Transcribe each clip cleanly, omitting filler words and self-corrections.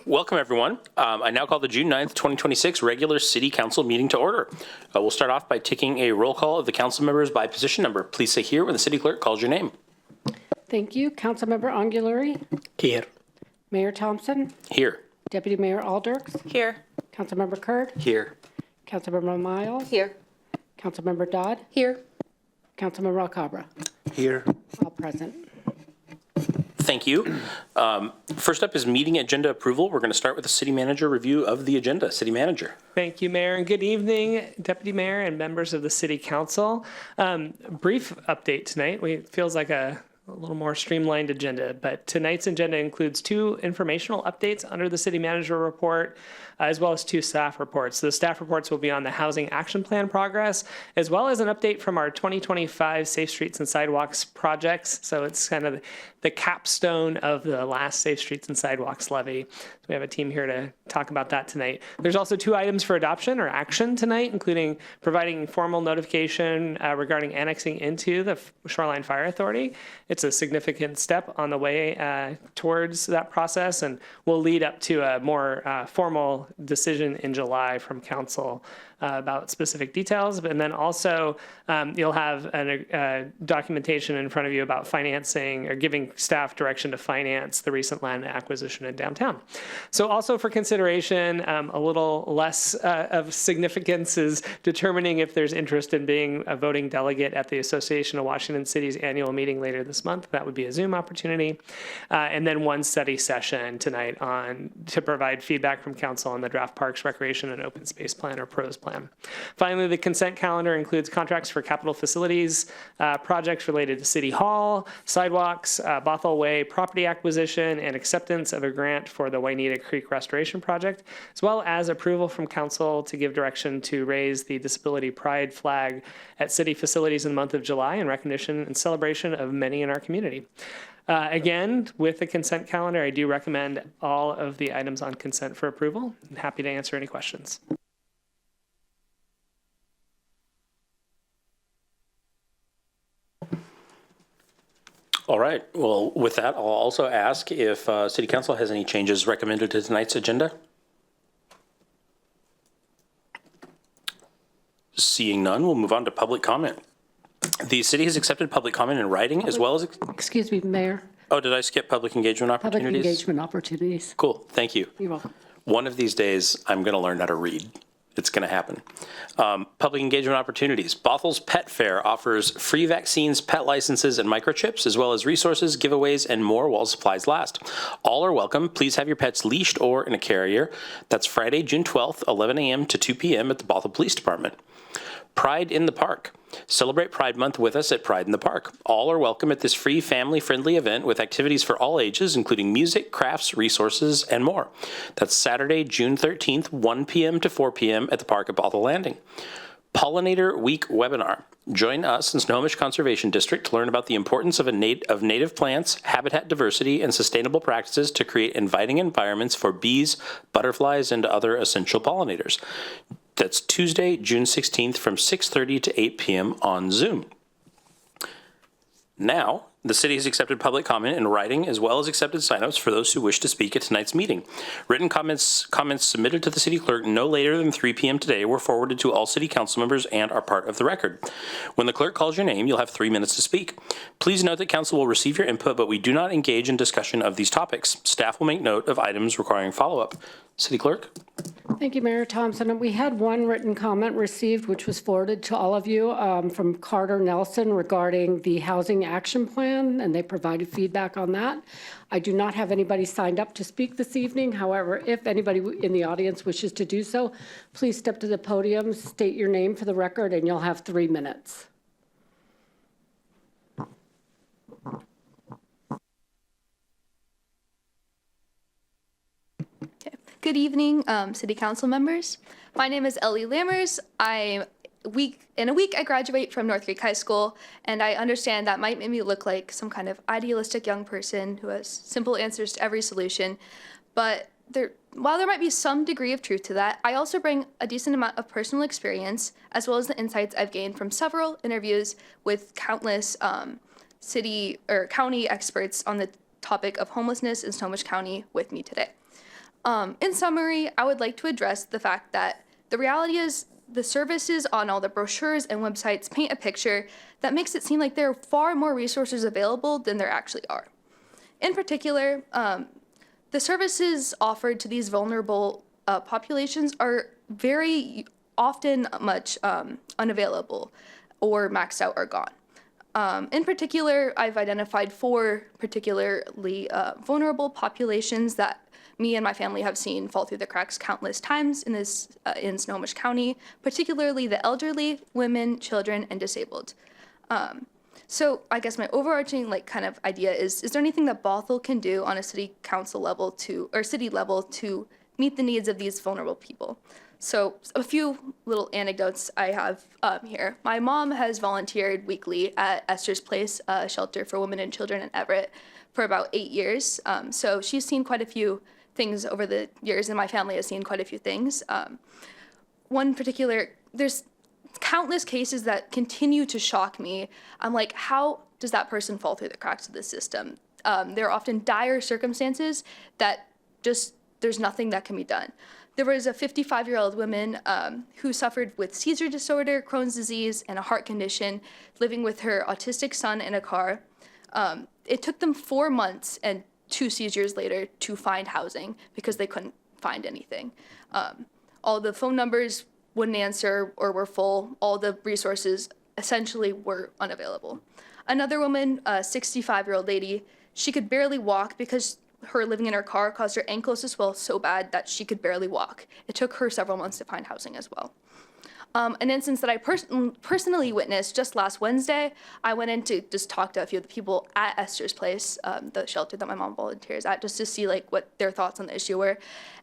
Welcome, everyone. I now call the June 9th, 2026 regular City Council meeting to order. We'll start off by taking a roll call of the council members by position number. Please say here when the city clerk calls your name. Thank you. Councilmember Angulari. Here. Mayor Thompson. Here. Deputy Mayor Alders. Here. Councilmember Kurd. Here. Councilmember Miles. Here. Councilmember Dodd. Here. Councilmember Alcabra. Here. All present. Thank you. First up is meeting agenda approval. We're going to start with the city manager review of the agenda. City manager. Thank you, Mayor, and good evening, Deputy Mayor and members of the City Council. Brief update tonight. It feels like a little more streamlined agenda, but tonight's agenda includes 2 informational updates under the City Manager report, as well as 2 staff reports. The staff reports will be on the Housing Action Plan progress, as well as an update from our 2025 Safe Streets and Sidewalks projects. So it's kind of the capstone of the last Safe Streets and Sidewalks levy. So we have a team here to talk about that tonight. There's also 2 items for adoption or action tonight, including providing formal notification regarding annexing into the Shoreline Fire Authority. It's a significant step on the way towards that process and will lead up to a more formal decision in July from council about specific details. And then also you'll have documentation in front of you about financing or giving staff direction to finance the recent land acquisition in downtown. So also for consideration, a little less of significance is determining if there's interest in being a voting delegate at the Association of Washington Cities annual meeting later this month. That would be a Zoom opportunity. And then 1 study session tonight to provide feedback from council on the draft Parks, Recreation, and Open Space Plan or PROS plan. Finally, the consent calendar includes contracts for capital facilities, projects related to City Hall, sidewalks, Bothell Way property acquisition, and acceptance of a grant for the Wainita Creek Restoration Project, as well as approval from council to give direction to raise the Disability Pride flag at city facilities in the month of July in recognition and celebration of many in our community. Again, with the consent calendar, I do recommend all of the items on consent for approval. I'm happy to answer any questions. All right. Well, with that, I'll also ask if City Council has any changes recommended to tonight's agenda. Seeing none, we'll move on to public comment. The city has accepted public comment in writing as well as... Excuse me, Mayor. Oh, did I skip public engagement opportunities? Public engagement opportunities. Cool. Thank you. You're welcome. One of these days, I'm going to learn how to read. It's going to happen. Public engagement opportunities. Bothell's Pet Fair offers free vaccines, pet licenses, and microchips, as well as resources, giveaways, and more while supplies last. All are welcome. Please have your pets leashed or in a carrier. That's Friday, June 12th, 11 a.m. to 2 p.m. at the Bothell Police Department. Pride in the Park. Celebrate Pride Month with us at Pride in the Park. All are welcome at this free family-friendly event with activities for all ages, including music, crafts, resources, and more. That's Saturday, June 13th, 1 p.m. to 4 p.m. at the park at Bothell Landing. Pollinator Week webinar. Join us in Snohomish Conservation District to learn about the importance of native plants, habitat diversity, and sustainable practices to create inviting environments for bees, butterflies, and other essential pollinators. That's Tuesday, June 16th from 6:30 to 8 p.m. on Zoom. Now, the city has accepted public comment in writing as well as accepted signups for those who wish to speak at tonight's meeting. Written comments submitted to the city clerk no later than 3 p.m. today were forwarded to all city council members and are part of the record. When the clerk calls your name, you'll have 3 minutes to speak. Please note that council will receive your input, but we do not engage in discussion of these topics. Staff will make note of items requiring follow-up. City clerk. Thank you, Mayor Thompson. We had 1 written comment received, which was forwarded to all of you from Carter Nelson regarding the Housing Action Plan, and they provided feedback on that. I do not have anybody signed up to speak this evening. However, if anybody in the audience wishes to do so, please step to the podium, state your name for the record, and you'll have 3 minutes. Good evening, City Council members. My name is Ellie Lammers. In a week, I graduate from North Creek High School, and I understand that might make me look like some kind of idealistic young person who has simple answers to every solution. But while there might be some degree of truth to that, I also bring a decent amount of personal experience, as well as the insights I've gained from several interviews with countless city or county experts on the topic of homelessness in Snohomish County with me today. In summary, I would like to address the fact that the reality is the services on all the brochures and websites paint a picture that makes it seem like there are far more resources available than there actually are. In particular, the services offered to these vulnerable populations are very often much unavailable or maxed out or gone. In particular, I've identified 4 particularly vulnerable populations that me and my family have seen fall through the cracks countless times in Snohomish County, particularly the elderly, women, children, and disabled. So I guess my overarching kind of idea is there anything that Bothell can do on a city council level or city level to meet the needs of these vulnerable people? So a few little anecdotes I have here. My mom has volunteered weekly at Esther's Place, a shelter for women and children in Everett, for about 8 years. So she's seen quite a few things over the years, and my family has seen quite a few things. There's countless cases that continue to shock me. I'm like, how does that person fall through the cracks of the system? There are often dire circumstances that just, there's nothing that can be done. There was a 55-year-old woman who suffered with seizure disorder, Crohn's disease, and a heart condition, living with her autistic son in a car. It took them 4 months and 2 seizures later to find housing because they couldn't find anything. All the phone numbers wouldn't answer or were full. All the resources essentially were unavailable. Another woman, a 65-year-old lady, she could barely walk because her living in her car caused her ankles to swell so bad that she could barely walk. It took her several months to find housing as well. An instance that I personally witnessed just last Wednesday, I went in to just talk to a few of the people at Esther's Place, the shelter that my mom volunteers at, just to see what their thoughts on the issue were.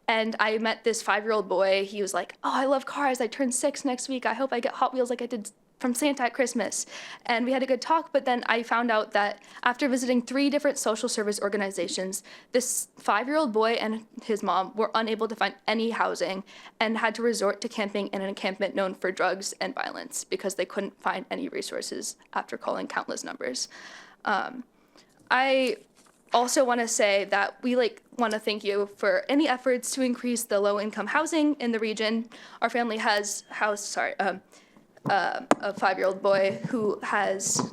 And I met this 5-year-old boy. He was like, "Oh, I love cars. I turn 6 next week. I hope I get Hot Wheels like I did from Santa at Christmas." And we had a good talk, but then I found out that after visiting 3 different social service organizations, this 5-year-old boy and his mom were unable to find any housing and had to resort to camping in an encampment known for drugs and violence because they couldn't find any resources after calling countless numbers. I also want to say that we want to thank you for any efforts to increase the low-income housing in the region. Our family has housed, a 5-year-old boy who has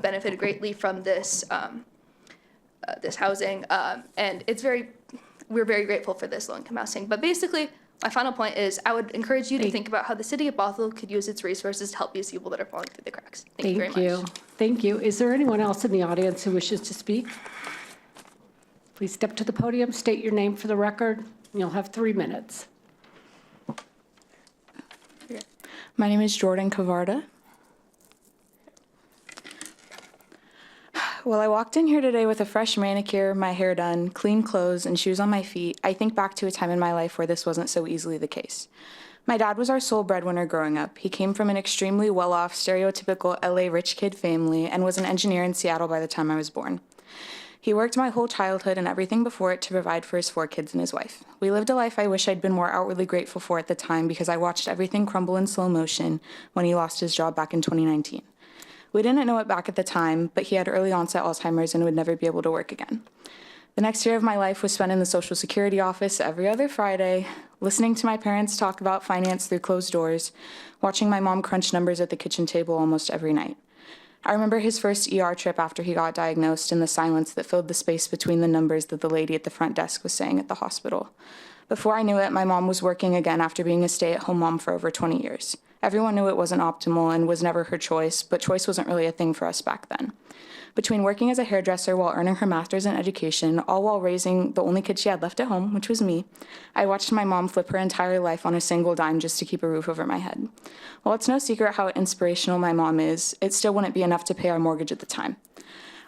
benefited greatly from this this housing, and we're very grateful for this low-income housing. But basically, my final point is I would encourage you to think about how the city of Bothell could use its resources to help these people that are falling through the cracks. Thank you very much. Thank you. Is there anyone else in the audience who wishes to speak? Please step to the podium, state your name for the record, and you'll have 3 minutes. My name is Jordan Kavarda. Well, I walked in here today with a fresh manicure, my hair done, clean clothes, and shoes on my feet. I think back to a time in my life where this wasn't so easily the case. My dad was our sole breadwinner growing up. He came from an extremely well-off, stereotypical LA rich kid family and was an engineer in Seattle by the time I was born. He worked my whole childhood and everything before it to provide for his 4 kids and his wife. We lived a life I wish I'd been more outwardly grateful for at the time because I watched everything crumble in slow motion when he lost his job back in 2019. We didn't know it back at the time, but he had early onset Alzheimer's and would never be able to work again. The next year of my life was spent in the Social Security office every other Friday, listening to my parents talk about finance through closed doors, watching my mom crunch numbers at the kitchen table almost every night. I remember his first ER trip after he got diagnosed and the silence that filled the space between the numbers that the lady at the front desk was saying at the hospital. Before I knew it, my mom was working again after being a stay-at-home mom for over 20 years. Everyone knew it wasn't optimal and was never her choice, but choice wasn't really a thing for us back then. Between working as a hairdresser while earning her master's in education, all while raising the only kid she had left at home, which was me, I watched my mom flip her entire life on a single dime just to keep a roof over my head. While it's no secret how inspirational my mom is, it still wouldn't be enough to pay our mortgage at the time.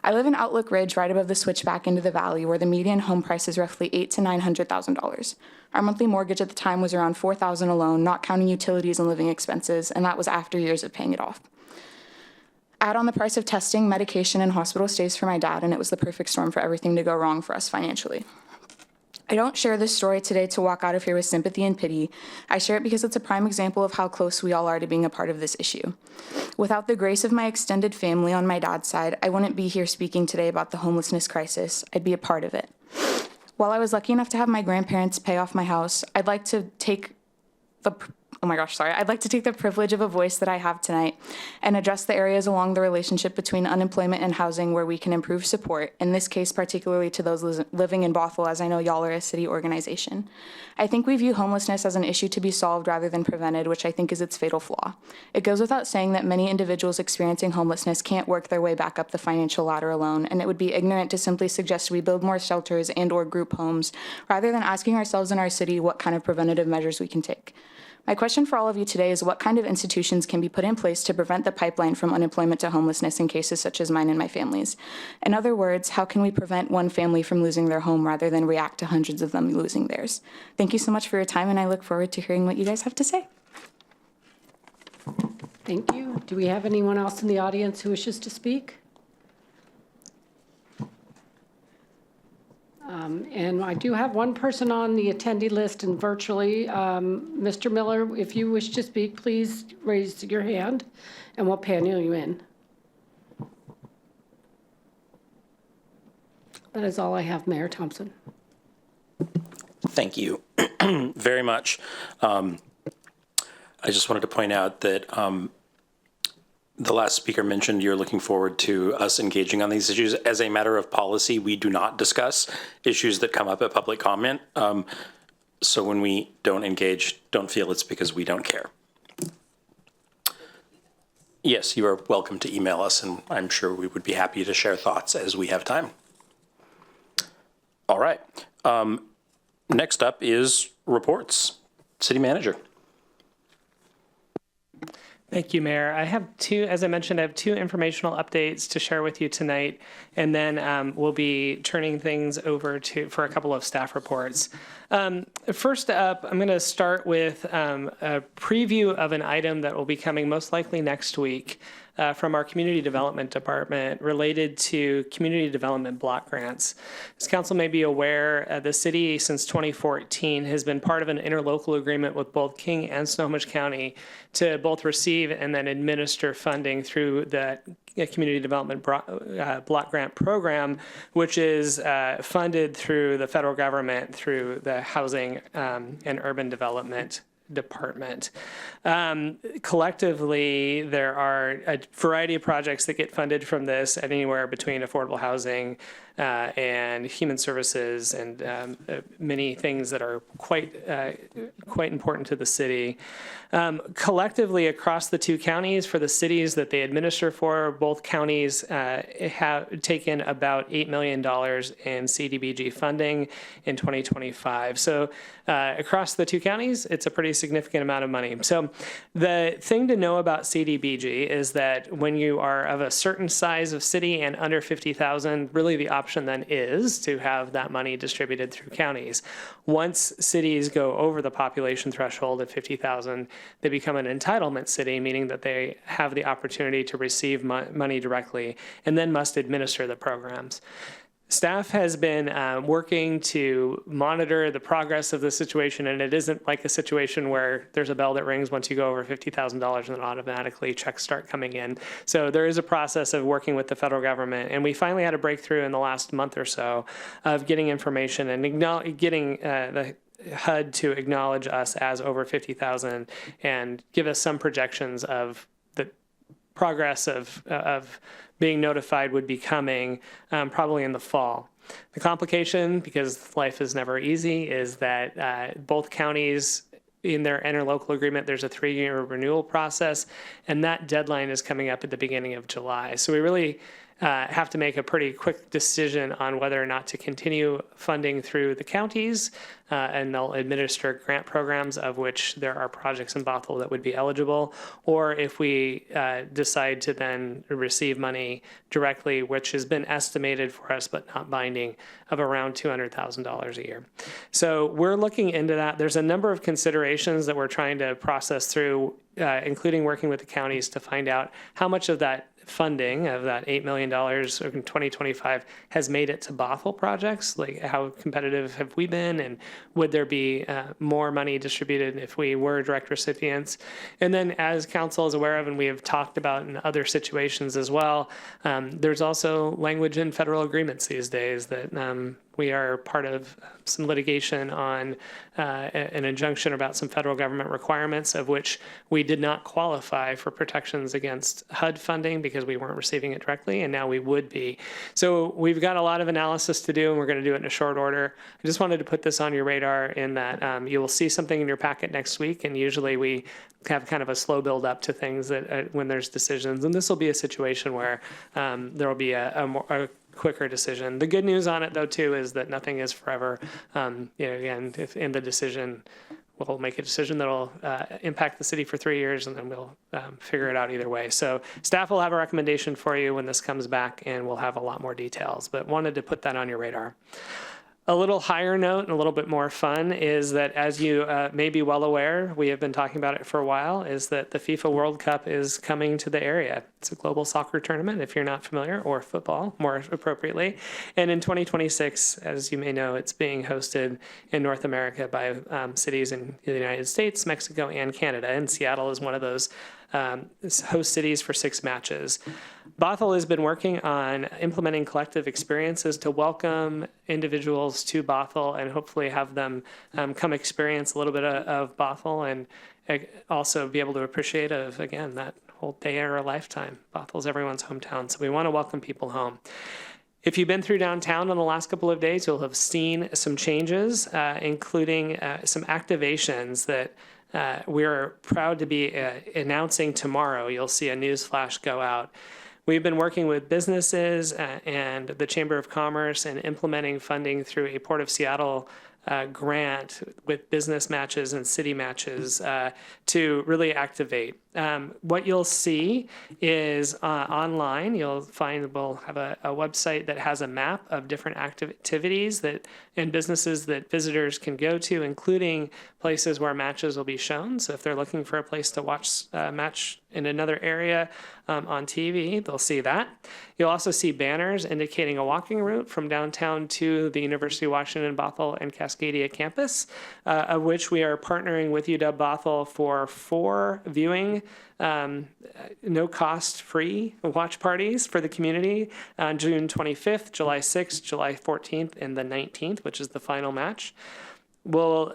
I live in Outlook Ridge, right above the switchback into the valley, where the median home price is roughly $800,000 to $900,000. Our monthly mortgage at the time was around $4,000 alone, not counting utilities and living expenses, and that was after years of paying it off. Add on the price of testing, medication, and hospital stays for my dad, and it was the perfect storm for everything to go wrong for us financially. I don't share this story today to walk out of here with sympathy and pity. I share it because it's a prime example of how close we all are to being a part of this issue. Without the grace of my extended family on my dad's side, I wouldn't be here speaking today about the homelessness crisis. I'd be a part of it. While I was lucky enough to have my grandparents pay off my house, I'd like to take the privilege of a voice that I have tonight and address the areas along the relationship between unemployment and housing where we can improve support, in this case particularly to those living in Bothell, as I know y'all are a city organization. I think we view homelessness as an issue to be solved rather than prevented, which I think is its fatal flaw. It goes without saying that many individuals experiencing homelessness can't work their way back up the financial ladder alone, and it would be ignorant to simply suggest we build more shelters and/or group homes rather than asking ourselves in our city what kind of preventative measures we can take. My question for all of you today is what kind of institutions can be put in place to prevent the pipeline from unemployment to homelessness in cases such as mine and my family's? In other words, how can we prevent one family from losing their home rather than react to hundreds of them losing theirs? Thank you so much for your time, and I look forward to hearing what you guys have to say. Thank you. Do we have anyone else in the audience who wishes to speak? And I do have one person on the attendee list and virtually. Mr. Miller, if you wish to speak, please raise your hand and we'll panel you in. That is all I have, Mayor Thompson. Thank you very much. I just wanted to point out that the last speaker mentioned you're looking forward to us engaging on these issues. As a matter of policy, we do not discuss issues that come up at public comment. So when we don't engage, don't feel it's because we don't care. Yes, you are welcome to email us, and I'm sure we would be happy to share thoughts as we have time. All right. Next up is reports. City Manager. Thank you, Mayor. I have as I mentioned, I have two informational updates to share with you tonight, and then we'll be turning things over for a couple of staff reports. First up, I'm going to start with a preview of an item that will be coming most likely next week from our Community Development Department related to community development block grants. As council may be aware, the city since 2014 has been part of an interlocal agreement with both King and Snohomish County to both receive and then administer funding through the Community Development Block Grant Program, which is funded through the federal government through the Housing and Urban Development Department. Collectively, there are a variety of projects that get funded from this at anywhere between affordable housing and human services and many things that are quite important to the city. Collectively, across the two counties, for the cities that they administer for, both counties have taken about $8 million in CDBG funding in 2025. So across the two counties, it's a pretty significant amount of money. So the thing to know about CDBG is that when you are of a certain size of city and under 50,000, really the option then is to have that money distributed through counties. Once cities go over the population threshold of 50,000, they become an entitlement city, meaning that they have the opportunity to receive money directly and then must administer the programs. Staff has been working to monitor the progress of the situation, and it isn't like a situation where there's a bell that rings once you go over $50,000 and then automatically checks start coming in. So there is a process of working with the federal government, and we finally had a breakthrough in the last month or so of getting information and getting the HUD to acknowledge us as over 50,000 and give us some projections of the progress of being notified would be coming probably in the fall. The complication, because life is never easy, is that both counties in their interlocal agreement, there's a 3-year renewal process, and that deadline is coming up at the beginning of July. So we really have to make a pretty quick decision on whether or not to continue funding through the counties, and they'll administer grant programs, of which there are projects in Bothell that would be eligible, or if we decide to then receive money directly, which has been estimated for us but not binding, of around $200,000 a year. So we're looking into that. There's a number of considerations that we're trying to process through, including working with the counties to find out how much of that funding of that $8 million in 2025 has made it to Bothell projects. Like, how competitive have we been, and would there be more money distributed if we were direct recipients? And then, as council is aware of, and we have talked about in other situations as well, there's also language in federal agreements these days that we are part of some litigation on an injunction about some federal government requirements, of which we did not qualify for protections against HUD funding because we weren't receiving it directly, and now we would be. So we've got a lot of analysis to do, and we're going to do it in a short order. I just wanted to put this on your radar in that you will see something in your packet next week, and usually we have kind of a slow build up to things that when there's decisions, and this will be a situation where there will be a quicker decision. The good news on it, though, too, is that nothing is forever. Again, if in the decision, we'll make a decision that'll impact the city for 3 years, and then we'll figure it out either way. So staff will have a recommendation for you when this comes back, and we'll have a lot more details. But wanted to put that on your radar. A little higher note and a little bit more fun is that, as you may be well aware, we have been talking about it for a while, is that the FIFA World Cup is coming to the area. It's a global soccer tournament, if you're not familiar, or football, more appropriately. And in 2026, as you may know, it's being hosted in North America by cities in the United States, Mexico, and Canada. And Seattle is one of those host cities for 6 matches. Bothell has been working on implementing collective experiences to welcome individuals to Bothell and hopefully have them come experience a little bit of Bothell and also be able to appreciate again, that whole day or a lifetime. Bothell's everyone's hometown, so we want to welcome people home. If you've been through downtown in the last couple of days, you'll have seen some changes, including some activations that we're proud to be announcing tomorrow. You'll see a news flash go out. We've been working with businesses and the Chamber of Commerce and implementing funding through a Port of Seattle grant with business matches and city matches to really activate. What you'll see is online, we'll have a website that has a map of different activities and businesses that visitors can go to, including places where matches will be shown. So if they're looking for a place to watch a match in another area on TV, they'll see that. You'll also see banners indicating a walking route from downtown to the University of Washington, Bothell, and Cascadia campus, of which we are partnering with UW Bothell for 4 viewing no cost free watch parties for the community on June 25th, July 6th, July 14th, and the 19th, which is the final match. We'll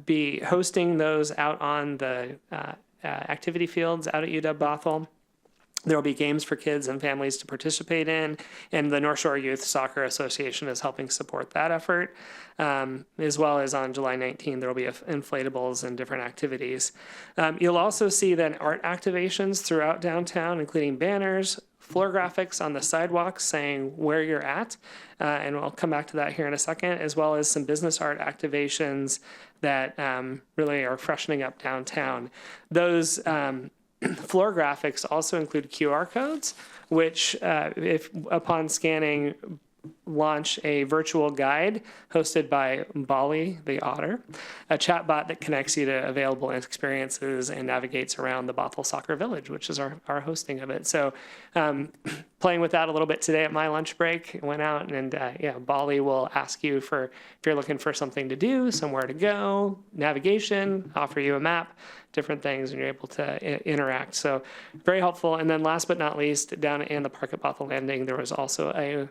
be hosting those out on the activity fields out at UW Bothell. There will be games for kids and families to participate in, and the North Shore Youth Soccer Association is helping support that effort, as well as on July 19th, there will be inflatables and different activities. You'll also see then art activations throughout downtown, including banners, floor graphics on the sidewalks saying where you're at, and I'll come back to that here in a second, as well as some business art activations that really are freshening up downtown. Those floor graphics also include QR codes, which, if upon scanning, launch a virtual guide hosted by Bali, the otter, a chatbot that connects you to available experiences and navigates around the Bothell Soccer Village, which is our hosting of it. So playing with that a little bit today at my lunch break, went out and Bali will ask you if you're looking for something to do, somewhere to go, navigation, offer you a map, different things, and you're able to interact. So very helpful. And then last but not least, down in the park at Bothell Landing, there was also a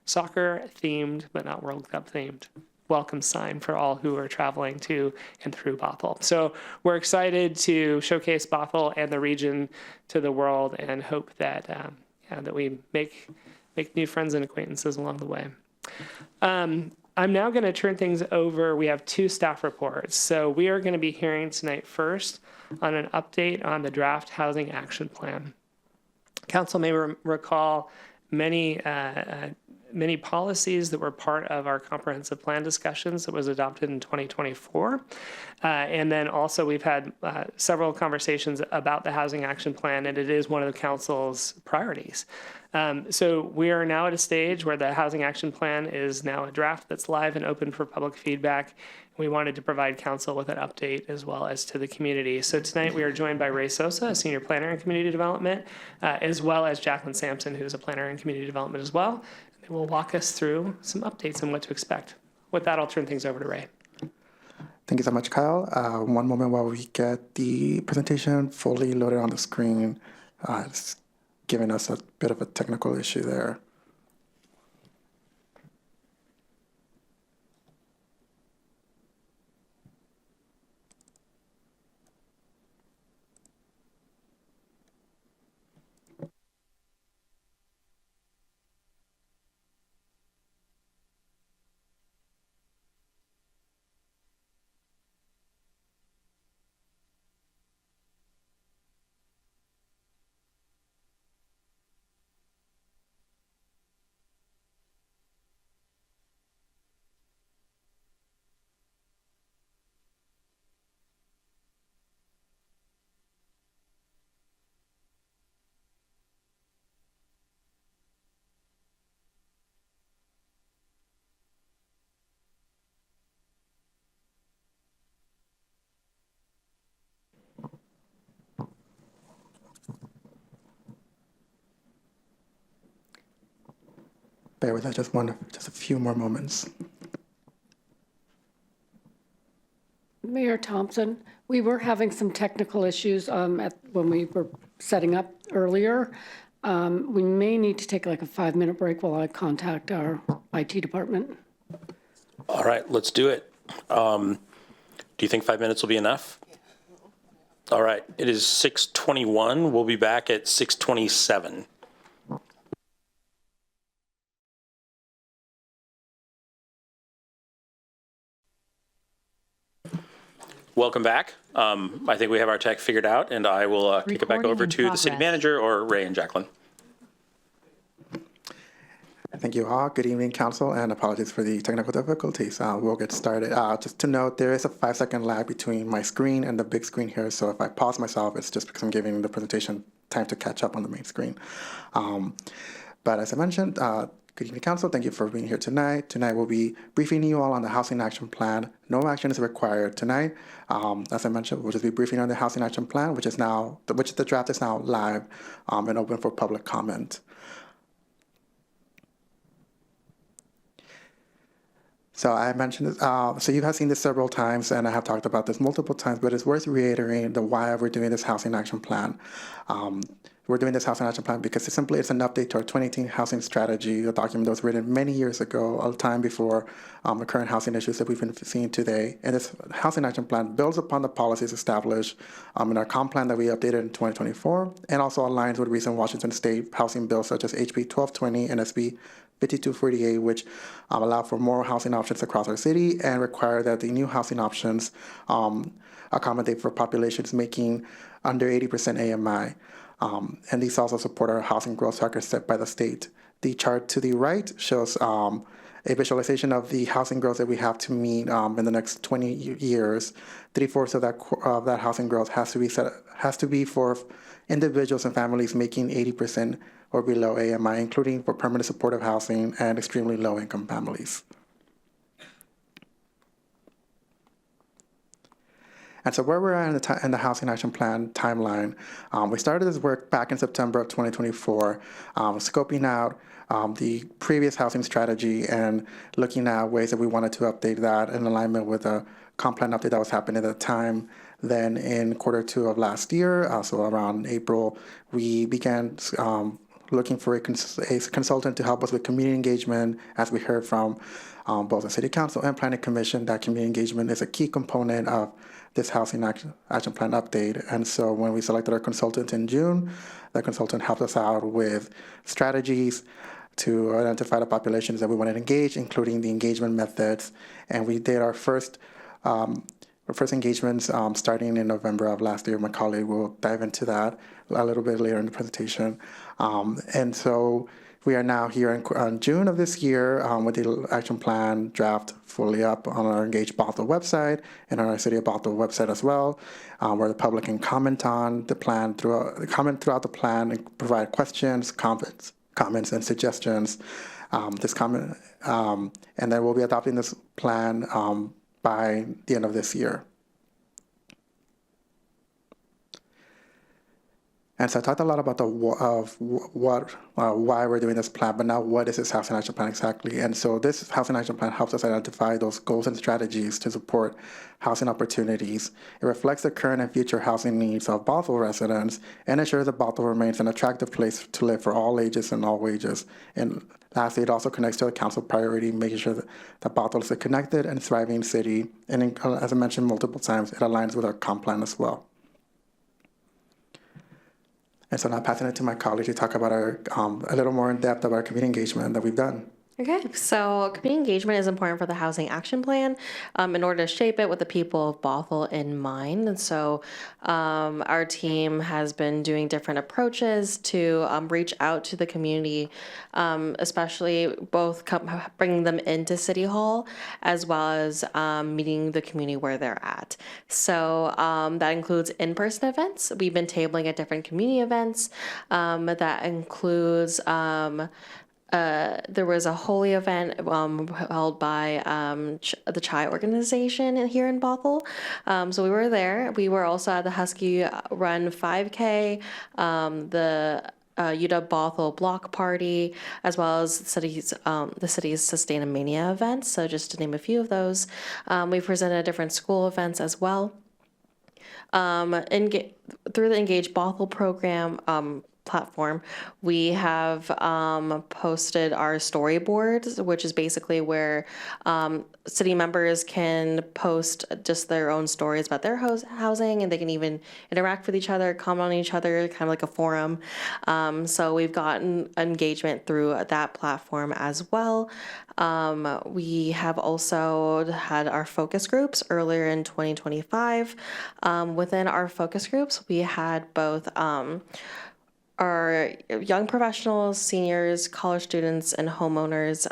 soccer themed, but not World Cup themed, welcome sign for all who are traveling to and through Bothell. So we're excited to showcase Bothell and the region to the world, and hope that that we make new friends and acquaintances along the way. I'm now going to turn things over. We have 2 staff reports. So we are going to be hearing tonight first on an update on the draft housing action plan. Council may recall many policies that were part of our comprehensive plan discussions that was adopted in 2024. And then also we've had several conversations about the housing action plan, and it is one of the council's priorities. So we are now at a stage where the housing action plan is now a draft that's live and open for public feedback. We wanted to provide council with an update as well as to the community. So tonight we are joined by Ray Sosa, a senior planner in community development, as well as Jacqueline Sampson, who's a planner in community development as well. They will walk us through some updates on what to expect. With that, I'll turn things over to Ray. Thank you so much, Kyle. One moment while we get the presentation fully loaded on the screen. It's giving us a bit of a technical issue there. bear with us just a few more moments. Mayor Thompson, we were having some technical issues when we were setting up earlier. We may need to take like a 5-minute break while I contact our IT department. All right, let's do it. Do you think 5 minutes will be enough? All right, it is 6:21. We'll be back at 6:27. Welcome back. I think we have our tech figured out, and I will kick it back over to the city manager or Ray and Jacqueline. Thank you all. Good evening, council, and apologies for the technical difficulties. We'll get started. Just to note, there is a 5-second lag between my screen and the big screen here, so if I pause myself, it's just because I'm giving the presentation time to catch up on the main screen. But as I mentioned, good evening, council. Thank you for being here tonight. Tonight we'll be briefing you all on the Housing Action Plan. No action is required tonight. As I mentioned, we'll just be briefing on the Housing Action Plan, which the draft is now live and open for public comment. So I mentioned this, so you have seen this several times, and I have talked about this multiple times, but it's worth reiterating the why we're doing this Housing Action Plan. We're doing this Housing Action Plan because it's an update to our 2018 housing strategy, a document that was written many years ago, a time before the current housing issues that we've been seeing today. And this Housing Action Plan builds upon the policies established in our comp plan that we updated in 2024, and also aligns with recent Washington State housing bills such as HB 1220 and SB 5248, which allow for more housing options across our city and require that the new housing options accommodate for populations making under 80% AMI. And these also support our housing growth targets set by the state. The chart to the right shows a visualization of the housing growth that we have to meet in the next 20 years. 3/4 of that housing growth has to be for individuals and families making 80% or below AMI, including for permanent supportive housing and extremely low-income families. And so where we're at in the Housing Action Plan timeline, we started this work back in September of 2024, scoping out the previous housing strategy and looking at ways that we wanted to update that in alignment with the comp plan update that was happening at the time. Then in Q2 of last year, so around April, we began looking for a consultant to help us with community engagement. As we heard from both the City Council and Planning Commission, that community engagement is a key component of this Housing Action Plan update. And so when we selected our consultant in June, the consultant helped us out with strategies to identify the populations that we wanted to engage, including the engagement methods. And we did our first engagements starting in November of last year. My colleague will dive into that a little bit later in the presentation. And so we are now here in June of this year with the action plan draft fully up on our Engage Bothell website and on our City of Bothell website as well, where the public can comment on the plan throughout the plan and provide questions, comments, and suggestions. And then we'll be adopting this plan by the end of this year. And so I talked a lot about why we're doing this plan, but now what is this Housing Action Plan exactly? And so this Housing Action Plan helps us identify those goals and strategies to support housing opportunities. It reflects the current and future housing needs of Bothell residents and ensures that Bothell remains an attractive place to live for all ages and all wages. And lastly, it also connects to the council priority, making sure that Bothell is a connected and thriving city. And as I mentioned multiple times, it aligns with our comp plan as well. And so now passing it to my colleague to talk about our a little more in depth about our community engagement that we've done. Okay, so community engagement is important for the Housing Action Plan in order to shape it with the people of Bothell in mind. And so our team has been doing different approaches to reach out to the community, especially both bringing them into City Hall as well as meeting the community where they're at. So that includes in-person events. We've been tabling at different community events. That includes there was a holy event held by the Chai organization here in Bothell. So we were there. We were also at the Husky Run 5K. The UW Bothell Block Party, as well as the city's Sustainamania events. So just to name a few of those, we presented different school events as well. Through the Engage Bothell program platform, we have posted our storyboards, which is basically where city members can post just their own stories about their housing, and they can even interact with each other, comment on each other, kind of like a forum. So we've gotten engagement through that platform as well. We have also had our focus groups earlier in 2025. Within our focus groups, we had both our young professionals, seniors, college students, and homeowners.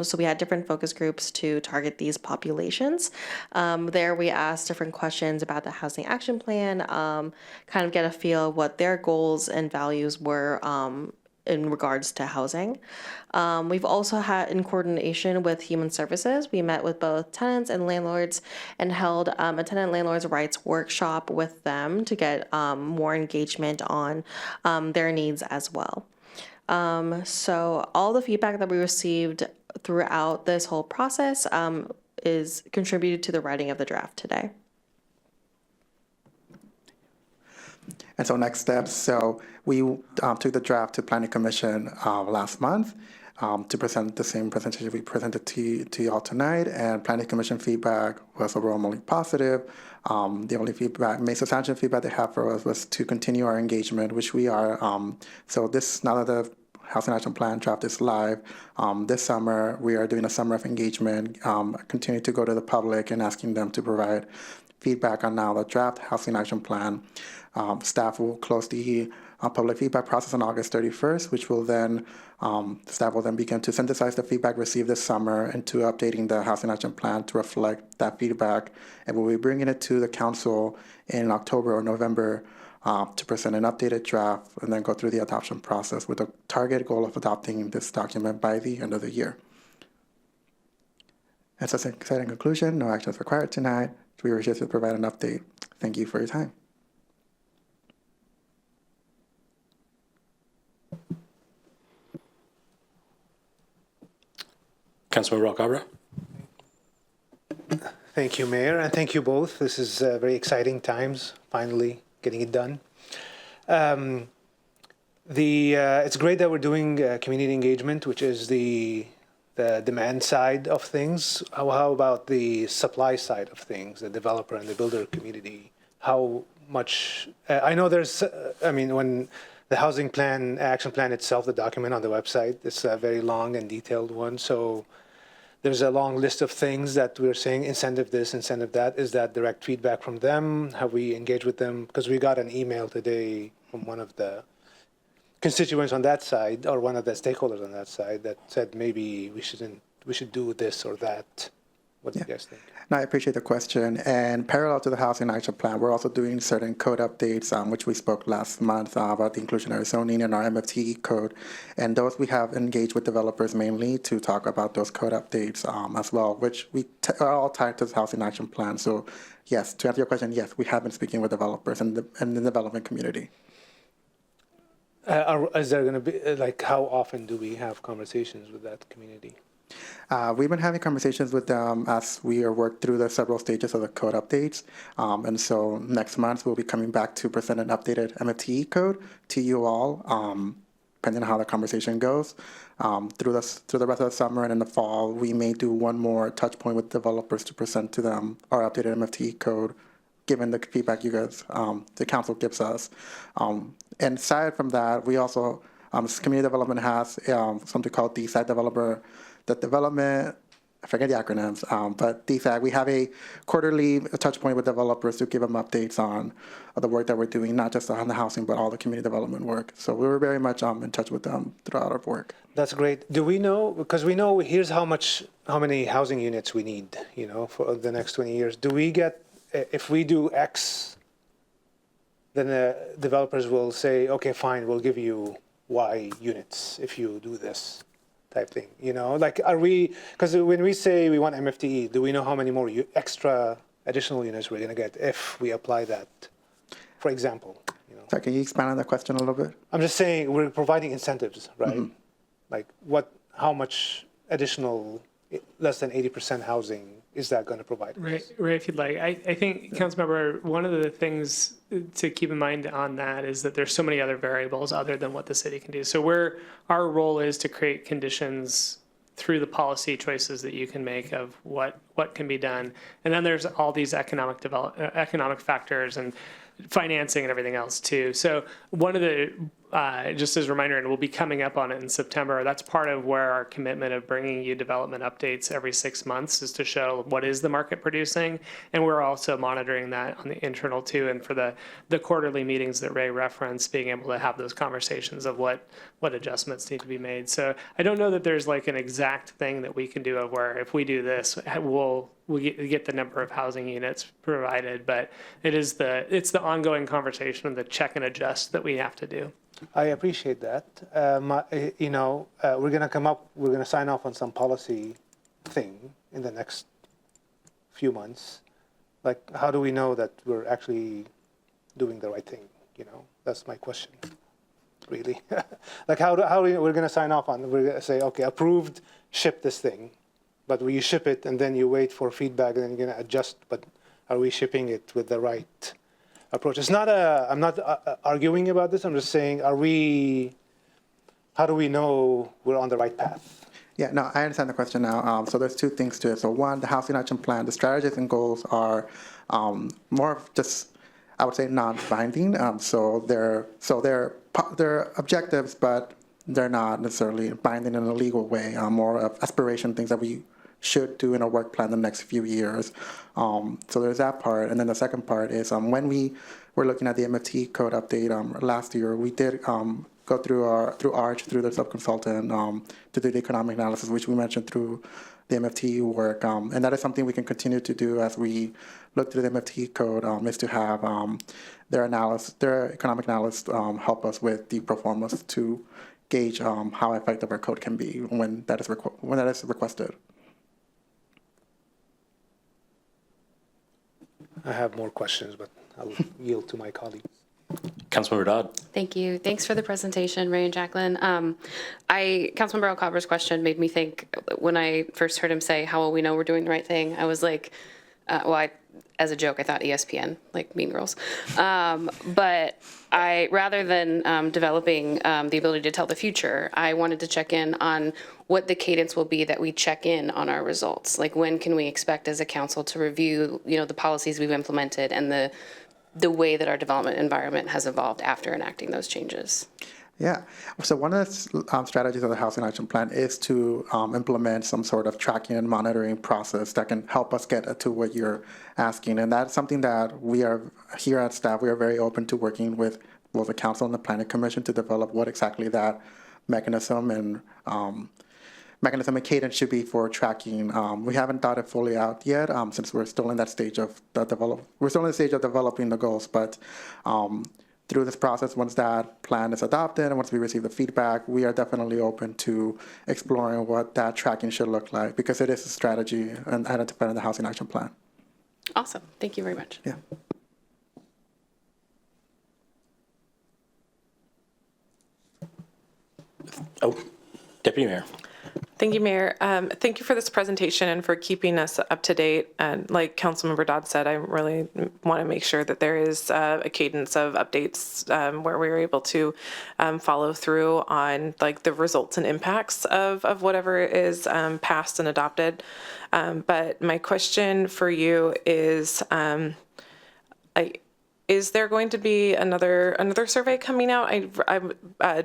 So we had different focus groups to target these populations. There we asked different questions about the Housing Action Plan, kind of get a feel of what their goals and values were in regards to housing. We've also had, in coordination with Human Services, we met with both tenants and landlords and held a tenant landlords rights workshop with them to get more engagement on their needs as well. So all the feedback that we received throughout this whole process is contributed to the writing of the draft today. And so next steps, so we took the draft to Planning Commission last month to present the same presentation we presented to you all tonight, and Planning Commission feedback was overwhelmingly positive. The only feedback, main substantial feedback they have for us was to continue our engagement, which we are. So this, now that the Housing Action Plan draft is live, this summer we are doing a summer of engagement, continue to go to the public and asking them to provide feedback on now the draft Housing Action Plan. Staff will close the public feedback process on August 31st, which will then, staff will then begin to synthesize the feedback received this summer into updating the Housing Action Plan to reflect that feedback. And we'll be bringing it to the council in October or November to present an updated draft and then go through the adoption process with a target goal of adopting this document by the end of the year. As an exciting conclusion, no action is required tonight. We were just to provide an update. Thank you for your time. Councilmember Alcabra. Thank you, Mayor, and thank you both. This is very exciting times, finally getting it done. It's great that we're doing community engagement, which is the demand side of things. How about the supply side of things, the developer and the builder community? How much, I know there's, when the housing plan, action plan itself, the document on the website, it's a very long and detailed one. So there's a long list of things that we're saying, incentive this, incentive that. Is that direct feedback from them? Have we engaged with them? Because we got an email today from one of the constituents on that side, or one of the stakeholders on that side, that said maybe we should do this or that. What do you guys think? No, I appreciate the question. And parallel to the Housing Action Plan, we're also doing certain code updates, which we spoke last month about the inclusionary zoning and our MFTE code. And those we have engaged with developers mainly to talk about those code updates as well, which are all tied to the Housing Action Plan. So yes, to answer your question, yes, we have been speaking with developers and the development community. Is there going to be, how often do we have conversations with that community? We've been having conversations with them as we are worked through the several stages of the code updates. And so next month, we'll be coming back to present an updated MFTE code to you all, depending on how the conversation goes. Through the rest of the summer and in the fall, we may do one more touch point with developers to present to them our updated MFTE code, given the feedback you guys, the council gives us. And aside from that, we also, community development has something called the site developer, the development, I forget the acronyms, but DSAG, we have a quarterly touch point with developers to give them updates on the work that we're doing, not just on the housing, but all the community development work. So we were very much in touch with them throughout our work. That's great. Do we know, because we know here's how many housing units we need, for the next 20 years. Do we get, if we do X, then the developers will say, okay, fine, we'll give you Y units if you do this type thing, are we, because when we say we want MFTE, do we know how many more extra additional units we're going to get if we apply that, for example? So can you expand on that question a little bit? I'm just saying we're providing incentives, right? Like how much additional, less than 80% housing is that going to provide? Right, if you'd like. I think, Councilmember, one of the things to keep in mind on that is that there's so many other variables other than what the city can do. So our role is to create conditions through the policy choices that you can make of what can be done. And then there's all these economic factors and financing and everything else too. So one of the, just as a reminder, and we'll be coming up on it in September, that's part of where our commitment of bringing you development updates every 6 months is to show what is the market producing. And we're also monitoring that on the internal too. And for the quarterly meetings that Ray referenced, being able to have those conversations of what adjustments need to be made. So I don't know that there's like an exact thing that we can do of where if we do this, we get the number of housing units provided, but it's the ongoing conversation and the check and adjust that we have to do. I appreciate that. We're going to sign off on some policy thing in the next few months. Like, how do we know that we're actually doing the right thing? That's my question, really. Like, we're going to sign off on, we're going to say, okay, approved, ship this thing. But will you ship it and then you wait for feedback and then you're going to adjust, but are we shipping it with the right approach? I'm not arguing about this. I'm just saying, how do we know we're on the right path? Yeah, no, I understand the question now. So there's two things to it. So one, the housing action plan, the strategies and goals are more of just, I would say, non-binding. So they're objectives, but they're not necessarily binding in a legal way. More of aspiration, things that we should do in a work plan the next few years. So there's that part. And then the second part is when we were looking at the MFT code update last year, we did go through through the sub-consultant to do the economic analysis, which we mentioned through the MFT work. And that is something we can continue to do as we look through the MFT code, is to have their economic analysts help us with the pro formas to gauge how effective our code can be when that is requested. I have more questions, but I'll yield to my colleagues. Councilmember Dodd. Thank you. Thanks for the presentation, Ray and Jacqueline. Councilmember Alcabra's question made me think when I first heard him say, how will we know we're doing the right thing? I was like, as a joke, I thought ESPN, like Mean Girls. But rather than developing the ability to tell the future, I wanted to check in on what the cadence will be that we check in on our results. Like, when can we expect as a council to review, the policies we've implemented and the way that our development environment has evolved after enacting those changes? Yeah. So one of the strategies of the Housing Action Plan is to implement some sort of tracking and monitoring process that can help us get to what you're asking. And that's something that we are here at staff. We are very open to working with both the council and the planning commission to develop what exactly that mechanism and cadence should be for tracking. We haven't thought it fully out yet, since we're still in that stage of developing the goals. But through this process, once that plan is adopted and once we receive the feedback, we are definitely open to exploring what that tracking should look like, because it is a strategy and identified in the Housing Action Plan. Awesome. Thank you very much. Yeah. Oh, Deputy Mayor. Thank you, Mayor. Thank you for this presentation and for keeping us up to date. And like Councilmember Dodd said, I really want to make sure that there is a cadence of updates where we're able to follow through on like the results and impacts of whatever is passed and adopted. But my question for you is there going to be another survey coming out? I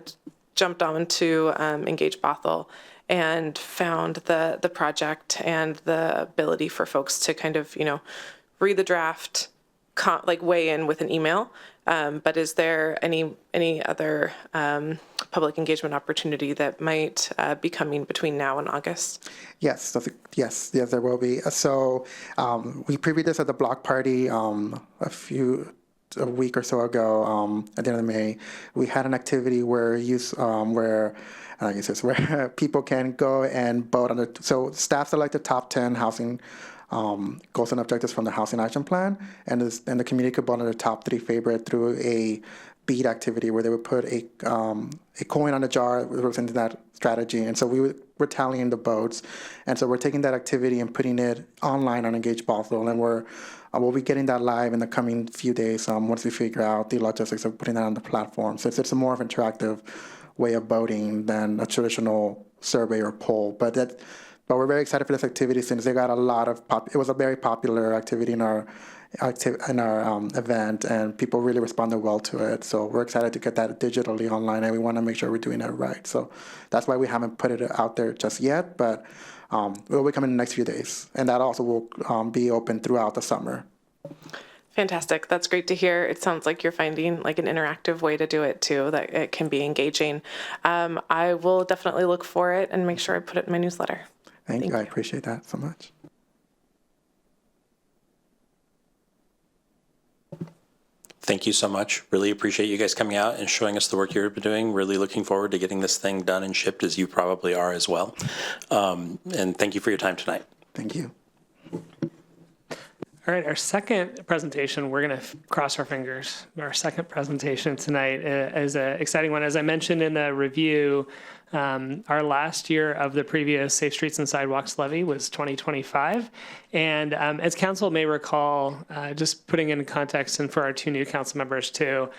jumped on to Engage Bothell and found the project and the ability for folks to kind of, read the draft, weigh in with an email. But is there any other public engagement opportunity that might be coming between now and August? Yes, there will be. So we previewed this at the block party a week or so ago, at the end of May. We had an activity where people can go and vote on so staff select the top 10 housing goals and objectives from the Housing Action Plan, and the community could vote on their top 3 favorite through a bead activity where they would put a coin on a jar representing that strategy. And so we're tallying the votes. And so we're taking that activity and putting it online on Engage Bothell. And we'll be getting that live in the coming few days once we figure out the logistics of putting that on the platform. So it's a more of an interactive way of voting than a traditional survey or poll. But we're very excited for this activity since they got a lot of it was a very popular activity in our event, and people really responded well to it. So we're excited to get that digitally online, and we want to make sure we're doing it right. So that's why we haven't put it out there just yet, but it will be coming in the next few days, and that also will be open throughout the summer. Fantastic. That's great to hear. It sounds like you're finding like an interactive way to do it too, that it can be engaging. I will definitely look for it and make sure I put it in my newsletter. Thank you. I appreciate that so much. Thank you so much. Really appreciate you guys coming out and showing us the work you've been doing. Really looking forward to getting this thing done and shipped, as you probably are as well. And thank you for your time tonight. Thank you. All right, our second presentation, we're going to cross our fingers. Our second presentation tonight is an exciting one. As I mentioned in the review, our last year of the previous Safe Streets and Sidewalks levy was 2025. And as council may recall, just putting in context and for our two new council members too,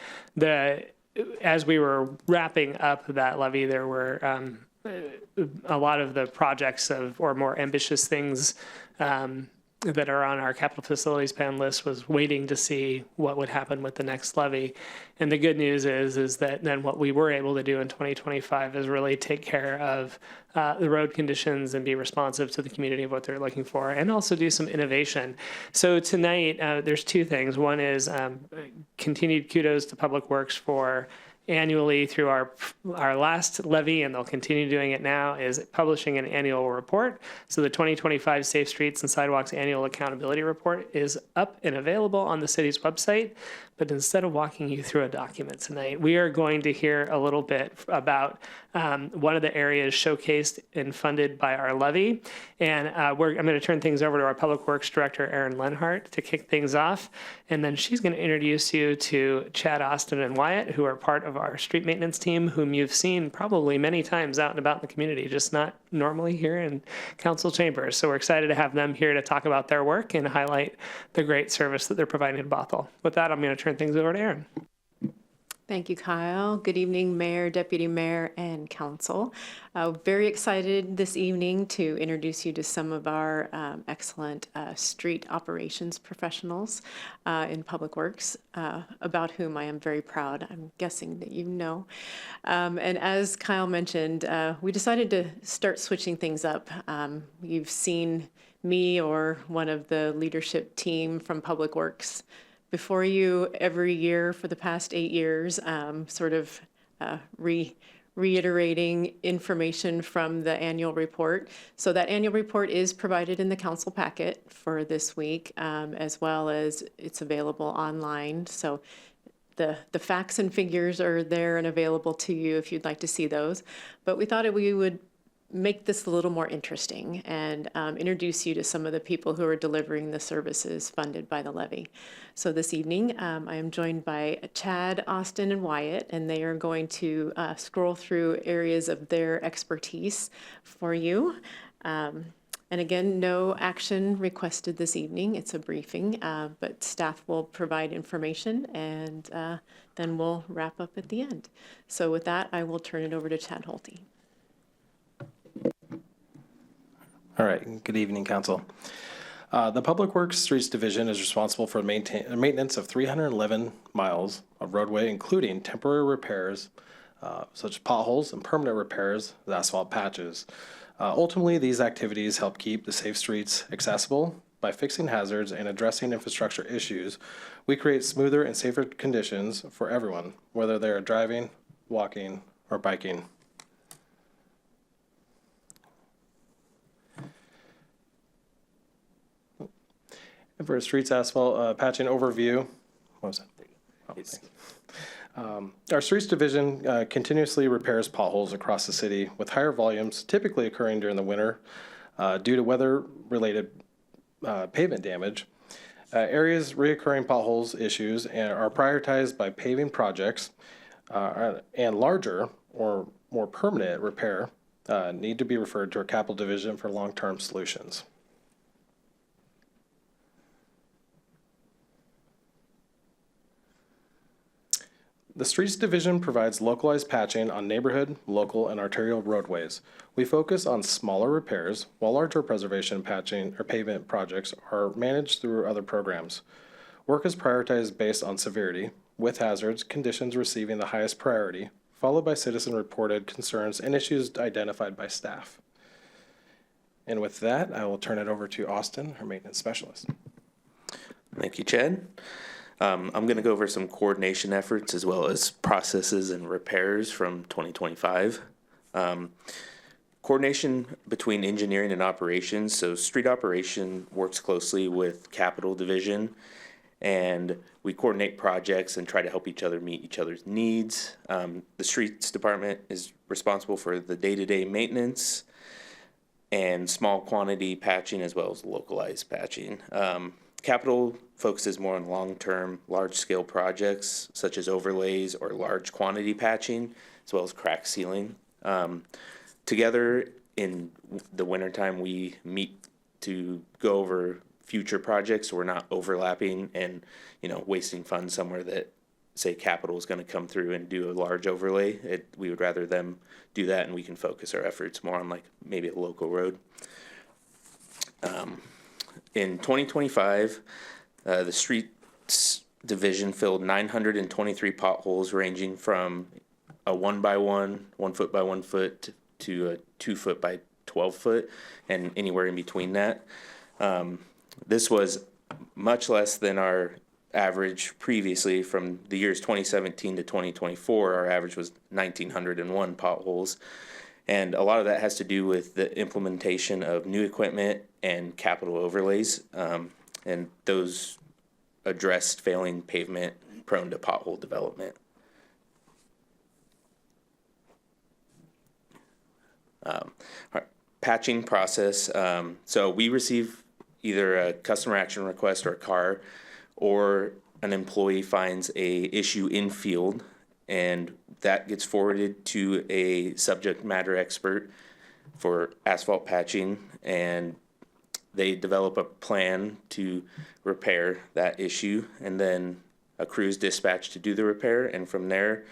as we were wrapping up that levy, there were a lot of the projects or more ambitious things that are on our capital facilities plan list was waiting to see what would happen with the next levy. And the good news is that then what we were able to do in 2025 is really take care of the road conditions and be responsive to the community of what they're looking for, and also do some innovation. So tonight, there's two things. One is continued kudos to Public Works for annually through our last levy, and they'll continue doing it now, is publishing an annual report. So the 2025 Safe Streets and Sidewalks Annual Accountability Report is up and available on the city's website. But instead of walking you through a document tonight, we are going to hear a little bit about one of the areas showcased and funded by our levy. And I'm going to turn things over to our Public Works Director, Erin Lenhart, to kick things off. And then she's going to introduce you to Chad, Austin, and Wyatt, who are part of our street maintenance team, whom you've seen probably many times out and about in the community, just not normally here in council chambers. So we're excited to have them here to talk about their work and highlight the great service that they're providing in Bothell. With that, I'm going to turn things over to Erin. Thank you, Kyle. Good evening, Mayor, Deputy Mayor, and Council. Very excited this evening to introduce you to some of our excellent street operations professionals in Public Works, about whom I am very proud. I'm guessing that you know. And as Kyle mentioned, we decided to start switching things up. You've seen me or one of the leadership team from Public Works before you every year for the past 8 years, sort of reiterating information from the annual report. So that annual report is provided in the council packet for this week, as well as it's available online. So the facts and figures are there and available to you if you'd like to see those. But we thought we would make this a little more interesting and introduce you to some of the people who are delivering the services funded by the levy. So this evening, I am joined by Chad, Austin, and Wyatt, and they are going to scroll through areas of their expertise for you. And again, no action requested this evening. It's a briefing, but staff will provide information, and then we'll wrap up at the end. So with that, I will turn it over to Chad Holte. All right, good evening, Council. The Public Works Streets Division is responsible for maintenance of 311 miles of roadway, including temporary repairs, such as potholes, and permanent repairs of asphalt patches. Ultimately, these activities help keep the safe streets accessible. By fixing hazards and addressing infrastructure issues, we create smoother and safer conditions for everyone, whether they're driving, walking, or biking. And for a streets asphalt patching overview, what was it? Oh, thanks. Our streets division continuously repairs potholes across the city, with higher volumes typically occurring during the winter due to weather-related pavement damage. Areas reoccurring potholes issues are prioritized by paving projects, and larger or more permanent repair need to be referred to our capital division for long-term solutions. The Streets Division provides localized patching on neighborhood, local, and arterial roadways. We focus on smaller repairs, while larger preservation, patching, or pavement projects are managed through other programs. Work is prioritized based on severity, with hazards, conditions receiving the highest priority, followed by citizen-reported concerns and issues identified by staff. And with that, I will turn it over to Austin, our maintenance specialist. Thank you, Chad. I'm going to go over some coordination efforts as well as processes and repairs from 2025. Coordination between engineering and operations. So street operation works closely with capital division, and we coordinate projects and try to help each other meet each other's needs. The streets department is responsible for the day-to-day maintenance and small quantity patching as well as localized patching. Capital focuses more on long-term, large-scale projects such as overlays or large quantity patching, as well as crack sealing. Together in the wintertime, we meet to go over future projects, so we're not overlapping and wasting funds somewhere that, say, capital is going to come through and do a large overlay. We would rather them do that, and we can focus our efforts more on like maybe a local road. In 2025, the streets division filled 923 potholes ranging from a 1 by 1 foot by 1 foot to a 2 foot by 12 foot and anywhere in between that. This was much less than our average previously. From the years 2017 to 2024, our average was 1,901 potholes. And a lot of that has to do with the implementation of new equipment and capital overlays. And those addressed failing pavement prone to pothole development. Our patching process. So we receive either a customer action request or a CAR, or an employee finds a issue in field, and that gets forwarded to a subject matter expert for asphalt patching, and they develop a plan to repair that issue, and then a crew is dispatched to do the repair, and from there,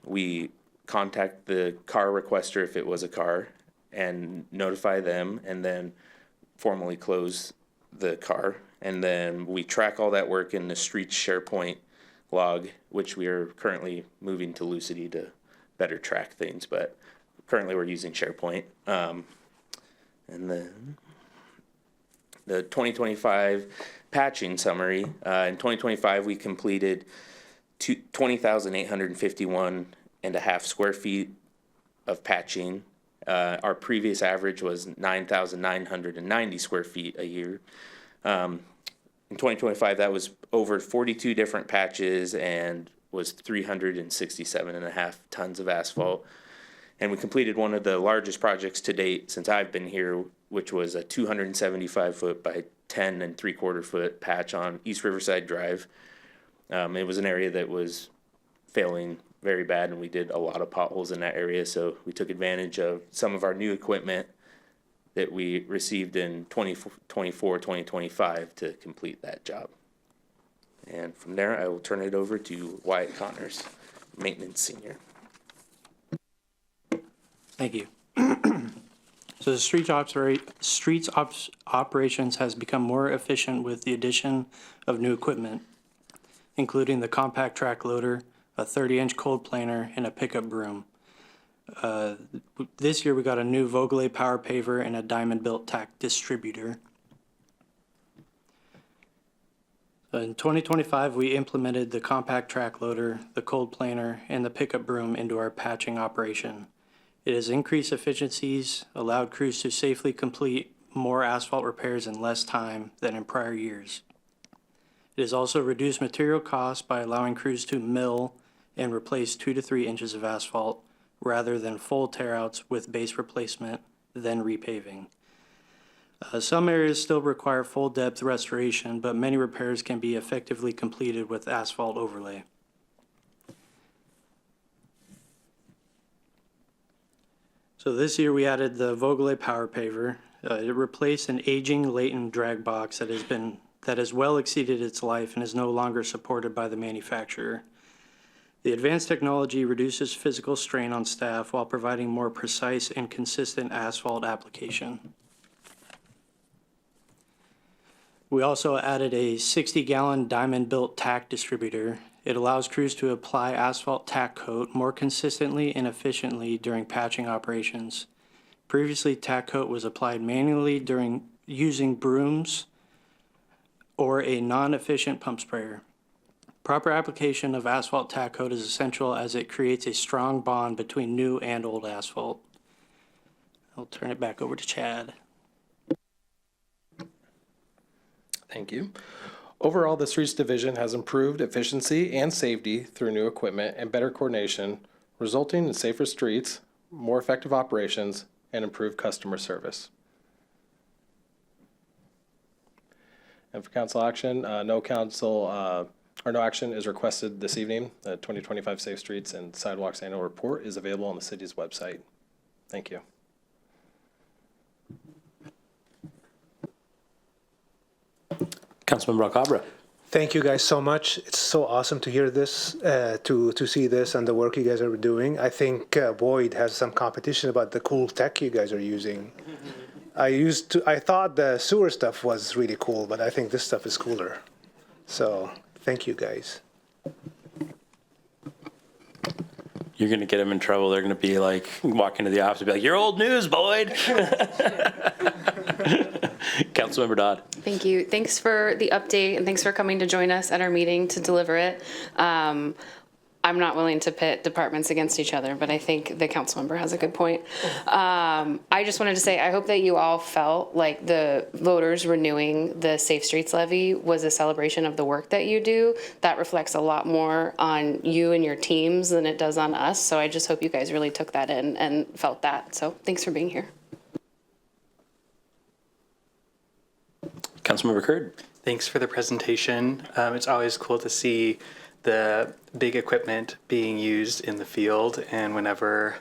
we contact the car requester if it was a car and notify them, and then formally close the car, and then we track all that work in the streets SharePoint log, which we are currently moving to Lucidity to better track things, but currently we're using SharePoint. And then the 2025 patching summary. In 2025, we completed 20,851 and a half square feet of patching. Our previous average was 9,990 square feet a year. In 2025, that was over 42 different patches and was 367 and a half tons of asphalt. And we completed one of the largest projects to date since I've been here, which was a 275 foot by 10 and 3/4 foot patch on East Riverside Drive. It was an area that was failing very bad, and we did a lot of potholes in that area. So we took advantage of some of our new equipment that we received in 2024, 2025 to complete that job. And from there, I will turn it over to Wyatt Connors, Maintenance Senior. Thank you. So the streets operations has become more efficient with the addition of new equipment, including the compact track loader, a 30-inch cold planer, and a pickup broom. This year we got a new Vogelé power paver and a diamond built tack distributor. In 2025, we implemented the compact track loader, the cold planer, and the pickup broom into our patching operation. It has increased efficiencies, allowed crews to safely complete more asphalt repairs in less time than in prior years. It has also reduced material costs by allowing crews to mill and replace 2 to 3 inches of asphalt rather than full tear-outs with base replacement, then repaving. Some areas still require full depth restoration, but many repairs can be effectively completed with asphalt overlay. So this year we added the Vogele Power Paver. It replaced an aging latent drag box that has well exceeded its life and is no longer supported by the manufacturer. The advanced technology reduces physical strain on staff while providing more precise and consistent asphalt application. We also added a 60-gallon diamond-built tack distributor. It allows crews to apply asphalt tack coat more consistently and efficiently during patching operations. Previously, tack coat was applied manually during using brooms or a non-efficient pump sprayer. Proper application of asphalt tack coat is essential as it creates a strong bond between new and old asphalt. I'll turn it back over to Chad. Thank you. Overall, the Streets Division has improved efficiency and safety through new equipment and better coordination, resulting in safer streets, more effective operations, and improved customer service. And for council action, no action is requested this evening. The 2025 Safe Streets and Sidewalks Annual Report is available on the city's website. Thank you. Councilmember Alcabra. Thank you guys so much. It's so awesome to hear this, to see this and the work you guys are doing. I think Boyd has some competition about the cool tech you guys are using. I thought the sewer stuff was really cool, but I think this stuff is cooler. So thank you guys. You're going to get them in trouble. They're going to be like, walk into the office and be like, you're old news, Boyd. Councilmember Dodd. Thank you. Thanks for the update and thanks for coming to join us at our meeting to deliver it. I'm not willing to pit departments against each other, but I think the council member has a good point. I just wanted to say, I hope that you all felt like the voters renewing the Safe Streets levy was a celebration of the work that you do. That reflects a lot more on you and your teams than it does on us. So I just hope you guys really took that in and felt that. So thanks for being here. Councilmember Curd. Thanks for the presentation. It's always cool to see the big equipment being used in the field, and whenever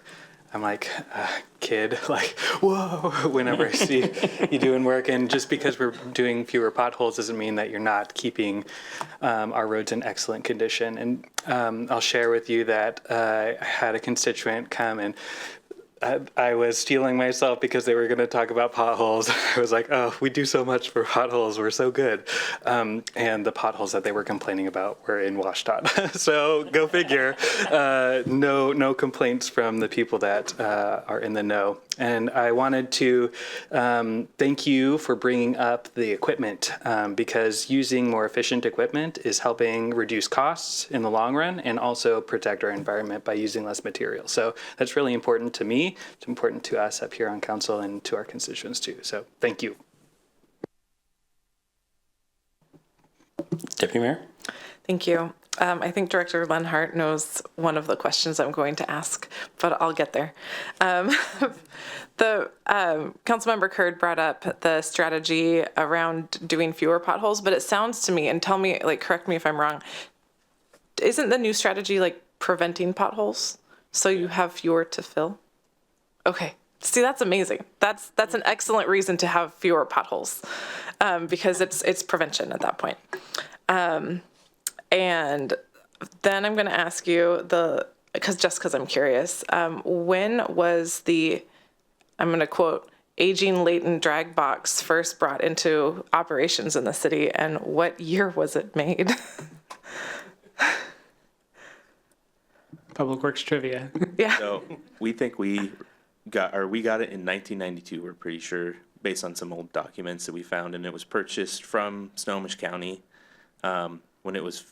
I'm like a kid, like, whoa, whenever I see you doing work. And just because we're doing fewer potholes doesn't mean that you're not keeping our roads in excellent condition. And I'll share with you that I had a constituent come and I was stealing myself because they were going to talk about potholes. I was like, oh, we do so much for potholes. We're so good. And the potholes that they were complaining about were in WashDOT. So go figure. No complaints from the people that are in the know. And I wanted to thank you for bringing up the equipment because using more efficient equipment is helping reduce costs in the long run and also protect our environment by using less material. So that's really important to me. It's important to us up here on council and to our constituents too. So thank you. Deputy Mayor. Thank you. I think Director Lenhart knows one of the questions I'm going to ask, but I'll get there. The Councilmember Curd brought up the strategy around doing fewer potholes, but it sounds to me, and tell me, like, correct me if I'm wrong, isn't the new strategy like preventing potholes so you have fewer to fill? Okay. See, that's amazing. That's an excellent reason to have fewer potholes because it's prevention at that point. And then I'm going to ask you because I'm curious, when was the, I'm going to quote, aging latent drag box first brought into operations in the city, and what year was it made? Public Works trivia. Yeah. So we think we got it in 1992. We're pretty sure, based on some old documents that we found, and it was purchased from Snohomish County. When it was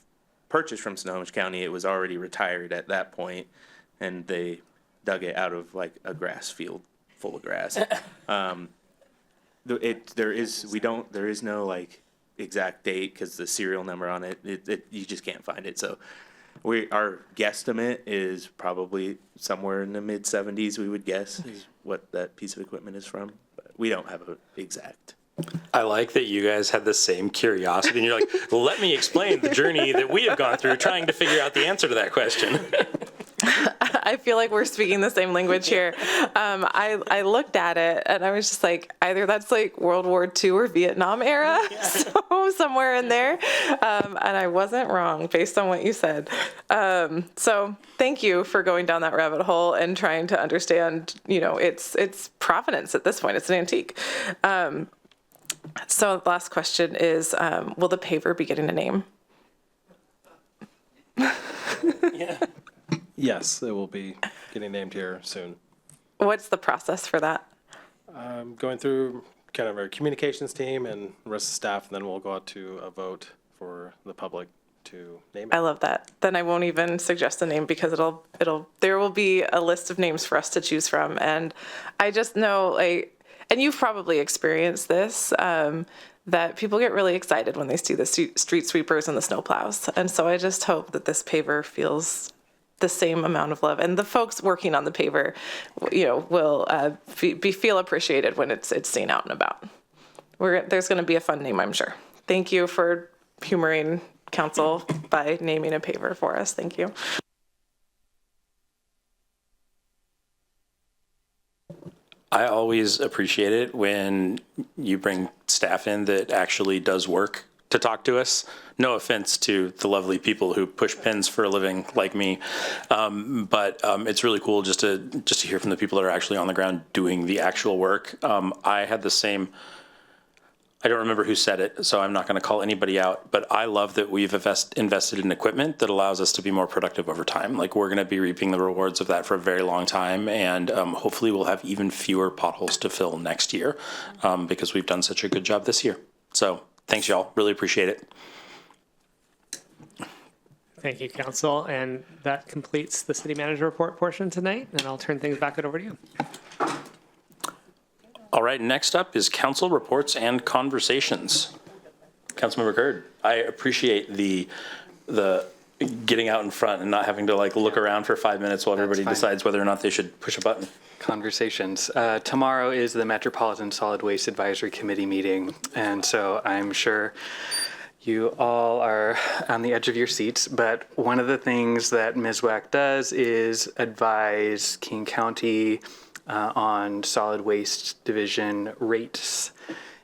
purchased from Snohomish County, it was already retired at that point, and they dug it out of like a grass field full of grass. There is no like exact date because the serial number on it, you just can't find it. So our guesstimate is probably somewhere in the mid 70s. We would guess is what that piece of equipment is from, but we don't have an exact I like that you guys had the same curiosity and you're like, well, let me explain the journey that we have gone through trying to figure out the answer to that question. I feel like we're speaking the same language here. I looked at it and I was just like, either that's like World War II or Vietnam era, so somewhere in there. And I wasn't wrong based on what you said. So thank you for going down that rabbit hole and trying to understand, its provenance at this point. It's an antique. So the last question is, will the paver be getting a name? Yeah. Yes, it will be getting named here soon. What's the process for that? Going through kind of our communications team and the rest of the staff, and then we'll go out to a vote for the public to name it. I love that. Then I won't even suggest a name because there will be a list of names for us to choose from. And I just know, and you've probably experienced this, that people get really excited when they see the street sweepers and the snowplows. And so I just hope that this paver feels the same amount of love, and the folks working on the paver, will feel appreciated when it's seen out and about. There's going to be a fun name, I'm sure. Thank you for humoring council by naming a paver for us. Thank you. I always appreciate it when you bring staff in that actually does work to talk to us. No offense to the lovely people who push pins for a living like me, but it's really cool just to hear from the people that are actually on the ground doing the actual work. I had the same. I don't remember who said it, so I'm not going to call anybody out, but I love that we've invested in equipment that allows us to be more productive over time. Like, we're going to be reaping the rewards of that for a very long time, and hopefully we'll have even fewer potholes to fill next year because we've done such a good job this year. So thanks, y'all. Really appreciate it. Thank you, Council. And that completes the city manager report portion tonight, and I'll turn things back over to you. All right, next up is council reports and conversations. Councilmember Curd, I appreciate the getting out in front and not having to look around for 5 minutes while everybody decides whether or not they should push a button. Conversations. Tomorrow is the Metropolitan Solid Waste Advisory Committee meeting, and so I'm sure you all are on the edge of your seats, but one of the things that MSWAC does is advise King County on solid waste division rates.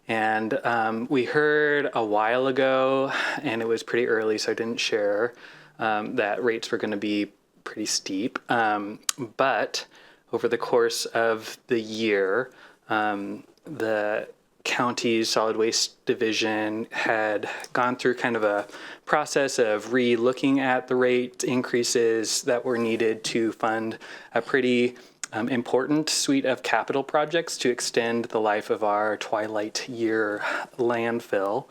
And we heard a while ago, and it was pretty early, so I didn't share, that rates were going to be pretty steep. But over the course of the year, the county's solid waste division had gone through kind of a process of re-looking at the rate increases that were needed to fund a pretty important suite of capital projects to extend the life of our twilight year landfill.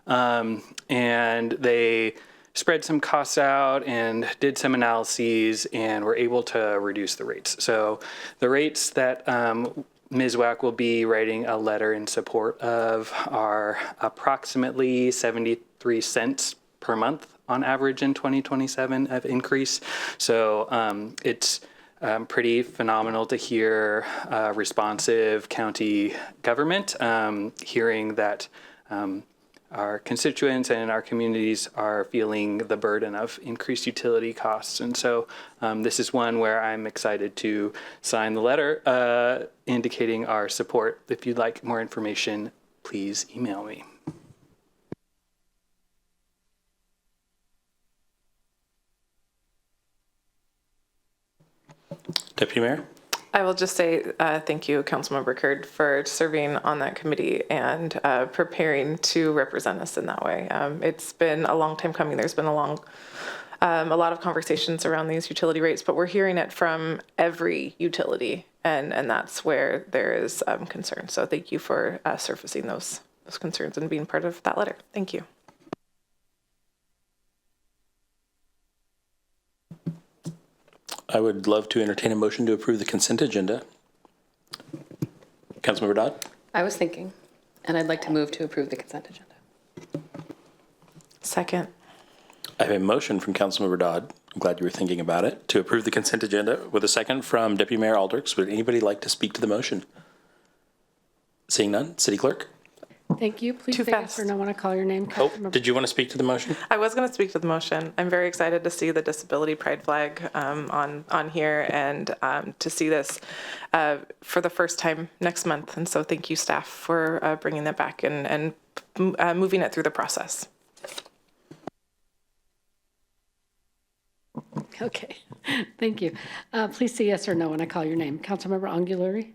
And they spread some costs out and did some analyses and were able to reduce the rates. So the rates that MSWAC will be writing a letter in support of are approximately 73 cents per month on average in 2027 of increase. So it's pretty phenomenal to hear responsive county government, hearing that our constituents and our communities are feeling the burden of increased utility costs. And so this is one where I'm excited to sign the letter indicating our support. If you'd like more information, please email me. Deputy Mayor? I will just say thank you, Councilmember Curd, for serving on that committee and preparing to represent us in that way. It's been a long time coming. There's been a lot of conversations around these utility rates, but we're hearing it from every utility, and that's where there is concern. So thank you for surfacing those concerns and being part of that letter. Thank you. I would love to entertain a motion to approve the consent agenda. Councilmember Dodd? I was thinking, and I'd like to move to approve the consent agenda. Second. I have a motion from Councilmember Dodd. I'm glad you were thinking about it, to approve the consent agenda, with a second from Deputy Mayor Aldrich. Would anybody like to speak to the motion? Seeing none, City Clerk? Thank you. Please Too say yes or fast. no when I call your name. Oh, Councilmember- did you want to speak to the motion? I was going to speak to the motion. I'm very excited to see the disability pride flag on here and to see this for the first time next month. And so thank you, staff, for bringing that back and moving it through the process. Okay, thank you. Please say yes or no when I call your name. Councilmember Angulari,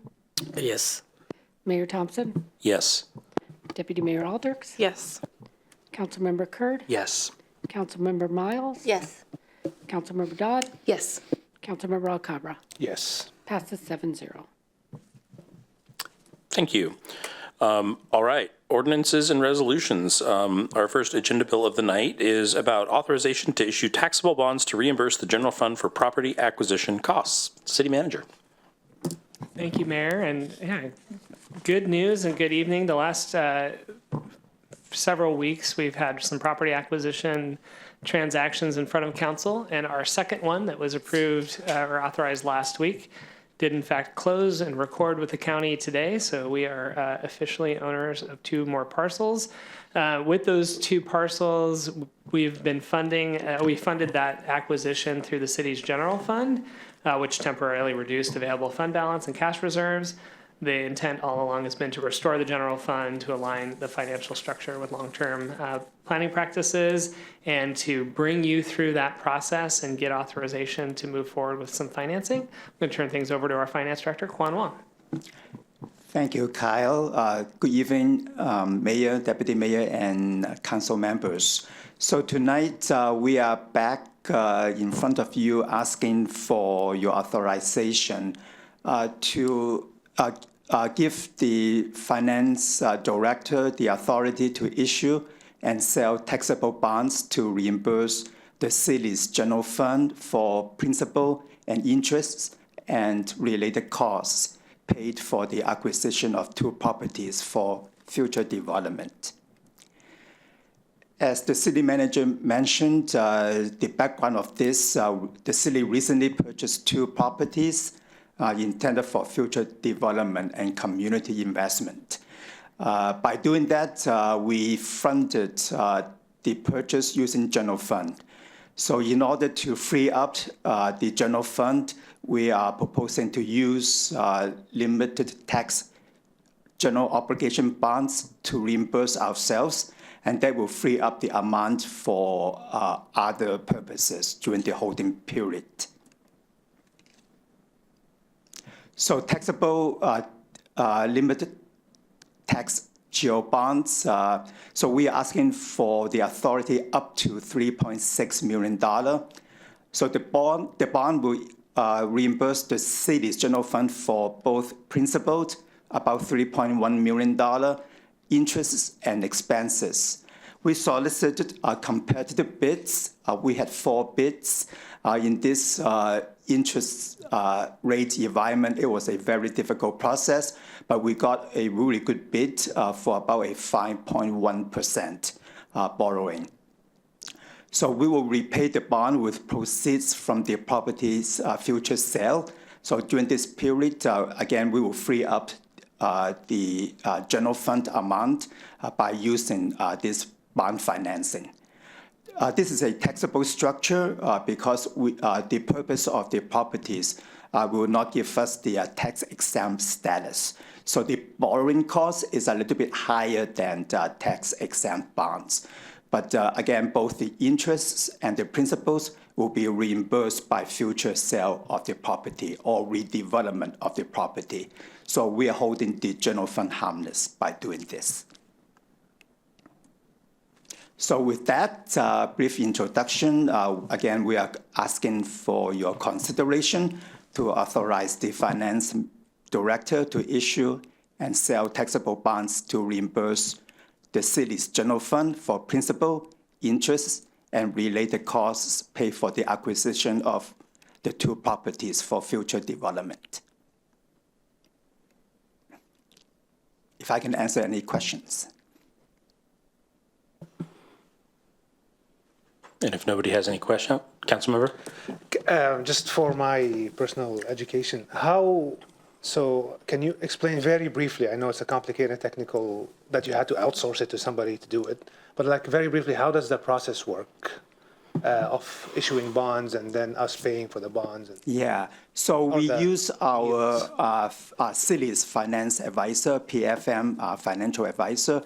Yes. Mayor Thompson, Yes. Deputy Mayor Alders, Yes. Councilmember Kurd, Yes. Councilmember Miles, Yes. Councilmember Dodd, Yes. Councilmember Alcabra. Yes. Passes 7-0. Thank you. All right, ordinances and resolutions. Our first agenda bill of the night is about authorization to issue taxable bonds to reimburse the general fund for property acquisition costs. City Manager. Thank you, Mayor. And yeah, good news and good evening. The last several weeks, we've had some property acquisition transactions in front of council. And our second one that was approved or authorized last week did in fact close and record with the county today. So we are officially owners of 2 more parcels. With those 2 parcels, we've been funding, we funded that acquisition through the city's general fund, which temporarily reduced available fund balance and cash reserves. The intent all along has been to restore the general fund to align the financial structure with long-term planning practices and to bring you through that process and get authorization to move forward with some financing. I'm going to turn things over to our finance director, Quan Wong. Thank you, Kyle. Good evening, Mayor, Deputy Mayor, and council members. So tonight we are back in front of you asking for your authorization to give the finance director the authority to issue and sell taxable bonds to reimburse the city's general fund for principal and interests and related costs paid for the acquisition of 2 properties for future development. As the city manager mentioned, the background of this, the city recently purchased 2 properties intended for future development and community investment. By doing that, we funded the purchase using general fund. So in order to free up the general fund, we are proposing to use limited tax general obligation bonds to reimburse ourselves, and that will free up the amount for other purposes during the holding period. So taxable limited tax GO bonds. So we are asking for the authority up to $3.6 million. So the bond will reimburse the city's general fund for both principal, about $3.1 million, interests and expenses. We solicited competitive bids. We had 4 bids. In this interest rate environment, it was a very difficult process, but we got a really good bid for about a 5.1% borrowing. So we will repay the bond with proceeds from the property's future sale. So during this period, again, we will free up the general fund amount by using this bond financing. This is a taxable structure because the purpose of the properties will not give us the tax-exempt status. So the borrowing cost is a little bit higher than the tax-exempt bonds. But again, both the interests and the principals will be reimbursed by future sale of the property or redevelopment of the property. So we are holding the general fund harmless by doing this. So with that brief introduction, again, we are asking for your consideration to authorize the finance director to issue and sell taxable bonds to reimburse the city's general fund for principal, interest, and related costs paid for the acquisition of the 2 properties for future development. If I can answer any questions. And if nobody has any question, Councilmember? Just for my personal education, how So can you explain very briefly, I know it's a complicated technical, that you had to outsource it to somebody to do it, but like very briefly, how does the process work of issuing bonds and then us paying for the bonds? Yeah, so we the use our city's finance advisor, PFM financial advisor.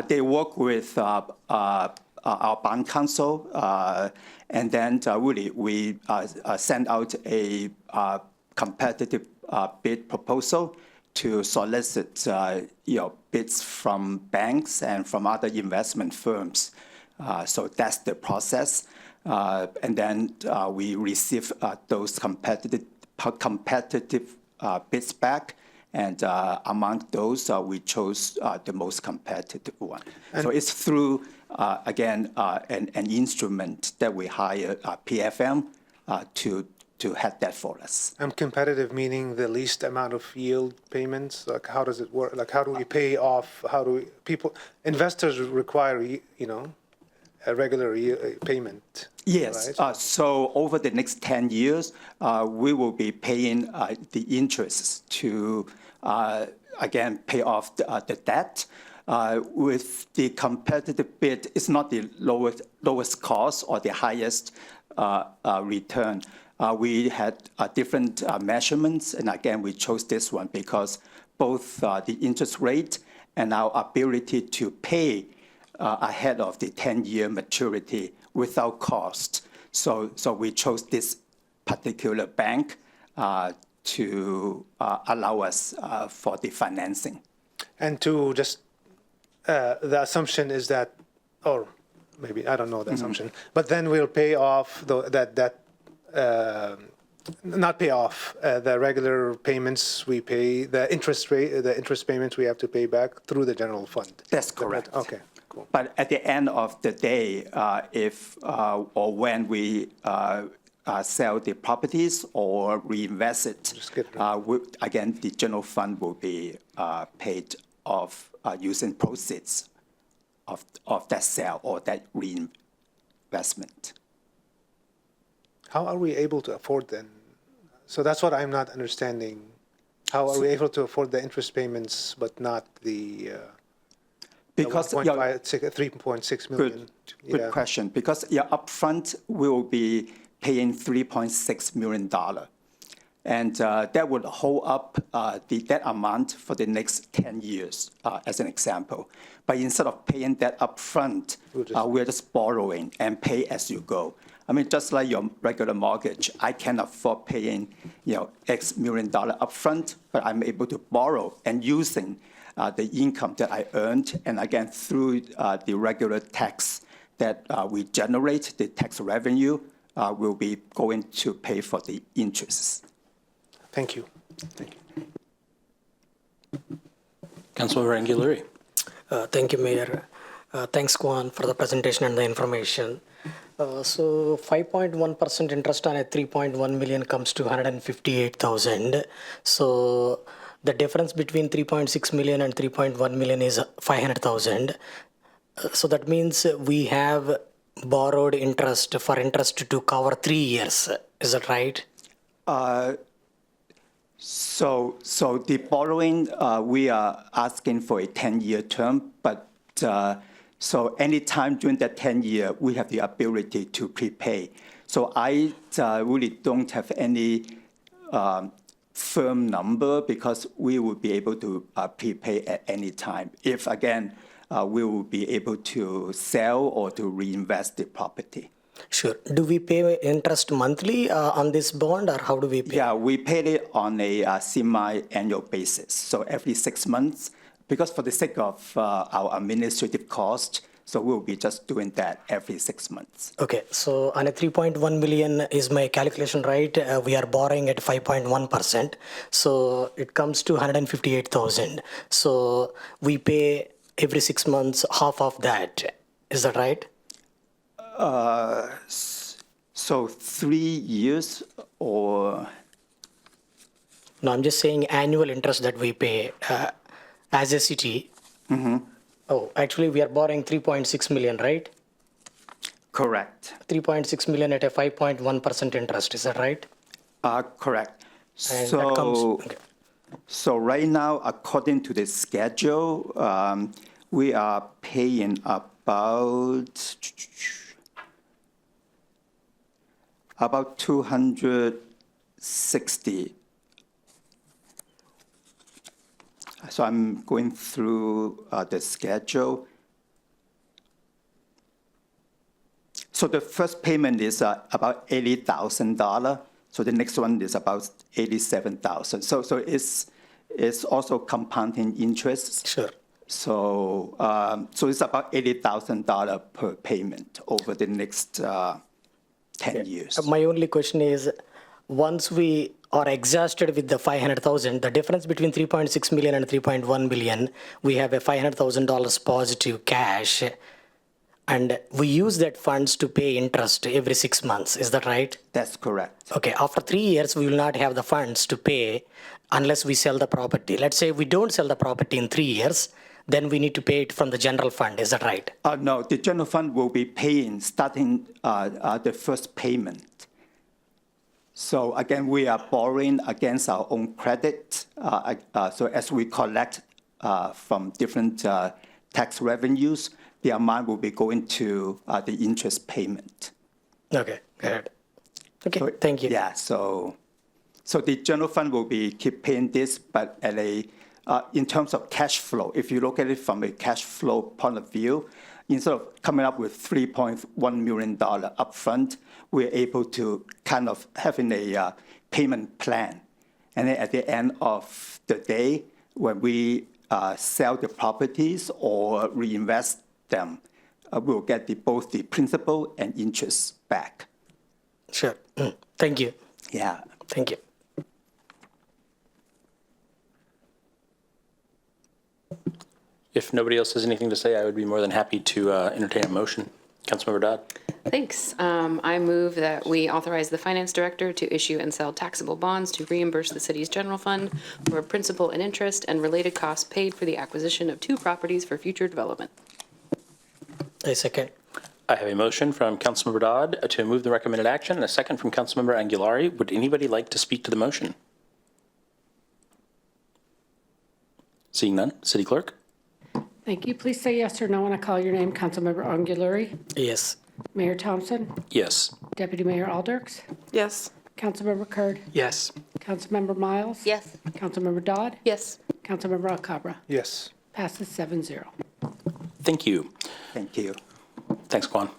They work with our bond counsel, and then really we send out a competitive bid proposal to solicit bids from banks and from other investment firms. So that's the process. And then we receive those competitive bids back. And among those, we chose the most competitive one. So it's through, again, an instrument that we hire PFM to have that for us. And competitive meaning the least amount of yield payments? Like how does it work? Like how do we pay off? How do investors require, a regular payment? Yes, right? So over the next 10 years, we will be paying the interests to, again, pay off the debt. With the competitive bid, it's not the lowest cost or the highest return. We had different measurements, and again, we chose this one because both the interest rate and our ability to pay ahead of the 10-year maturity without cost. So we chose this particular bank to allow us for the financing. And to just, the assumption is that, or maybe, I don't know the assumption, but then we'll pay off not pay off the regular payments we pay, the interest payments we have to pay back through the general fund. That's correct. Okay, cool. But at the end of the day, if or when we sell the properties or reinvest it, again, the general fund will be paid off using proceeds of that sale or that reinvestment. How are we able to afford them? So that's what I'm not understanding. How are we able to afford the interest payments but not the because 3.6 million? Good question. Because upfront we will be paying $3.6 million, and that would hold up that amount for the next 10 years, as an example. But instead of paying that upfront, we're just borrowing and pay as you go. I mean, just like your regular mortgage, I can afford paying, X million dollar upfront, but I'm able to borrow and using the income that I earned, and again through the regular tax that we generate, the tax revenue will be going to pay for the interests. Thank you. Councilmember Anguilleri. Thank you, Mayor. Thanks, Kwan, for the presentation and the information. So 5.1% interest on a 3.1 million comes to 158,000. So the difference between 3.6 million and 3.1 million is 500,000. So that means we have borrowed interest to cover 3 years. Is that right? So the borrowing, we are asking for a 10-year term, but so anytime during that 10-year, we have the ability to prepay. So I really don't have any firm number because we will be able to prepay at any time if, again, we will be able to sell or to reinvest the property. Sure. Do we pay interest monthly on this bond, or how do we pay? Yeah, we pay it on a semi-annual basis. So every 6 months, because for the sake of our administrative cost, so we'll be just doing that every 6 months. Okay, so on a 3.1 million is my calculation right? We are borrowing at 5.1%. So it comes to 158,000. So we pay every 6 months half of that. Is that right? So 3 years or? No, I'm just saying annual interest that we pay as a city. Mm-hmm. Oh, actually we are borrowing 3.6 million, right? Correct. 3.6 million at a 5.1% interest, is that right? Correct. And so, that comes, okay. So right now, according to the schedule, we are paying about 260. So I'm going through the schedule. So the first payment is about $80,000. So the next one is about $87,000. So it's also compounding interest. Sure. So it's about $80,000 per payment over the next 10 years. My only question is, once we are exhausted with the 500,000, the difference between 3.6 million and 3.1 million, we have a $500,000 positive cash, and we use that funds to pay interest every 6 months. Is that right? That's correct. Okay, after 3 years, we will not have the funds to pay unless we sell the property. Let's say we don't sell the property in 3 years, then we need to pay it from the general fund. Is that right? No, the general fund will be paying starting the first payment. So again, we are borrowing against our own credit. So as we collect from different tax revenues, the amount will be going to the interest payment. Okay, good. Okay, So, thank you. Yeah, so the general fund will be keep paying this, but at in terms of cash flow, if you look at it from a cash flow point of view, instead of coming up with $3.1 million upfront, we're able to kind of having a payment plan. And then at the end of the day, when we sell the properties or reinvest them, we'll get both the principal and interest back. Sure. Thank you. Yeah. Thank you. If nobody else has anything to say, I would be more than happy to entertain a motion. Councilmember Dodd. Thanks. I move that we authorize the finance director to issue and sell taxable bonds to reimburse the city's general fund for principal and interest and related costs paid for the acquisition of 2 properties for future development. A second. I have a motion from Councilmember Dodd to move the recommended action and a second from Councilmember Anguilari. Would anybody like to speak to the motion? Seeing none, City Clerk. Thank you. Please say yes or no when I call your name. Councilmember Anguilari. Yes. Mayor Thompson. Yes. Deputy Mayor Alderks. Yes. Councilmember Kurd. Yes. Councilmember Miles. Yes. Councilmember Dodd. Yes. Councilmember Alcabra. Yes. Passes 7-0. Thank you. Thank you. Thanks, Kwan.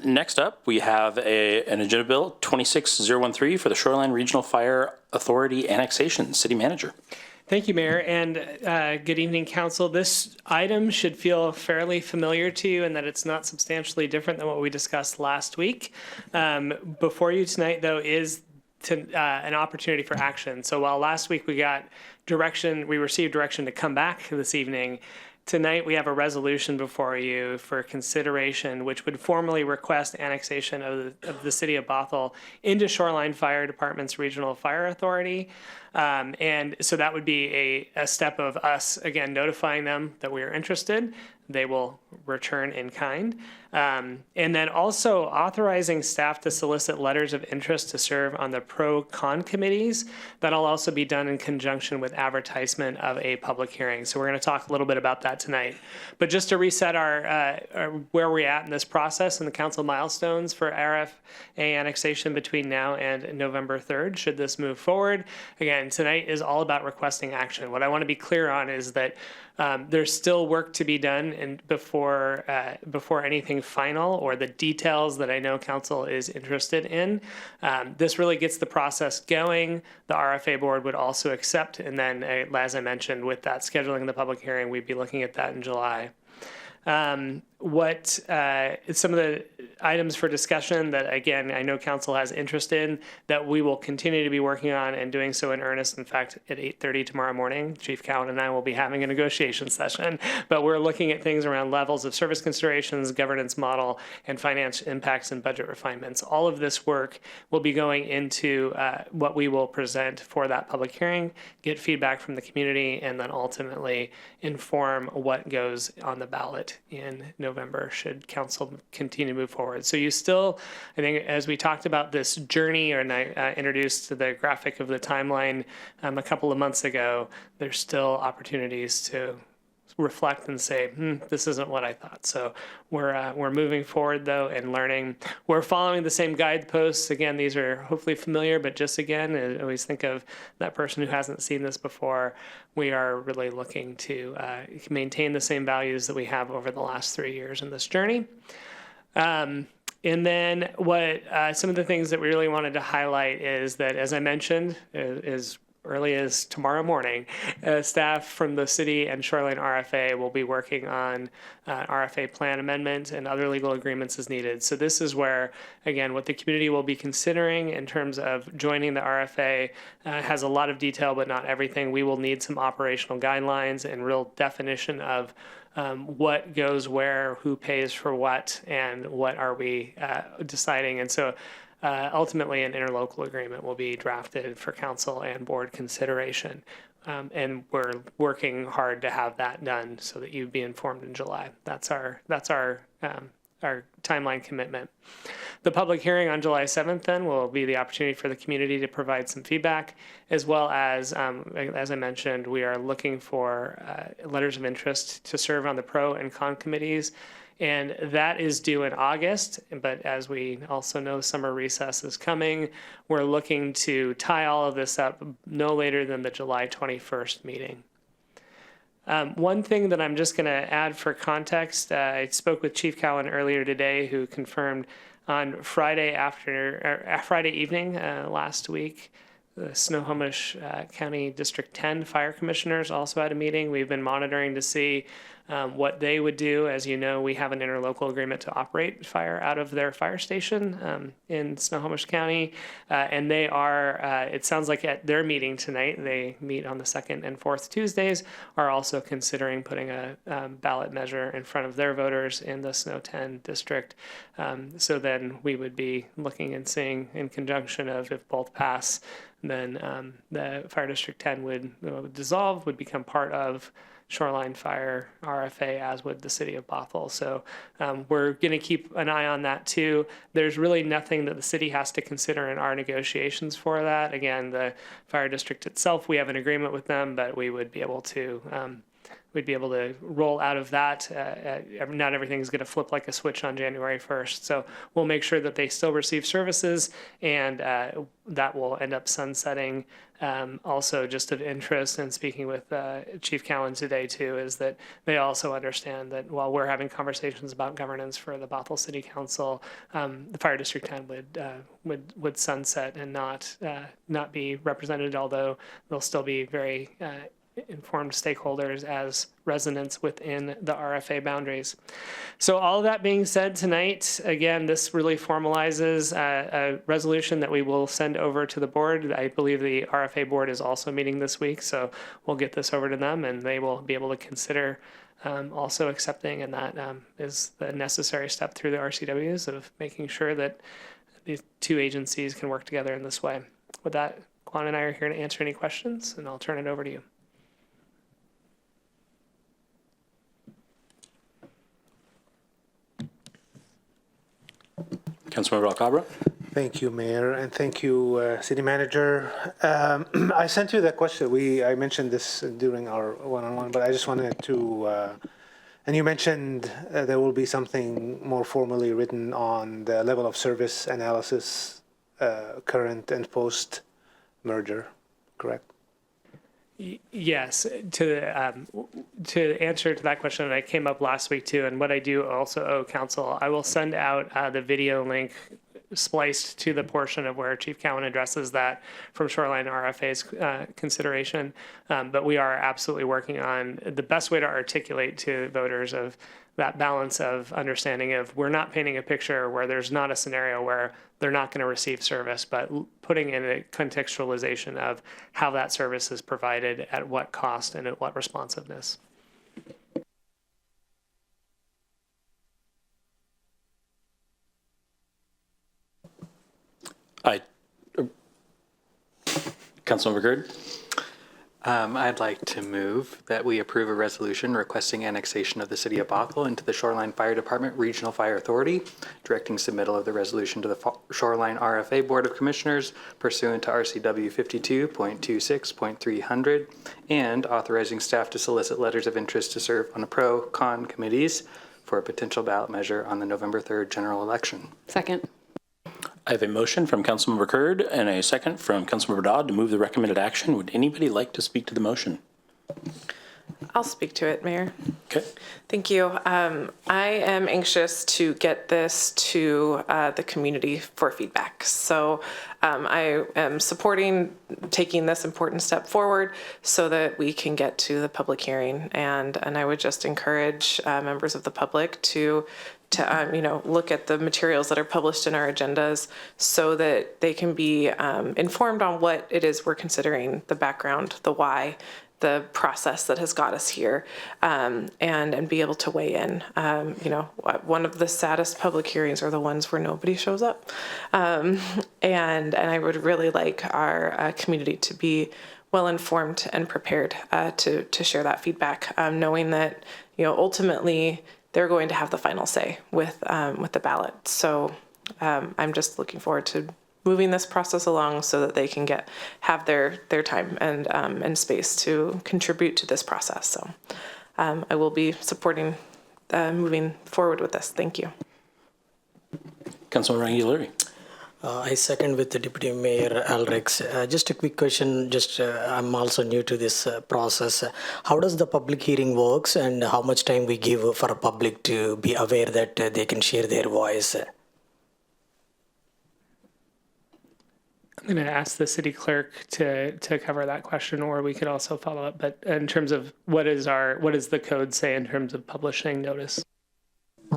Next up, we have an agenda bill 26013 for the Shoreline Regional Fire Authority Annexation. City Manager. Thank you, Mayor, and good evening, Council. This item should feel fairly familiar to you in that it's not substantially different than what we discussed last week. Before you tonight, though, is an opportunity for action. So while last week we received direction to come back this evening, tonight we have a resolution before you for consideration, which would formally request annexation of the city of Bothell into Shoreline Fire Department's Regional Fire Authority. And so that would be a step of us, again, notifying them that we are interested. They will return in kind. And then also authorizing staff to solicit letters of interest to serve on the pro-con committees. That'll also be done in conjunction with advertisement of a public hearing. So we're going to talk a little bit about that tonight. But just to reset our where we're at in this process and the council milestones for RFA annexation between now and November 3rd, should this move forward. Again, tonight is all about requesting action. What I want to be clear on is that there's still work to be done before anything final or the details that I know council is interested in. This really gets the process going. The RFA board would also accept, and then as I mentioned, with that scheduling the public hearing, we'd be looking at that in July. Some of the items for discussion that, again, I know council has interest in that we will continue to be working on and doing so in earnest. In fact, at 8:30 tomorrow morning, Chief Cowan and I will be having a negotiation session, but we're looking at things around levels of service considerations, governance model, and financial impacts and budget refinements. All of this work will be going into what we will present for that public hearing, get feedback from the community, and then ultimately inform what goes on the ballot date in November should council continue to move forward. So you still, I think, as we talked about this journey, and I introduced the graphic of the timeline a couple of months ago, there's still opportunities to reflect and say, this isn't what I thought. So we're moving forward though and learning. We're following the same guideposts. Again, these are hopefully familiar, but just again, I always think of that person who hasn't seen this before. We are really looking to maintain the same values that we have over the last 3 years in this journey. And then what some of the things that we really wanted to highlight is that, as I mentioned, is early as tomorrow morning, staff from the city and Shoreline RFA will be working on RFA plan amendment and other legal agreements as needed. So this is where, again, what the community will be considering in terms of joining the RFA has a lot of detail, but not everything. We will need some operational guidelines and real definition of what goes where, who pays for what, and what are we deciding. And so ultimately, an interlocal agreement will be drafted for council and board consideration. And we're working hard to have that done so that you'd be informed in July. That's our timeline commitment. The public hearing on July 7th then will be the opportunity for the community to provide some feedback, as well as I mentioned, we are looking for letters of interest to serve on the pro and con committees. And that is due in August, but as we also know, summer recess is coming. We're looking to tie all of this up no later than the July 21st meeting. One thing that I'm just going to add for context, I spoke with Chief Cowan earlier today, who confirmed on Friday evening last week, the Snohomish County District 10 Fire Commissioners also had a meeting. We've been monitoring to see what they would do. As you know, we have an interlocal agreement to operate fire out of their fire station in Snohomish County. And they are, it sounds like at their meeting tonight, they meet on the 2nd and 4th Tuesdays, are also considering putting a ballot measure in front of their voters in the Snow 10 district. So then we would be looking and seeing in conjunction of if both pass, then the Fire District 10 would dissolve, would become part of Shoreline Fire RFA, as would the city of Bothell. So we're going to keep an eye on that too. There's really nothing that the city has to consider in our negotiations for that. Again, the fire district itself, we have an agreement with them, but we would be able to roll out of that. Not everything's going to flip like a switch on January 1st. So we'll make sure that they still receive services, and that will end up sunsetting. Also, just of interest, and speaking with Chief Cowan today too, is that they also understand that while we're having conversations about governance for the Bothell City Council, the Fire District 10 would sunset and not be represented, although they'll still be very informed stakeholders as residents within the RFA boundaries. So all of that being said tonight, again, this really formalizes a resolution that we will send over to the board. I believe the RFA board is also meeting this week, so we'll get this over to them and they will be able to consider also accepting, and that is the necessary step through the RCWs of making sure that these two agencies can work together in this way. With that, Quan and I are here to answer any questions, and I'll turn it over to you. Councilmember Alcabra. Thank you, Mayor, and thank you, City Manager. I sent you that question. I mentioned this during our one-on-one, but I just wanted to, and you mentioned there will be something more formally written on the level of service analysis, current and post-merger, correct? Yes, to answer to that question, that came up last week too, and what I do also owe council, I will send out the video link spliced to the portion of where Chief Cowan addresses that from Shoreline RFA's consideration. But we are absolutely working on the best way to articulate to voters of that balance of understanding of we're not painting a picture where there's not a scenario where they're not going to receive service, but putting in a contextualization of how that service is provided, at what cost, and at what responsiveness. Councilmember Gerd. I'd like to move that we approve a resolution requesting annexation of the city of Bothell into the Shoreline Fire Department Regional Fire Authority, directing submittal of the resolution to the Shoreline RFA Board of Commissioners pursuant to RCW 52.26.300, and authorizing staff to solicit letters of interest to serve on the pro-con committees for a potential ballot measure on the November 3rd general election. Second. I have a motion from Councilmember Curd and a second from Councilmember Dodd to move the recommended action. Would anybody like to speak to the motion? I'll speak to it, Mayor. Okay. Thank you. I am anxious to get this to the community for feedback. So I am supporting taking this important step forward so that we can get to the public hearing. And I would just encourage members of the public to look at the materials that are published in our agendas so that they can be informed on what it is we're considering, the background, the why, the process that has got us here, and be able to weigh in. One of the saddest public hearings are the ones where nobody shows up. And I would really like our community to be well informed and prepared to share that feedback, knowing that ultimately they're going to have the final say with the ballot. So I'm just looking forward to moving this process along so that they can have their time and space to contribute to this process. So I will be supporting moving forward with this. Thank you. Councilmember Anguilari. I second with the Deputy Mayor Alrex. Just a quick question. I'm also new to this process. How does the public hearing works, and how much time we give for a public to be aware that they can share their voice? I'm going to ask the city clerk to cover that question, or we could also follow up. But in terms of what does the code say in terms of publishing notice?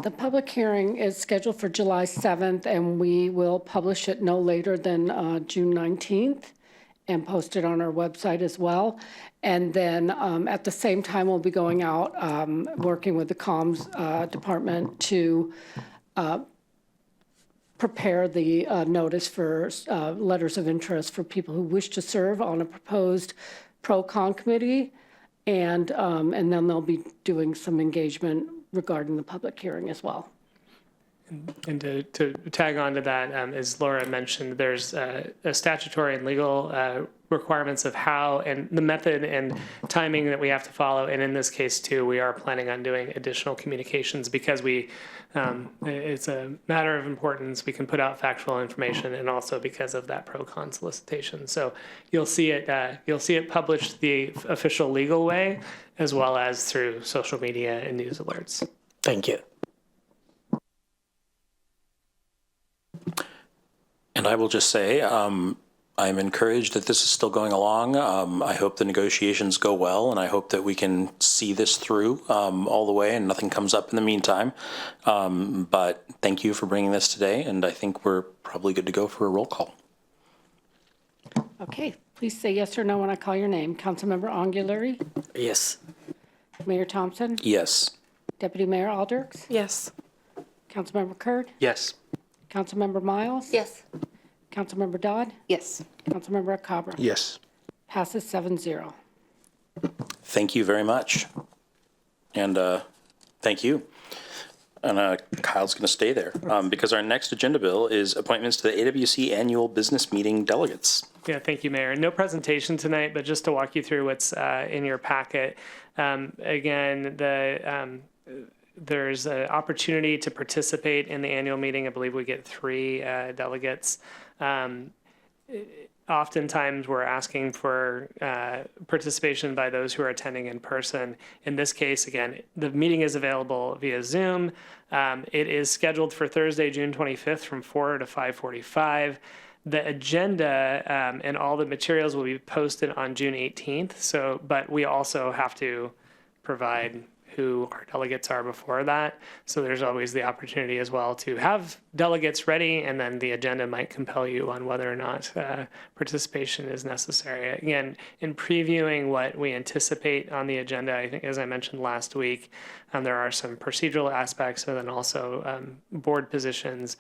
The public hearing is scheduled for July 7th, and we will publish it no later than June 19th and post it on our website as well. And then at the same time, we'll be going out, working with the comms department to prepare the notice for letters of interest for people who wish to serve on a proposed pro-con committee. And then they'll be doing some engagement regarding the public hearing as well. And to tag on to that, as Laura mentioned, there's a statutory and legal requirements of how and the method and timing that we have to follow. And in this case, too, we are planning on doing additional communications because it's a matter of importance. We can put out factual information, and also because of that pro-con solicitation. So you'll see it published the official legal way, as well as through social media and news alerts. Thank you. And I will just say, I'm encouraged that this is still going along. I hope the negotiations go well, and I hope that we can see this through all the way and nothing comes up in the meantime. But thank you for bringing this today, and I think we're probably good to go for a roll call. Okay, please say yes or no when I call your name. Councilmember Anguilari? Yes. Mayor Thompson? Yes. Deputy Mayor Alders? Yes. Councilmember Curd? Yes. Councilmember Miles? Yes. Councilmember Dodd? Yes. Councilmember Acabra? Yes. Passes 7-0. Thank you very much. And thank you. And Kyle's going to stay there because our next agenda bill is appointments to the AWC Annual Business Meeting Delegates. Yeah, thank you, Mayor. No presentation tonight, but just to walk you through what's in your packet. Again, there's an opportunity to participate in the annual meeting. I believe we get 3 delegates. Oftentimes, we're asking for participation by those who are attending in person. In this case, again, the meeting is available via Zoom. It is scheduled for Thursday, June 25th from 4 to 5:45. The agenda and all the materials will be posted on June 18th. But we also have to provide who our delegates are before that. So there's always the opportunity as well to have delegates ready, and then the agenda might compel you on whether or not participation is necessary. Again, in previewing what we anticipate on the agenda, I think, as I mentioned last week, there are some procedural aspects and then also board positions.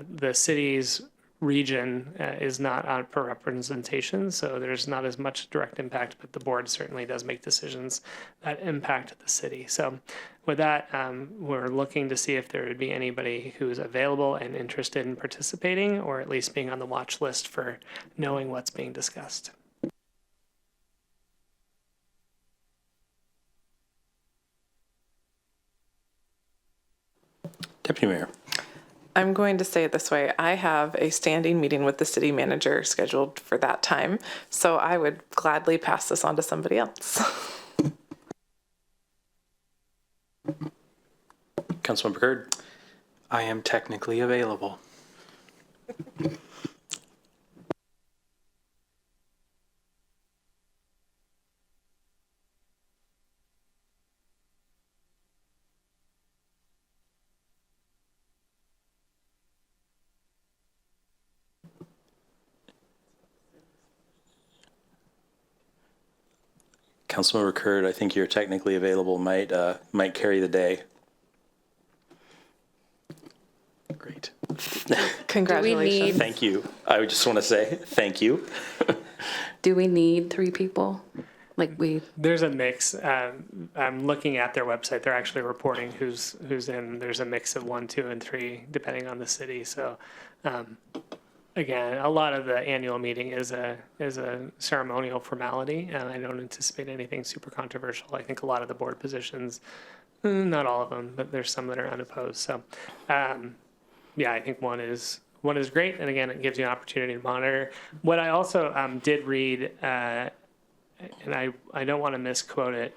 The city's region is not on per representation, so there's not as much direct impact, but the board certainly does make decisions that impact the city. So with that, we're looking to see if there would be anybody who's available and interested in participating, or at least being on the watch list for knowing what's being discussed. Deputy Mayor. I'm going to say it this way. I have a standing meeting with the city manager scheduled for that time, so I would gladly pass this on to somebody else. Councilmember Curd. I am technically available. Councilmember Curd, I think you're technically available might carry the day. Great. Congratulations. Thank you. I just want to say thank you. Do we need 3 people? There's a mix. I'm looking at their website. They're actually reporting who's in. There's a mix of 1, 2, and 3, depending on the city. So, again, a lot of the annual meeting is a ceremonial formality, and I don't anticipate anything super controversial. I think a lot of the board positions, not all of them, but there's some that are unopposed. So, yeah, I think one is great, and again, it gives you an opportunity to monitor. What I also did read. And I don't want to misquote it,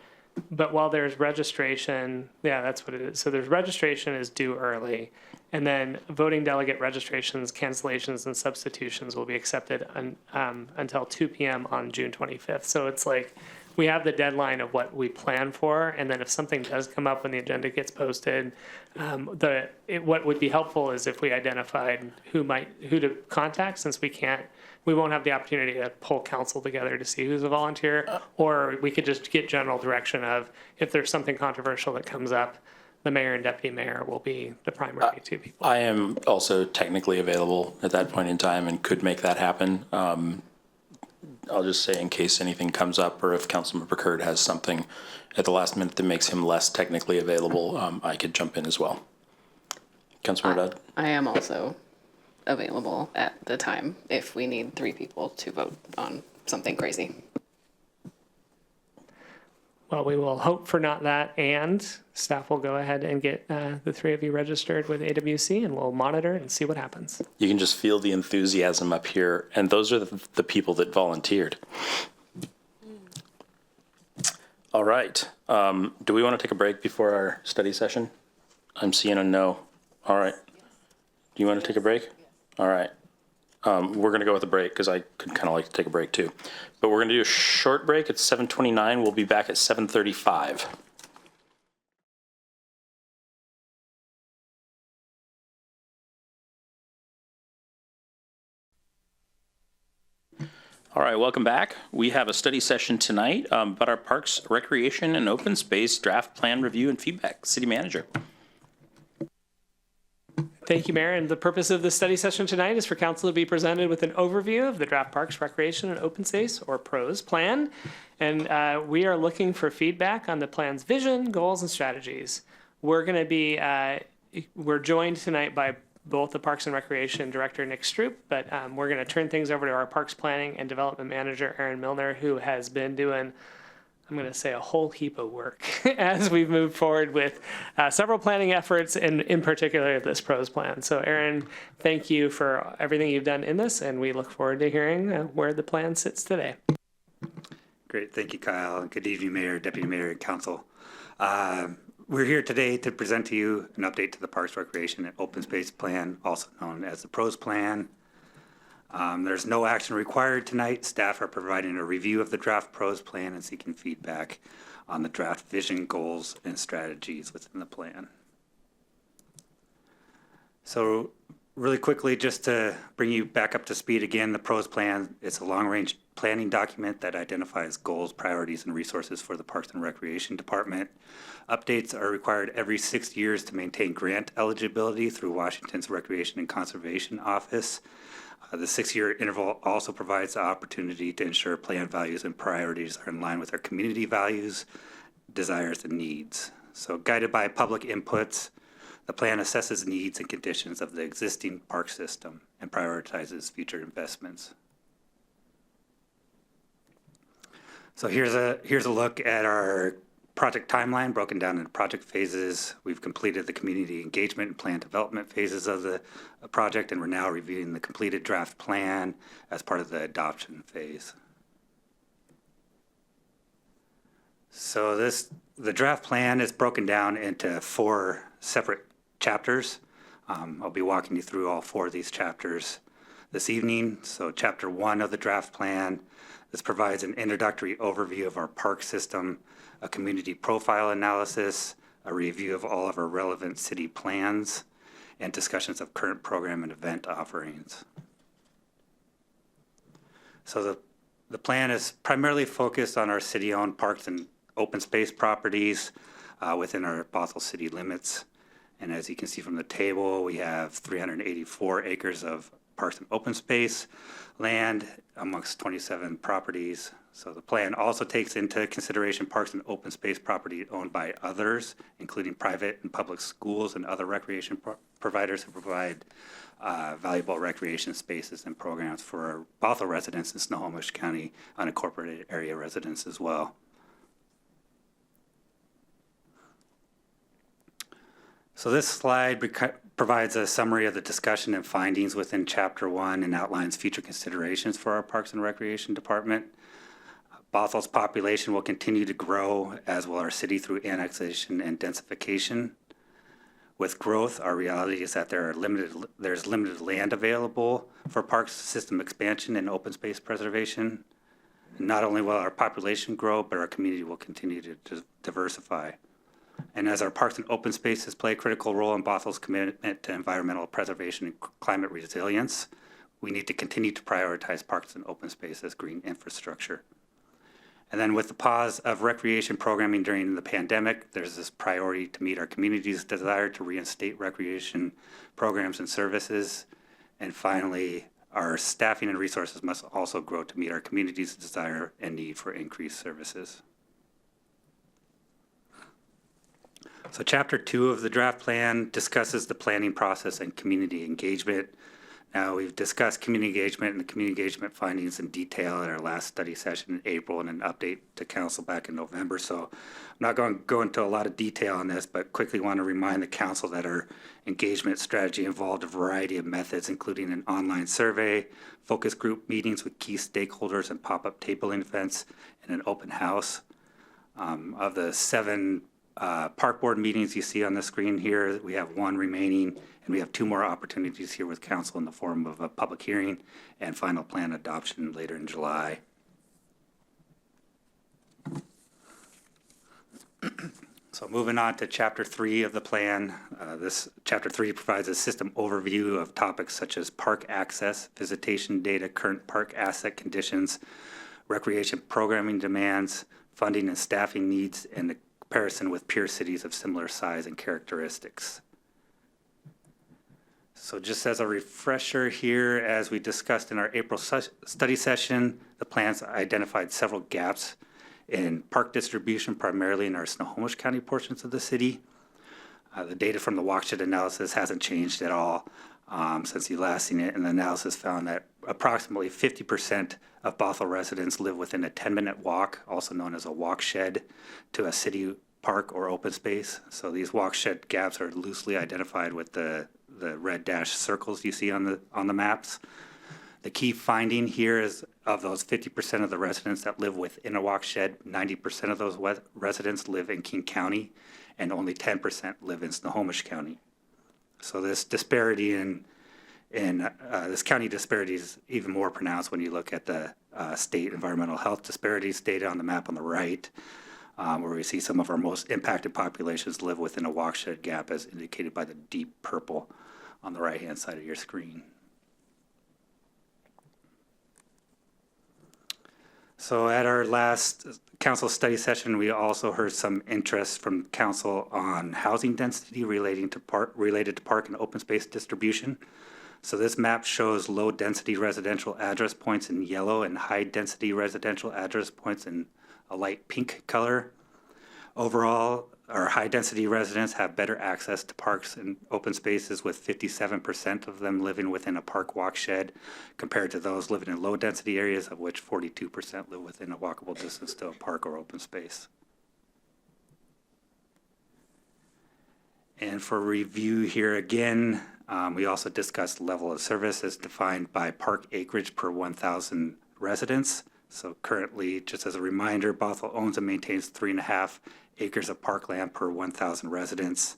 but while there's registration, yeah, that's what it is. So there's registration is due early, and then voting delegate registrations, cancellations, and substitutions will be accepted until 2 p.m. on June 25th. So it's like we have the deadline of what we plan for, and then if something does come up when the agenda gets posted, what would be helpful is if we identified who to contact, since we won't have the opportunity to pull council together to see who's a volunteer, or we could just get general direction of if there's something controversial that comes up, the mayor and deputy mayor will be the primary 2 people. I am also technically available at that point in time and could make that happen. I'll just say in case anything comes up, or if Councilmember Curd has something at the last minute that makes him less technically available, I could jump in as well. Councilmember Dodd? I am also available at the time if we need 3 people to vote on something crazy. Well, we will hope for not that, and staff will go ahead and get the 3 of you registered with AWC, and we'll monitor and see what happens. You can just feel the enthusiasm up here, and those are the people that volunteered. All right. Do we want to take a break before our study session? I'm seeing a no. All right. Do you want to take a break? All right. We're going to go with a break because I could kind of like to take a break too. But we're going to do a short break. It's 7:29. We'll be back at 7:35. All right, welcome back. We have a study session tonight about our Parks, Recreation, and Open Space Draft Plan Review and Feedback. City Manager. Thank you, Mayor. And the purpose of the study session tonight is for council to be presented with an overview of the Draft Parks, Recreation, and Open Space, or PROS, plan. And we are looking for feedback on the plan's vision, goals, and strategies. We're going to be, we're joined tonight by both the Parks and Recreation Director, Nick Stroop, but we're going to turn things over to our Parks Planning and Development Manager, Aaron Milner, who has been doing, I'm going to say, a whole heap of work as we've moved forward with several planning efforts, and in particular this PROS plan. So Aaron, thank you for everything you've done in this, and we look forward to hearing where the plan sits today. Great. Thank you, Kyle. Good evening, Mayor, Deputy Mayor, and Council. We're here today to present to you an update to the Parks, Recreation, and Open Space Plan, also known as the PROS plan. There's no action required tonight. Staff are providing a review of the draft PROS plan and seeking feedback on the draft vision, goals, and strategies within the plan. So really quickly, just to bring you back up to speed again, the PROS plan, it's a long-range planning document that identifies goals, priorities, and resources for the Parks and Recreation Department. Updates are required every 6 years to maintain grant eligibility through Washington's Recreation and Conservation Office. The 6-year interval also provides the opportunity to ensure plan values and priorities are in line with our community values, desires, and needs. So guided by public inputs, the plan assesses needs and conditions of the existing park system and prioritizes future investments. So here's a look at our project timeline broken down into project phases. We've completed the community engagement and plan development phases of the project, and we're now reviewing the completed draft plan as part of the adoption phase. So the draft plan is broken down into 4 separate chapters. I'll be walking you through all 4 of these chapters this evening. So chapter 1 of the draft plan, this provides an introductory overview of our park system, a community profile analysis, a review of all of our relevant city plans, and discussions of current program and event offerings. So the plan is primarily focused on our city-owned parks and open space properties within our Bothell city limits. And as you can see from the table, we have 384 acres of parks and open space land amongst 27 properties. So the plan also takes into consideration parks and open space property owned by others, including private and public schools and other recreation providers who provide valuable recreation spaces and programs for Bothell residents and Snohomish County unincorporated area residents as well. So this slide provides a summary of the discussion and findings within Chapter 1 and outlines future considerations for our Parks and Recreation Department. Bothell's population will continue to grow, as will our city, through annexation and densification. With growth, our reality is that there's limited land available for park system expansion and open space preservation. And not only will our population grow, but our community will continue to diversify. And as our parks and open spaces play a critical role in Bothell's commitment to environmental preservation and climate resilience, we need to continue to prioritize parks and open space as green infrastructure. And then with the pause of recreation programming during the pandemic, there's this priority to meet our community's desire to reinstate recreation programs and services. And finally, our staffing and resources must also grow to meet our community's desire and need for increased services. So Chapter 2 of the draft plan discusses the planning process and community engagement. Now, we've discussed community engagement and the community engagement findings in detail at our last study session in April and an update to council back in November. So I'm not going to go into a lot of detail on this, but quickly want to remind the council that our engagement strategy involved a variety of methods, including an online survey, focus group meetings with key stakeholders and pop-up tabling events, and an open house. Of the 7 park board meetings you see on the screen here, we have 1 remaining, and we have 2 more opportunities here with council in the form of a public hearing and final plan adoption later in July. So moving on to Chapter 3 of the plan. This Chapter 3 provides a system overview of topics such as park access, visitation data, current park asset conditions, recreation programming demands, funding and staffing needs, and the comparison with peer cities of similar size and characteristics. So just as a refresher here, as we discussed in our April study session, the plans identified several gaps in park distribution, primarily in our Snohomish County portions of the city. The data from the watershed analysis hasn't changed at all since you last seen it, and the analysis found that approximately 50% of Bothell residents live within a 10-minute walk, also known as a walkshed, to a city park or open space. So these walkshed gaps are loosely identified with the red dashed circles you see on the maps. The key finding here is of those 50% of the residents that live within a walkshed, 90% of those residents live in King County, and only 10% live in Snohomish County. So this disparity in this county disparity is even more pronounced when you look at the state environmental health disparities data on the map on the right, where we see some of our most impacted populations live within a walkshed gap as indicated by the deep purple on the right-hand side of your screen. So at our last council study session, we also heard some interest from council on housing density related to park and open space distribution. So this map shows low-density residential address points in yellow and high-density residential address points in a light pink color. Overall, our high-density residents have better access to parks and open spaces, with 57% of them living within a park walk shed, compared to those living in low-density areas, of which 42% live within a walkable distance to a park or open space. And for review here again, we also discussed level of service as defined by park acreage per 1,000 residents. So currently, just as a reminder, Bothell owns and maintains 3.5 acres of parkland per 1,000 residents.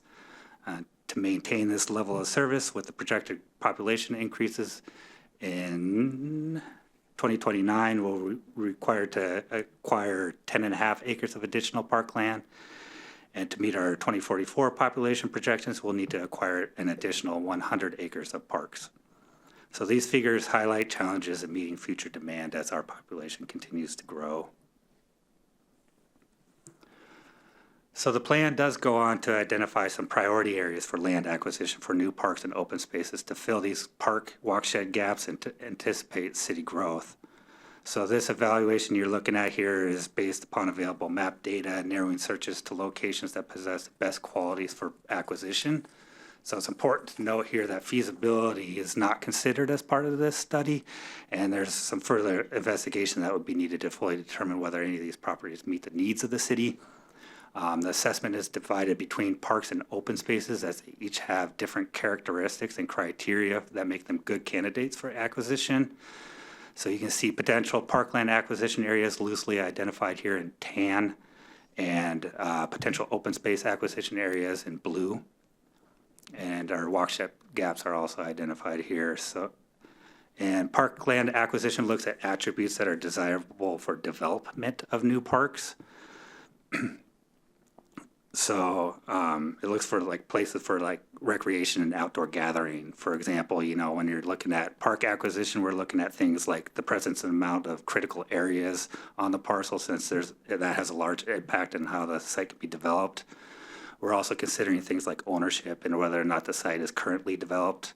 To maintain this level of service with the projected population increases in 2029, we'll be required to acquire 10.5 acres of additional parkland. And to meet our 2044 population projections, we'll need to acquire an additional 100 acres of parks. So these figures highlight challenges in meeting future demand as our population continues to grow. So the plan does go on to identify some priority areas for land acquisition for new parks and open spaces to fill these park watershed gaps and to anticipate city growth. So this evaluation you're looking at here is based upon available map data, narrowing searches to locations that possess the best qualities for acquisition. So it's important to note here that feasibility is not considered as part of this study, and there's some further investigation that would be needed to fully determine whether any of these properties meet the needs of the city. The assessment is divided between parks and open spaces, as they each have different characteristics and criteria that make them good candidates for acquisition. So you can see potential parkland acquisition areas loosely identified here in tan, and potential open space acquisition areas in blue. And our watershed gaps are also identified here. So, and parkland acquisition looks at attributes that are desirable for development of new parks. So it looks for like places for like recreation and outdoor gathering. For example, you know, when you're looking at park acquisition, we're looking at things like the presence and amount of critical areas on the parcel, since that has a large impact on how the site can be developed. We're also considering things like ownership and whether or not the site is currently developed.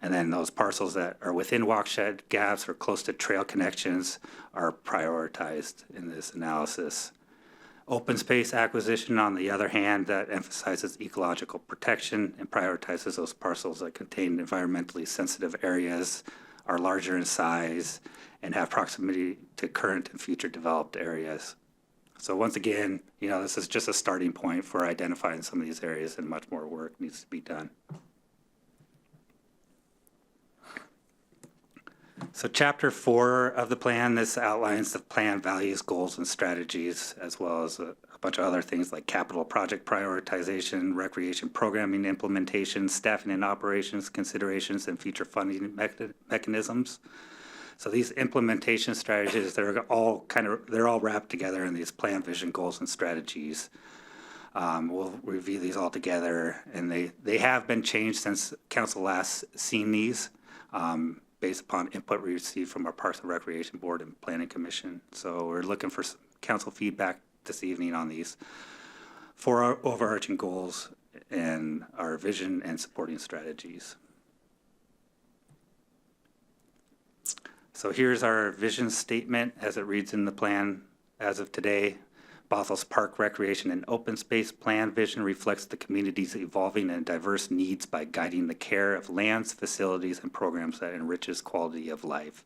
And then those parcels that are within watershed gaps or close to trail connections are prioritized in this analysis. Open space acquisition, on the other hand, that emphasizes ecological protection and prioritizes those parcels that contain environmentally sensitive areas, are larger in size, and have proximity to current and future developed areas. So once again, you know, this is just a starting point for identifying some of these areas, and much more work needs to be done. So Chapter 4 of the plan, this outlines the plan values, goals, and strategies, as well as a bunch of other things like capital project prioritization, recreation programming implementation, staffing and operations considerations, and future funding mechanisms. So these implementation strategies, they're all wrapped together in these plan, vision, goals, and strategies. We'll review these all together, and they have been changed since council last seen these, based upon input we received from our Parks and Recreation Board and Planning Commission. So we're looking for some council feedback this evening on these 4 overarching goals and our vision and supporting strategies. So here's our vision statement as it reads in the plan as of today. Bothell's Park, Recreation, and Open Space Plan vision reflects the community's evolving and diverse needs by guiding the care of lands, facilities, and programs that enriches quality of life.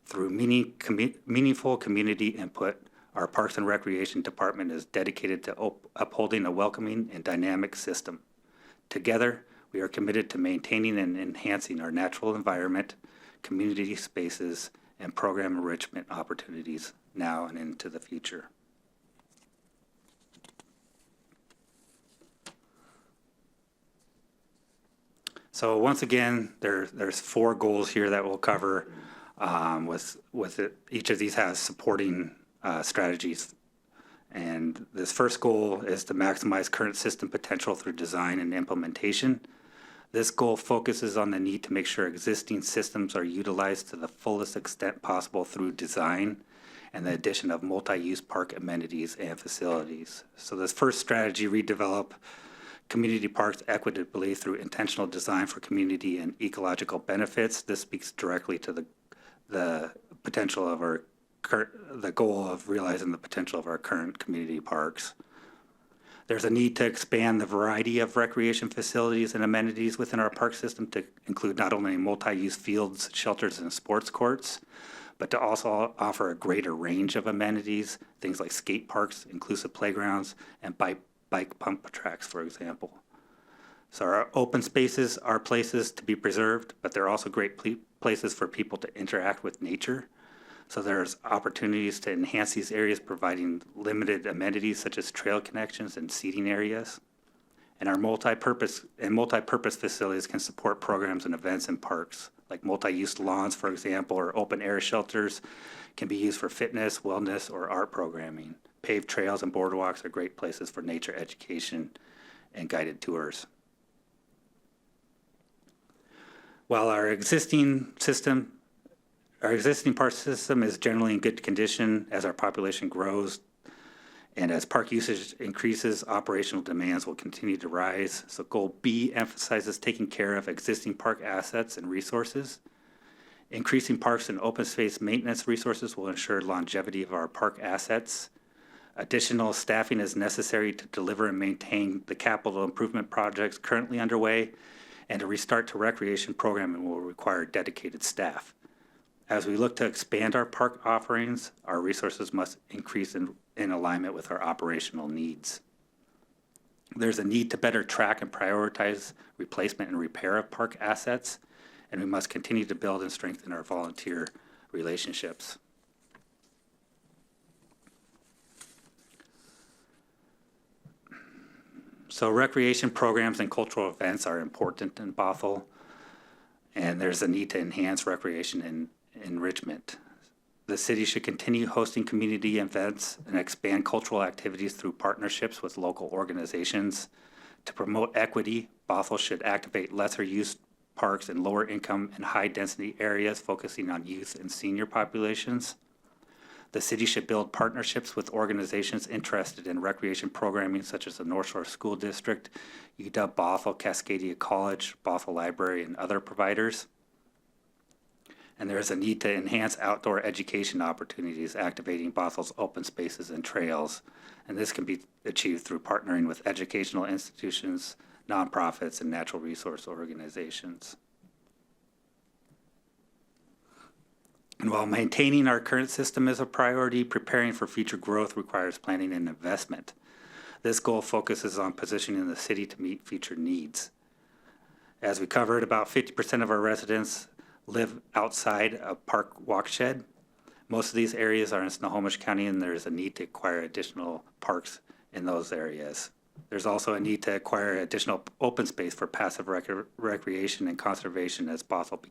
Through meaningful community input, our Parks and Recreation Department is dedicated to upholding a welcoming and dynamic system. Together, we are committed to maintaining and enhancing our natural environment, community spaces, and program enrichment opportunities now and into the future. So once again, there's 4 goals here that we'll cover. With it, each of these has supporting strategies. And this first goal is to maximize current system potential through design and implementation. This goal focuses on the need to make sure existing systems are utilized to the fullest extent possible through design and the addition of multi-use park amenities and facilities. So this first strategy, redevelop, community parks equitably through intentional design for community and ecological benefits. This speaks directly to the potential of the goal of realizing the potential of our current community parks. There's a need to expand the variety of recreation facilities and amenities within our park system to include not only multi-use fields, shelters, and sports courts, but to also offer a greater range of amenities, things like skate parks, inclusive playgrounds, and bike pump tracks, for example. So our open spaces are places to be preserved, but they're also great places for people to interact with nature. So there's opportunities to enhance these areas, providing limited amenities such as trail connections and seating areas. And our multi-purpose facilities can support programs and events in parks, like multi-use lawns, for example, or open air shelters can be used for fitness, wellness, or art programming. Paved trails and boardwalks are great places for nature education and guided tours. While our existing park system is generally in good condition, as our population grows and as park usage increases, operational demands will continue to rise. So Goal B emphasizes taking care of existing park assets and resources. Increasing parks and open space maintenance resources will ensure longevity of our park assets. Additional staffing is necessary to deliver and maintain the capital improvement projects currently underway, and a restart to recreation programming will require dedicated staff. As we look to expand our park offerings, our resources must increase in alignment with our operational needs. There's a need to better track and prioritize replacement and repair of park assets, and we must continue to build and strengthen our volunteer relationships. So recreation programs and cultural events are important in Bothell, and there's a need to enhance recreation and enrichment. The city should continue hosting community events and expand cultural activities through partnerships with local organizations. To promote equity, Bothell should activate lesser use parks in lower income and high density areas, focusing on youth and senior populations. The city should build partnerships with organizations interested in recreation programming, such as the North Shore School District, UW Bothell, Cascadia College, Bothell Library, and other providers. And there is a need to enhance outdoor education opportunities, activating Bothell's open spaces and trails. And this can be achieved through partnering with educational institutions, nonprofits, and natural resource organizations. And while maintaining our current system is a priority, preparing for future growth requires planning and investment. This goal focuses on positioning the city to meet future needs. As we covered, about 50% of our residents live outside a park watershed. Most of these areas are in Snohomish County, and there's a need to acquire additional parks in those areas. There's also a need to acquire additional open space for passive recreation and conservation as Bothell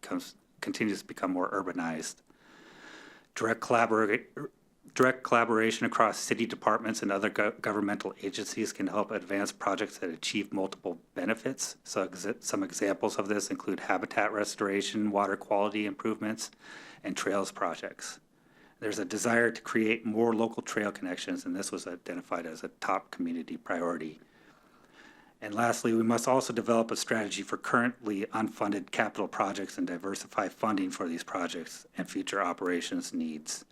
continues to become more urbanized. Direct collaboration across city departments and other governmental agencies can help advance projects that achieve multiple benefits. So some examples of this include habitat restoration, water quality improvements, and trails projects. There's a desire to create more local trail connections, and this was identified as a top community priority. And lastly, we must also develop a strategy for currently unfunded capital projects and diversify funding for these projects and future operations needs.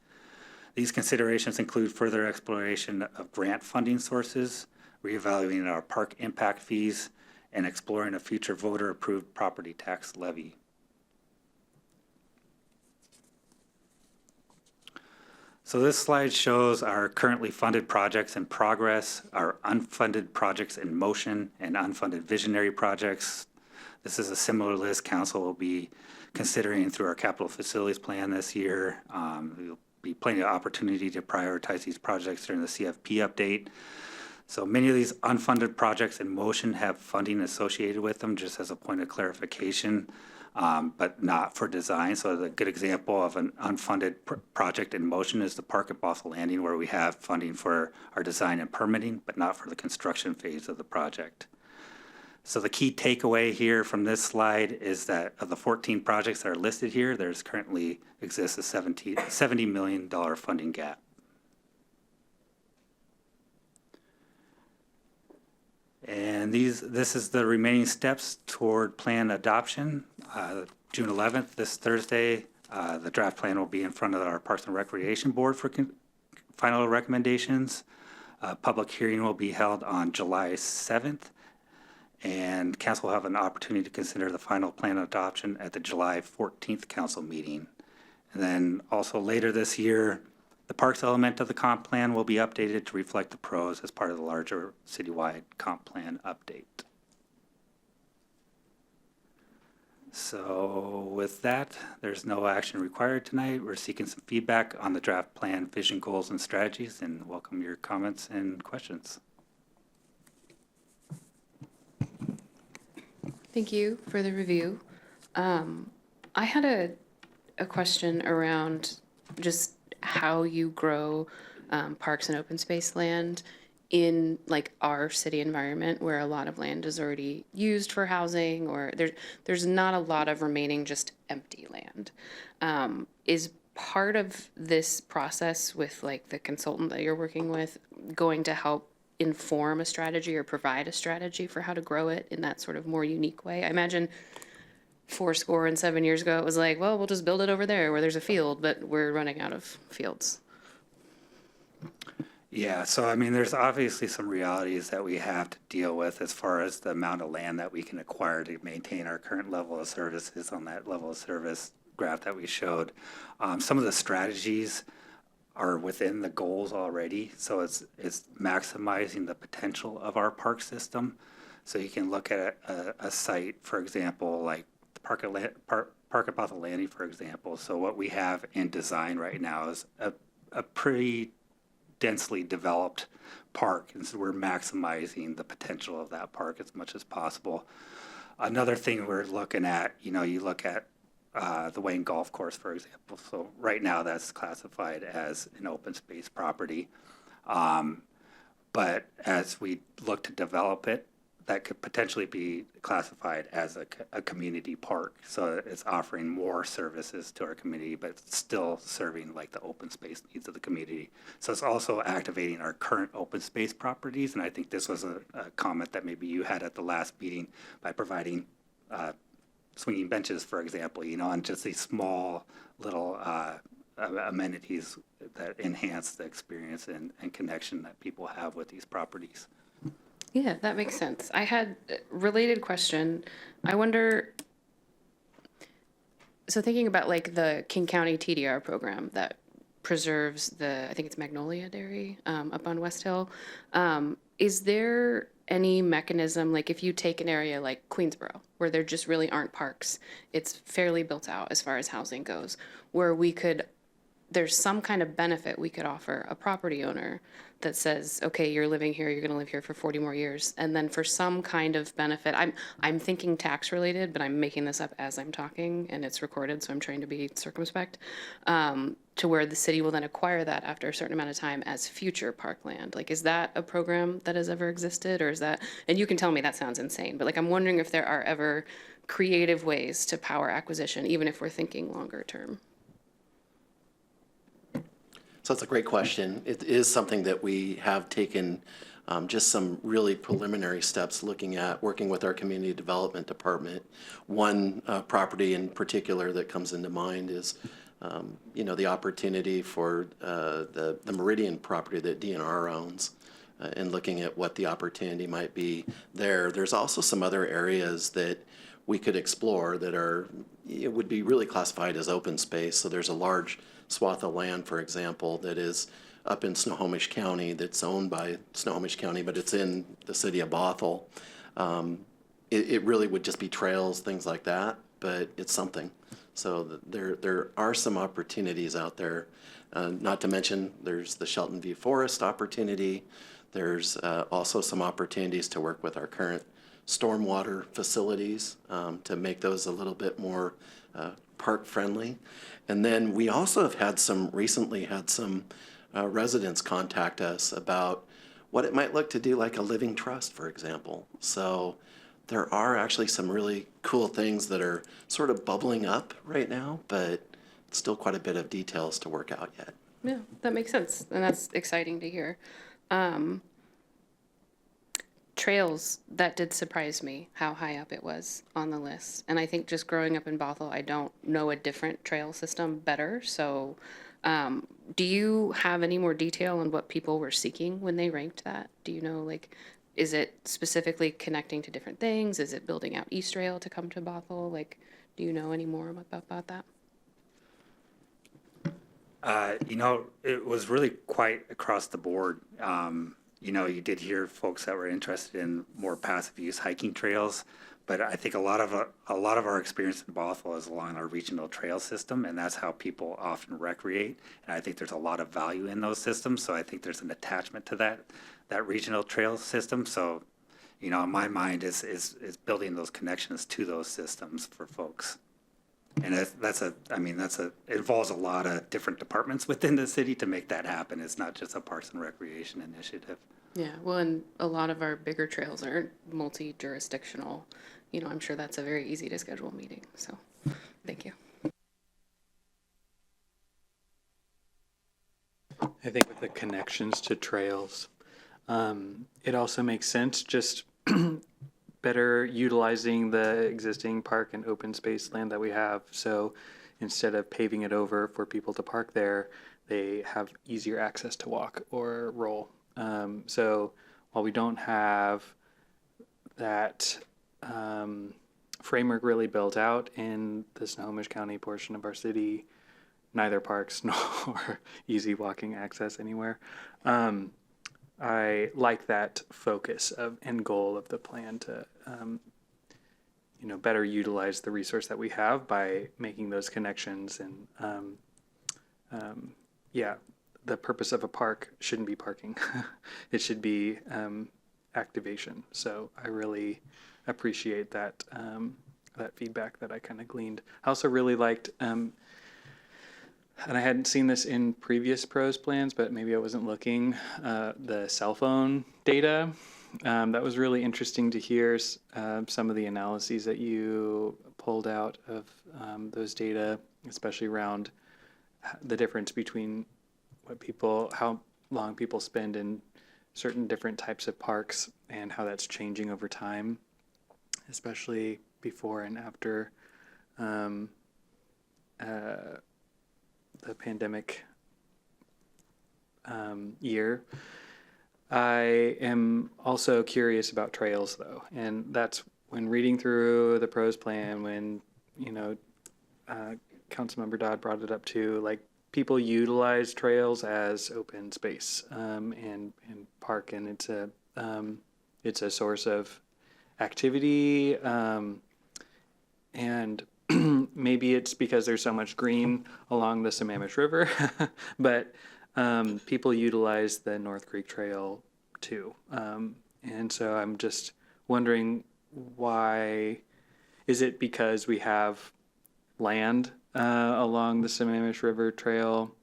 These considerations include further exploration of grant funding sources, reevaluating our park impact fees, and exploring a future voter-approved property tax levy. So this slide shows our currently funded projects in progress, our unfunded projects in motion, and unfunded visionary projects. This is a similar list council will be considering through our capital facilities plan this year. There'll be plenty of opportunity to prioritize these projects during the CFP update. So many of these unfunded projects in motion have funding associated with them, just as a point of clarification. But not for design. So a good example of an unfunded project in motion is the park at Bothell Landing, where we have funding for our design and permitting, but not for the construction phase of the project. So the key takeaway here from this slide is that of the 14 projects that are listed here, there's currently exists a $70 million funding gap. And And this is the remaining steps toward plan adoption. June 11th, this Thursday, the draft plan will be in front of our Parks and Recreation Board for final recommendations. Public hearing will be held on July 7th, and council will have an opportunity to consider the final plan adoption at the July 14th council meeting. And then also later this year, the parks element of the comp plan will be updated to reflect the pros as part of the larger citywide comp plan update. So with that, there's no action required tonight. We're seeking some feedback on the draft plan, vision, goals, and strategies, and welcome your comments and questions. Thank you for the review. I had a question around just how you grow parks and open space land in like our city environment where a lot of land is already used for housing, or there's not a lot of remaining just empty land. Is part of this process with like the consultant that you're working with going to help inform a strategy or provide a strategy for how to grow it in that sort of more unique way? I imagine 7 years ago, it was like, well, we'll just build it over there where there's a field, but we're running out of fields. Yeah, so I mean, there's obviously some realities that we have to deal with as far as the amount of land that we can acquire to maintain our current level of services on that level of service graph that we showed. Some of the strategies are within the goals already, so it's maximizing the potential of our park system. So you can look at a site, for example, like the park at Bothell Landing, for example. So what we have in design right now is a pretty densely developed park, and so we're maximizing the potential of that park as much as possible. Another thing we're looking at, you look at the Wayne Golf Course, for example. So right now that's classified as an open space property. But as we look to develop it, that could potentially be classified as a community park. So it's offering more services to our community, but still serving like the open space needs of the community. So it's also activating our current open space properties. And I think this was a comment that maybe you had at the last meeting by providing swinging benches, for example, and just these small little amenities that enhance the experience and connection that people have with these properties. Yeah, that makes sense. I had a related question. I wonder, so thinking about like the King County TDR program that preserves I think it's Magnolia Dairy up on West Hill. Is there any mechanism, like if you take an area like Queensboro, where there just really aren't parks, it's fairly built out as far as housing goes, where there's some kind of benefit we could offer a property owner that says, okay, you're living here, you're going to live here for 40 more years. And then for some kind of benefit, I'm thinking tax related, but I'm making this up as I'm talking and it's recorded, so I'm trying to be circumspect, to where the city will then acquire that after a certain amount of time as future parkland. Like, is that a program that has ever existed, or is that, and you can tell me that sounds insane, but like, I'm wondering if there are ever creative ways to power acquisition, even if we're thinking longer term. So that's a great question. It is something that we have taken just some really preliminary steps looking at, working with our community development department. One property in particular that comes into mind is, the opportunity for the Meridian property that DNR owns, and looking at what the opportunity might be there. There's also some other areas that we could explore that would be really classified as open space. So there's a large swath of land, for example, that is up in Snohomish County that's owned by Snohomish County, but it's in the city of Bothell. It really would just be trails, things like that, but it's something. So there are some opportunities out there. Not to mention there's the Shelton View Forest opportunity. There's also some opportunities to work with our current stormwater facilities to make those a little bit more park friendly. And then we also have recently had some residents contact us about what it might look to do like a living trust, for example. So there are actually some really cool things that are sort of bubbling up right now, but still quite a bit of details to work out yet. Yeah, that makes sense. And that's exciting to hear. trails, that did surprise me, how high up it was on the list. And I think just growing up in Bothell, I don't know a different trail system better. So do you have any more detail on what people were seeking when they ranked that? Do you know, like, is it specifically connecting to different things? Is it building out East Rail to come to Bothell? Like, do you know any more about that? It was really quite across the board. You did hear folks that were interested in more passive use hiking trails, but I think a lot of our experience in Bothell is along our regional trail system, and that's how people often recreate. And I think there's a lot of value in those systems, so I think there's an attachment to that regional trail system. So, in my mind is building those connections to those systems for folks. And it involves a lot of different departments within the city to make that happen. It's not just a Parks and Recreation initiative. Yeah, well, and a lot of our bigger trails are multi-jurisdictional. I'm sure that's a very easy to schedule meeting. So, thank you. I think with the connections to trails, it also makes sense just better utilizing the existing park and open space land that we have. So instead of paving it over for people to park there, they have easier access to walk or roll. So while we don't have that framework really built out in the Snohomish County portion of our city, neither parks nor easy walking access anywhere. I like that focus of end goal of the plan to, better utilize the resource that we have by making those connections. And the purpose of a park shouldn't be parking; it should be activation. So I really appreciate that that feedback that I kind of gleaned. I also really liked. And I hadn't seen this in previous PROS plans, but maybe I wasn't looking, the cell phone data. That was really interesting to hear some of the analyses that you pulled out of those data, especially around the difference between how long people spend in certain different types of parks and how that's changing over time, especially before and after the pandemic year. I am also curious about trails, though, and that's when reading through the PROS plan, when Councilmember Dodd brought it up too, like people utilize trails as open space and park, and it's a source of activity and maybe it's because there's so much green along the Sammamish River, but people utilize the North Creek Trail too. And so I'm just wondering, why is it because we have land along the Sammamish River Trail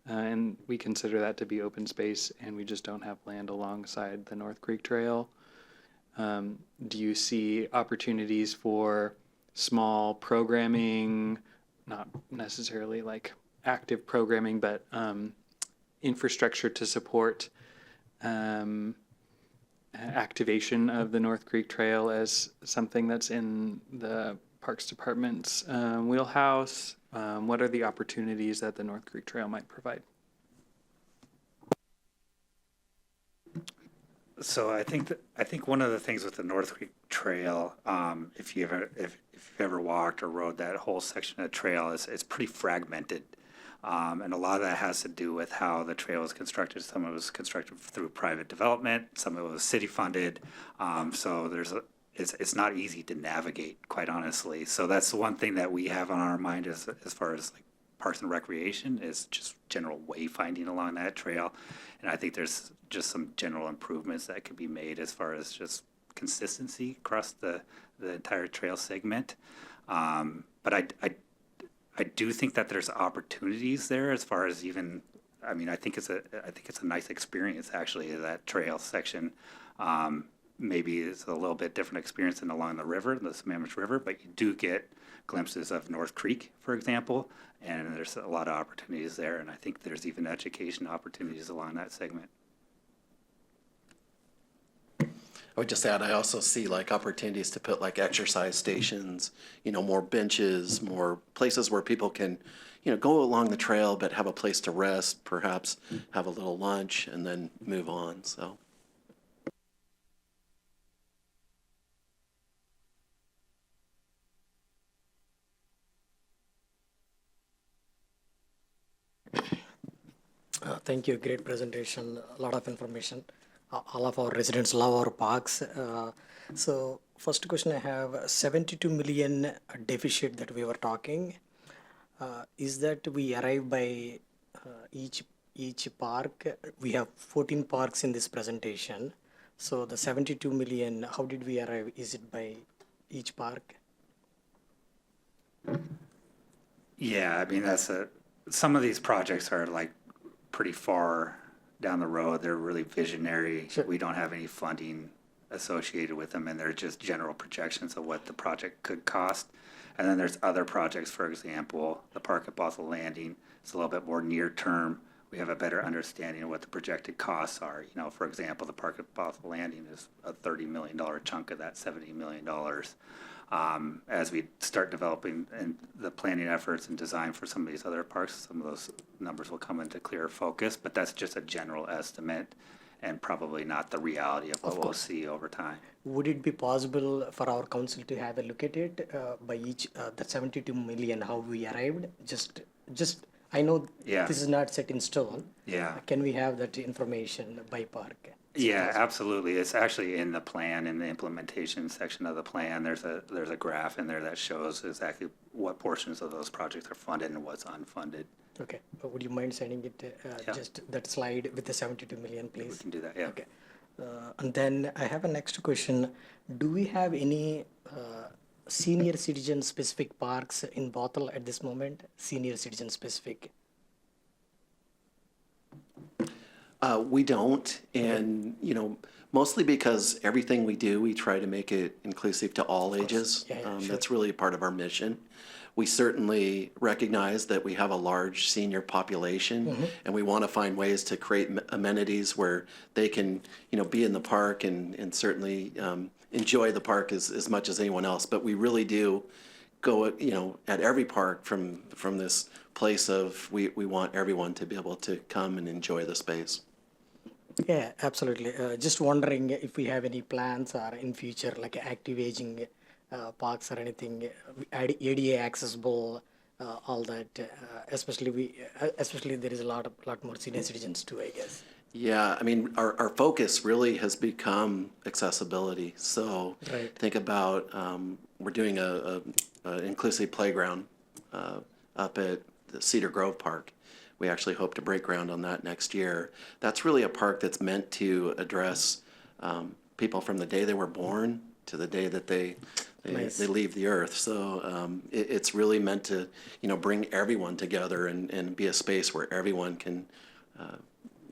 and we consider that to be open space, and we just don't have land alongside the North Creek Trail? Do you see opportunities for small programming, not necessarily like active programming, but infrastructure to support activation of the North Creek Trail as something that's in the Parks Department's wheelhouse? What are the opportunities that the North Creek Trail might provide? So I think one of the things with the North Creek Trail, if you've ever walked or rode that whole section of trail, it's pretty fragmented, and a lot of that has to do with how the trail was constructed. Some of it was constructed through private development, some of it was city funded. So it's not easy to navigate, quite honestly. So that's the one thing that we have on our mind as far as like Parks and Recreation, is just general wayfinding along that trail. And I think there's just some general improvements that could be made as far as just consistency across the entire trail segment. But I do think that there's opportunities there as far as I think it's a nice experience, actually, that trail section. Maybe it's a little bit different experience than along the river, the Sammamish River, but you do get glimpses of North Creek, for example, and there's a lot of opportunities there, and I think there's even education opportunities along that segment. would just add, I also see like opportunities to put like exercise stations, more benches, more places where people can, go along the trail, but have a place to rest, perhaps have a little lunch and then move on, so. Thank you. Great presentation. A lot of information. All of our residents love our parks. So first question I have, 72 million deficit that we were talking. Is that we arrive by each park? We have 14 parks in this presentation. So the 72 million, how did we arrive? Is it by each park? Yeah, I mean, some of these projects are like pretty far down the road. They're really visionary. Sure. We don't have any funding associated with them, and they're just general projections of what the project could cost. And then there's other projects, for example, the park at Bothell Landing. It's a little bit more near term. We have a better understanding of what the projected costs are. For example, the park at Bothell Landing is a $30 million chunk of that $70 million. As we start developing and the planning efforts and design for some of these other parks, some of those numbers will come into clearer focus, but that's just a general estimate and probably not the reality of what we'll see over time. Would it be possible for our council to have a look at it by each, the 72 million, how we arrived? Just I know Yeah. this is not set in stone. Yeah. Can we have that information by park? Yeah, absolutely. It's actually in the plan, in the implementation section of the plan. There's a graph in there that shows exactly what portions of those projects are funded and what's unfunded. Okay. Would you mind sending it, Yeah. just that slide with the 72 million, please? We can do that, yeah. Okay. And then I have a next question. Do we have any senior citizen specific parks in Bothell at this moment? Senior citizen specific? We don't, and, mostly because everything we do, we try to make it inclusive to all ages. Yeah, sure. That's really part of our mission. We certainly recognize that we have a large senior population, and we want to find ways to create amenities where they can, be in the park and certainly enjoy the park as much as anyone else. But we really do go, at every park from this place of we want everyone to be able to come and enjoy the space. Yeah, absolutely. Just wondering if we have any plans or in future, like active aging parks or anything, ADA accessible, all that. Especially there is a lot more senior citizens too, I guess. Yeah, I mean, our focus really has become accessibility. So Right. think about we're doing a inclusive playground up at the Cedar Grove Park. We actually hope to break ground on that next year. That's really a park that's meant to address people from the day they were born to the day that they leave the earth. So it's really meant to, bring everyone together and be a space where everyone can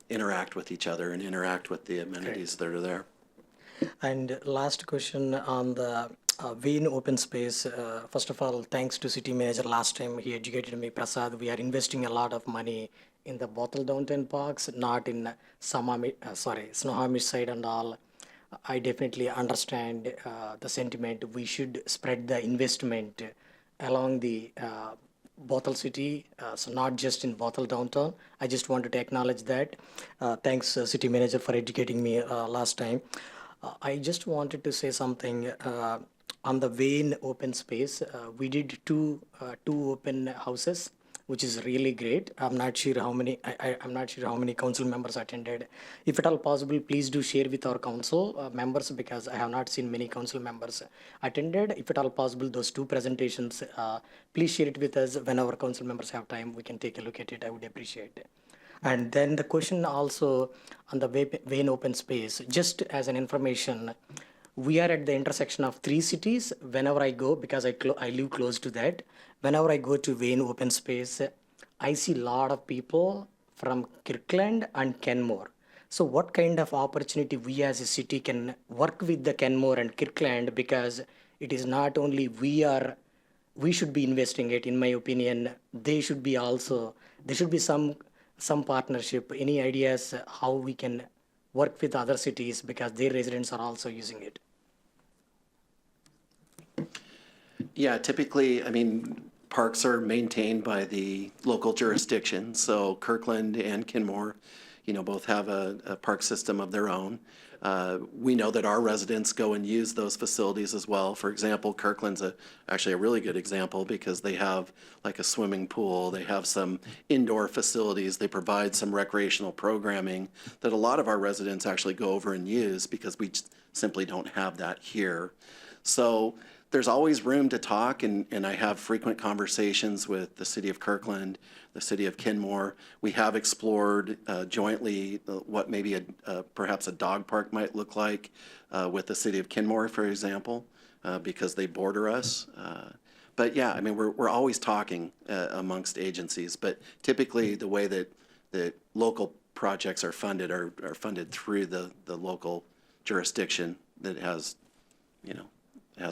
interact with each other and interact with the amenities that are there. And last question on the Wayne open space. First of all, thanks to city manager. Last time he educated me, Prasad. We are investing a lot of money in the Bothell downtown parks, not in Snohomish side and all. I definitely understand the sentiment. We should spread the investment along the Bothell city, so not just in Bothell downtown. I just wanted to acknowledge that. Thanks, city manager, for educating me last time. I just wanted to say something on the Wayne open space. We did two open houses, which is really great. I'm not sure how many. I'm not sure how many council members attended. If at all possible, please do share with our council members, because I have not seen many council members attended. If at all possible, those two presentations, please share it with us. When our council members have time, we can take a look at it. I would appreciate it. And then the question also on the Wayne open space, just as an information, we are at the intersection of three cities. Whenever I go, because I live close to that, whenever I go to Wayne open space, I see a lot of people from Kirkland and Kenmore. So what kind of opportunity we as a city can work with the Kenmore and Kirkland, because it is not only we should be investing it, in my opinion, they should be also, there should be some partnership. Any ideas how we can work with other cities because their residents are also using it? Yeah, typically, I mean, parks are maintained by the local jurisdiction. So Kirkland and Kenmore, both have a park system of their own. We know that our residents go and use those facilities as well. For example, Kirkland's actually a really good example because they have like a swimming pool, they have some indoor facilities, they provide some recreational programming that a lot of our residents actually go over and use because we simply don't have that here. So there's always room to talk, and I have frequent conversations with the city of Kirkland, the city of Kenmore. We have explored jointly what maybe perhaps a dog park might look like with the city of Kenmore, for example, because they border us. But yeah, I mean, we're always talking amongst agencies, but typically the way that local projects are funded through the local jurisdiction that has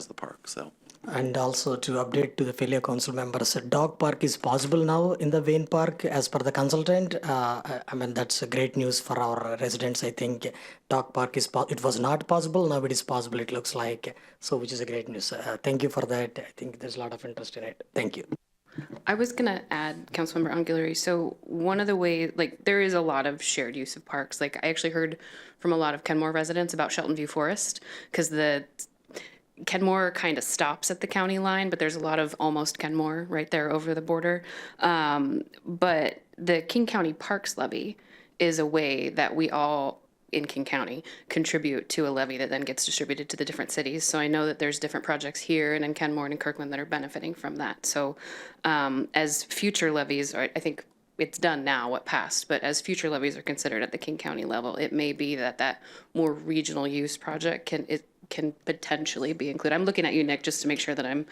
the park. So. And also to update to the fellow council members, a dog park is possible now in the Wayne Park as per the consultant. I mean, that's great news for our residents. I think dog park it was not possible. Now it is possible, it looks like. So which is a great news. Thank you for that. I think there's a lot of interest in it. Thank you. I was going to add, Councilmember Anguilari, so one of the ways, like, there is a lot of shared use of parks. Like, I actually heard from a lot of Kenmore residents about Shelton View Forest, because the Kenmore kind of stops at the county line, but there's a lot of almost Kenmore right there over the border. But the King County Parks Levy is a way that we all in King County contribute to a levy that then gets distributed to the different cities. So I know that there's different projects here and in Kenmore and in Kirkland that are benefiting from that. So as future levies, I think it's done now, what passed, but as future levies are considered at the King County level, it may be that more regional use project can potentially be included. I'm looking at you, Nick, just to make sure that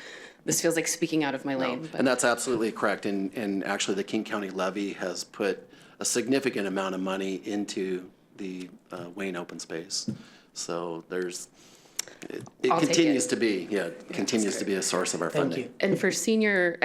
this feels like speaking out of my lane. And that's absolutely correct. And actually the King County levy has put a significant amount of money into the Wayne open space. So it continues to be a source of our funding. Thank you. And for senior,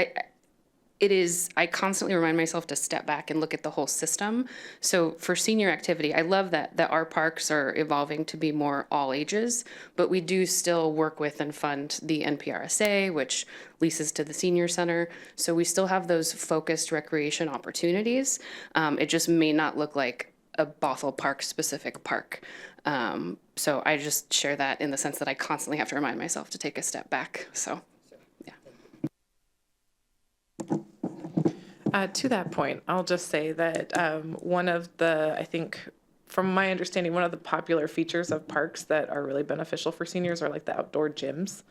I constantly remind myself to step back and look at the whole system. So for senior activity, I love that our parks are evolving to be more all ages, but we do still work with and fund the NPRSA, which leases to the senior center. So we still have those focused recreation opportunities. It just may not look like a Bothell Park specific park. So I just share that in the sense that I constantly have to remind myself to take a step back. So. To that point, I'll just say that I think from my understanding, one of the popular features of parks that are really beneficial for seniors are like the outdoor gyms.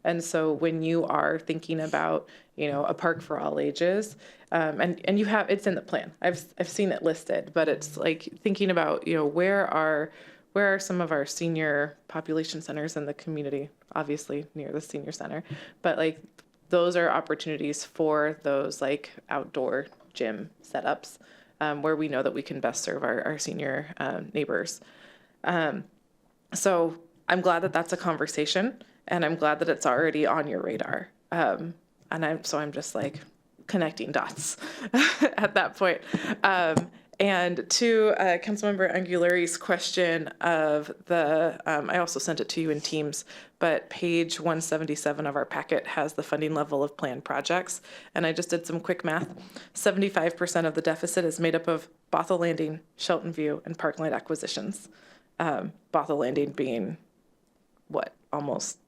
And so when you are thinking about, a park for all ages, and it's in the plan. I've seen it listed, but it's like thinking about, where are some of our senior population centers in the community, obviously near the senior center, but like those are opportunities for those like outdoor gym setups where we know that we can best serve our senior neighbors. So I'm glad that that's a conversation, and I'm glad that it's already on your radar. And I'm just like connecting dots at that point. And to Councilmember Anguilari's question of I also sent it to you in Teams, but page 177 of our packet has the funding level of planned projects. And I just did some quick math. 75% of the deficit is made up of Bothell Landing, Shelton View, and Parkland acquisitions. Bothell Landing being, almost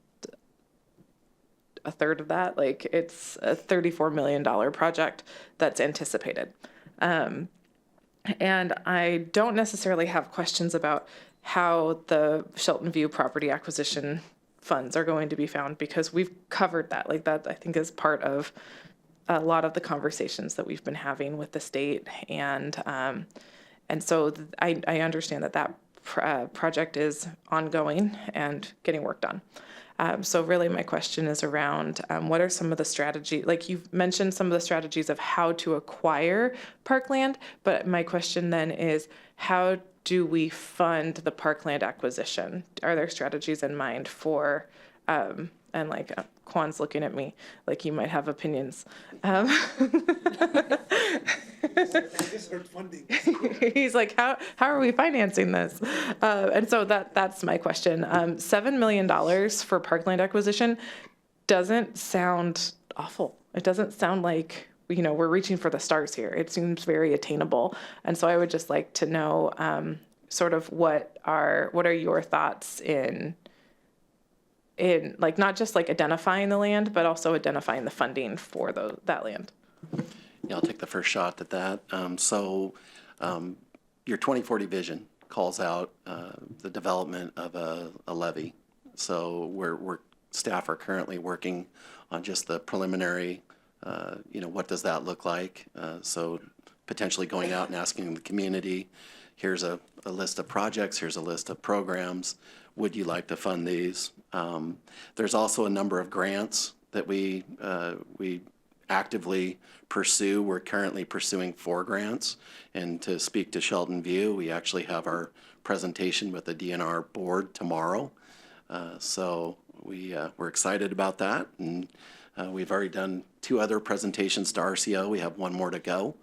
a third of that? Like, it's a $34 million project that's anticipated. And I don't necessarily have questions about how the Shelton View property acquisition funds are going to be found, because we've covered that. Like, that I think is part of a lot of the conversations that we've been having with the state. And so I understand that project is ongoing and getting work done. So really my question is around what are some of the strategies, like you've mentioned some of the strategies of how to acquire parkland, but my question then is how do we fund the parkland acquisition? Are there strategies in mind for And like Kwan's looking at me like he might have opinions. He's like, how are we financing this? And so that's my question. $7 million for parkland acquisition doesn't sound awful. It doesn't sound like, we're reaching for the stars here. It seems very attainable. And so I would just like to know sort of what are your thoughts in like not just like identifying the land, but also identifying the funding for that land. Yeah, I'll take the first shot at that. Your 2040 vision calls out the development of a levy. So staff are currently working on just the preliminary, what does that look like? So potentially going out and asking the community, here's a list of projects, here's a list of programs. Would you like to fund these? There's also a number of grants that we actively pursue. We're currently pursuing 4 grants. And to speak to Shelton View, we actually have our presentation with the DNR board tomorrow. So we're excited about that. And we've already done 2 other presentations to RCO. We have 1 more to go.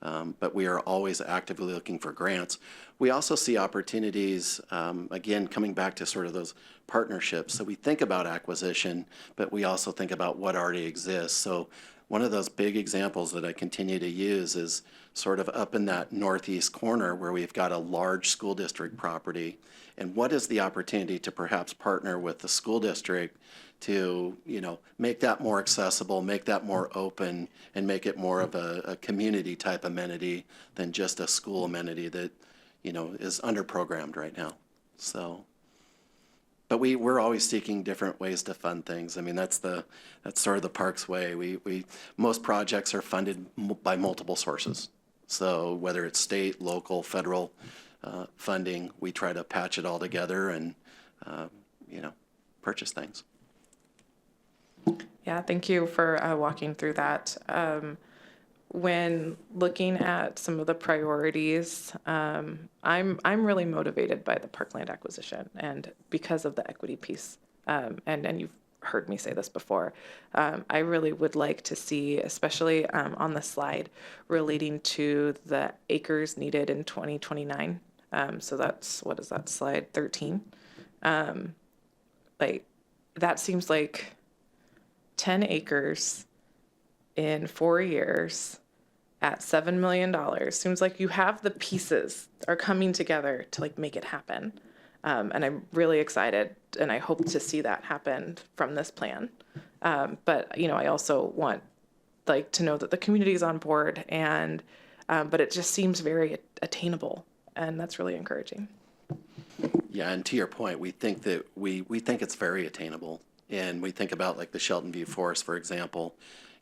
But we are always actively looking for grants. We also see opportunities, again, coming back to sort of those partnerships. So we think about acquisition, but we also think about what already exists. So one of those big examples that I continue to use is sort of up in that northeast corner where we've got a large school district property. And what is the opportunity to perhaps partner with the school district to, make that more accessible, make that more open, and make it more of a community type amenity than just a school amenity that, is underprogrammed right now. So, but we're always seeking different ways to fund things. I mean, that's sort of the park's way. Most projects are funded by multiple sources. So whether it's state, local, federal funding, we try to patch it all together and, purchase things. Yeah, thank you for walking through that. When looking at some of the priorities, I'm really motivated by the parkland acquisition and because of the equity piece. And you've heard me say this before. I really would like to see, especially on the slide, relating to the acres needed in 2029. So that's, what is that, slide 13? That seems like 10 acres in 4 years at $7 million. Seems like you have the pieces are coming together to make it happen. And I'm really excited and I hope to see that happen from this plan. But, I also want to know that the community is on board and, but it just seems very attainable and that's really encouraging. Yeah, and to your point, we think that we think it's very attainable. And we think about the Shelton View Forest, for example,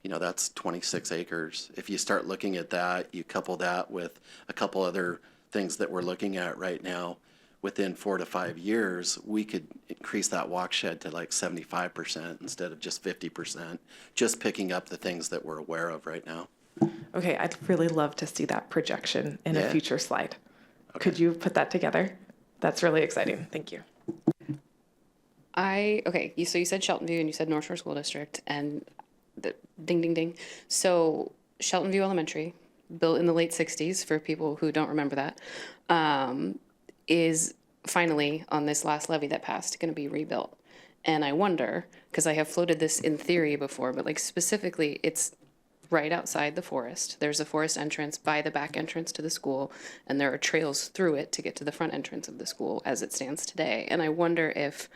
that's 26 acres. If you start looking at that, you couple that with a couple other things that we're looking at right now, within 4 to 5 years, we could increase that watershed to 75% instead of just 50%, just picking up the things that we're aware of right now. Okay, I'd really love to see that projection in a future slide. Okay. Could you put that together? That's really exciting. Thank you. So you said Shelton View and you said North Shore School District and ding, ding, ding. So Shelton View Elementary, built in the late 60s for people who don't remember that, is finally on this last levy that passed going to be rebuilt. And I wonder, because I have floated this in theory before, but specifically it's right outside the forest. There's a forest entrance by the back entrance to the school, and there are trails through it to get to the front entrance of the school as it stands today. And I wonder if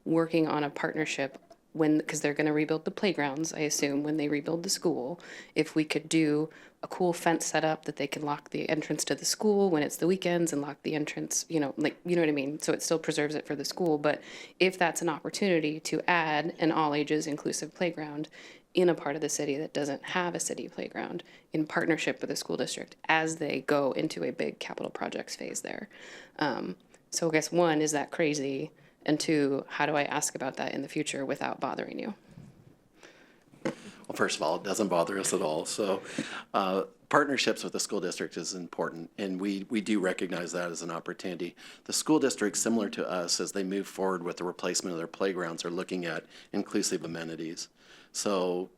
working on a partnership because they're going to rebuild the playgrounds, I assume, when they rebuild the school, if we could do a cool fence setup that they can lock the entrance to the school when it's the weekends and lock the entrance, you know what I mean? So it still preserves it for the school. But if that's an opportunity to add an all ages inclusive playground in a part of the city that doesn't have a city playground, in partnership with the school district as they go into a big capital projects phase there. So I guess 1, is that crazy? And 2, how do I ask about that in the future without bothering you? Well, first of all, it doesn't bother us at all. So partnerships with the school district is important, and we do recognize that as an opportunity. The school district, similar to us, as they move forward with the replacement of their playgrounds, are looking at inclusive amenities. So,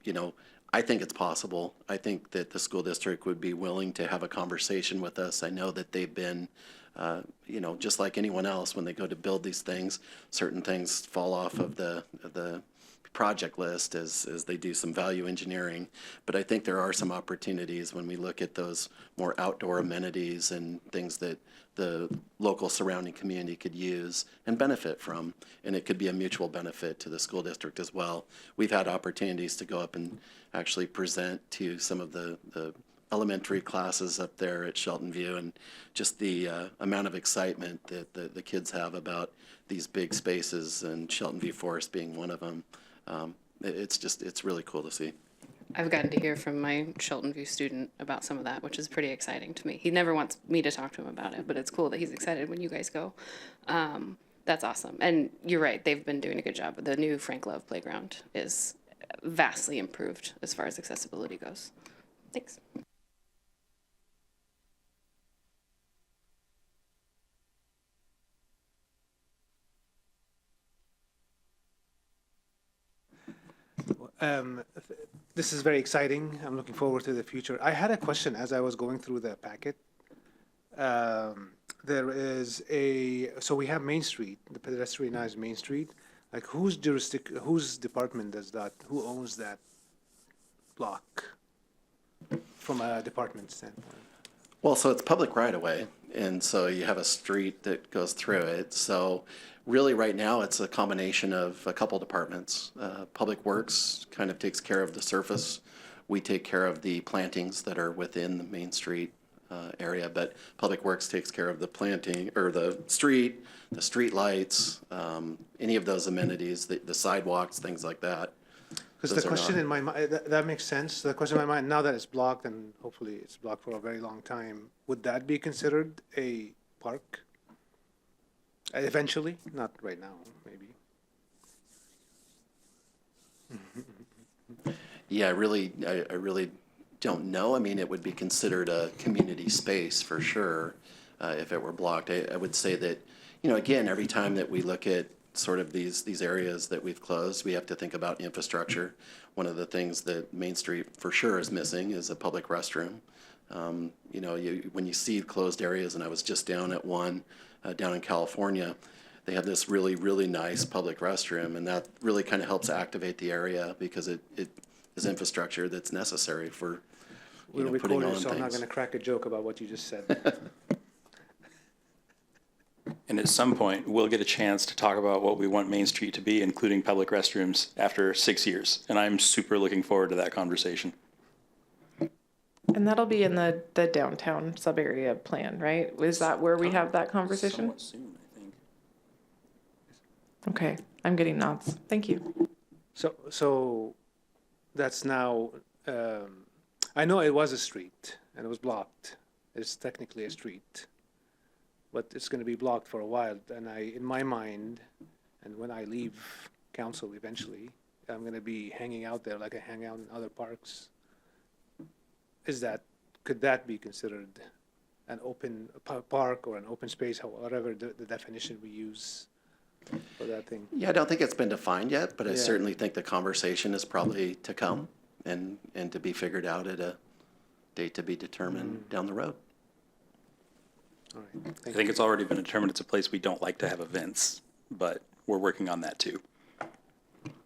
I think it's possible. I think that the school district would be willing to have a conversation with us. I know that they've been, just like anyone else, when they go to build these things, certain things fall off of the project list as they do some value engineering. But I think there are some opportunities when we look at those more outdoor amenities and things that the local surrounding community could use and benefit from. And it could be a mutual benefit to the school district as well. We've had opportunities to go up and actually present to some of the elementary classes up there at Shelton View, and just the amount of excitement that the kids have about these big spaces, and Shelton View Forest being one of them. It's really cool to see. I've gotten to hear from my Shelton View student about some of that, which is pretty exciting to me. He never wants me to talk to him about it, but it's cool that he's excited when you guys go. That's awesome. And you're right, they've been doing a good job. The new Frank Love playground is vastly improved as far as accessibility goes. Thanks. This is very exciting. I'm looking forward to the future. I had a question as I was going through the packet. So we have Main Street, the pedestrianized Main Street. Like whose department does that? Who owns that block from a department standpoint? Well, so it's public right of way, and so you have a street that goes through it. So really right now it's a combination of a couple departments. Public Works kind of takes care of the surface. We take care of the plantings that are within the Main Street area, but Public Works takes care of the planting or the street lights, any of those amenities, the sidewalks, things like that. Because the question in my mind, that makes sense. The question in my mind, now that it's blocked, and hopefully it's blocked for a very long time, would that be considered a park? Eventually, not right now, maybe. Yeah, I really don't know. I mean, it would be considered a community space for sure if it were blocked. I would say that, again, every time that we look at sort of these areas that we've closed, we have to think about infrastructure. One of the things that Main Street for sure is missing is a public restroom. When you see closed areas, and I was just down at one down in California, they have this really, really nice public restroom, and that really kind of helps activate the area because it is infrastructure that's necessary for We're putting recording, on so I'm not things. going to crack a joke about what you just said. And at some point, we'll get a chance to talk about what we want Main Street to be, including public restrooms, after 6 years. And I'm super looking forward to that conversation. And that'll be in the downtown sub-area plan, right? Is that where we have that conversation? Somewhat soon, I think. Okay, I'm getting nods. Thank you. So that's now, I know it was a street and it was blocked. It's technically a street, but it's going to be blocked for a while. And in my mind, and when I leave council eventually, I'm going to be hanging out there like I hang out in other parks. Could that be considered an open park or an open space, whatever the definition we use for that thing? Yeah, I don't think it's been defined yet, but I certainly think the conversation is probably to come and to be figured out at a date to be determined down the road. All right. I think it's already been determined it's a place we don't like to have events, but we're working on that too.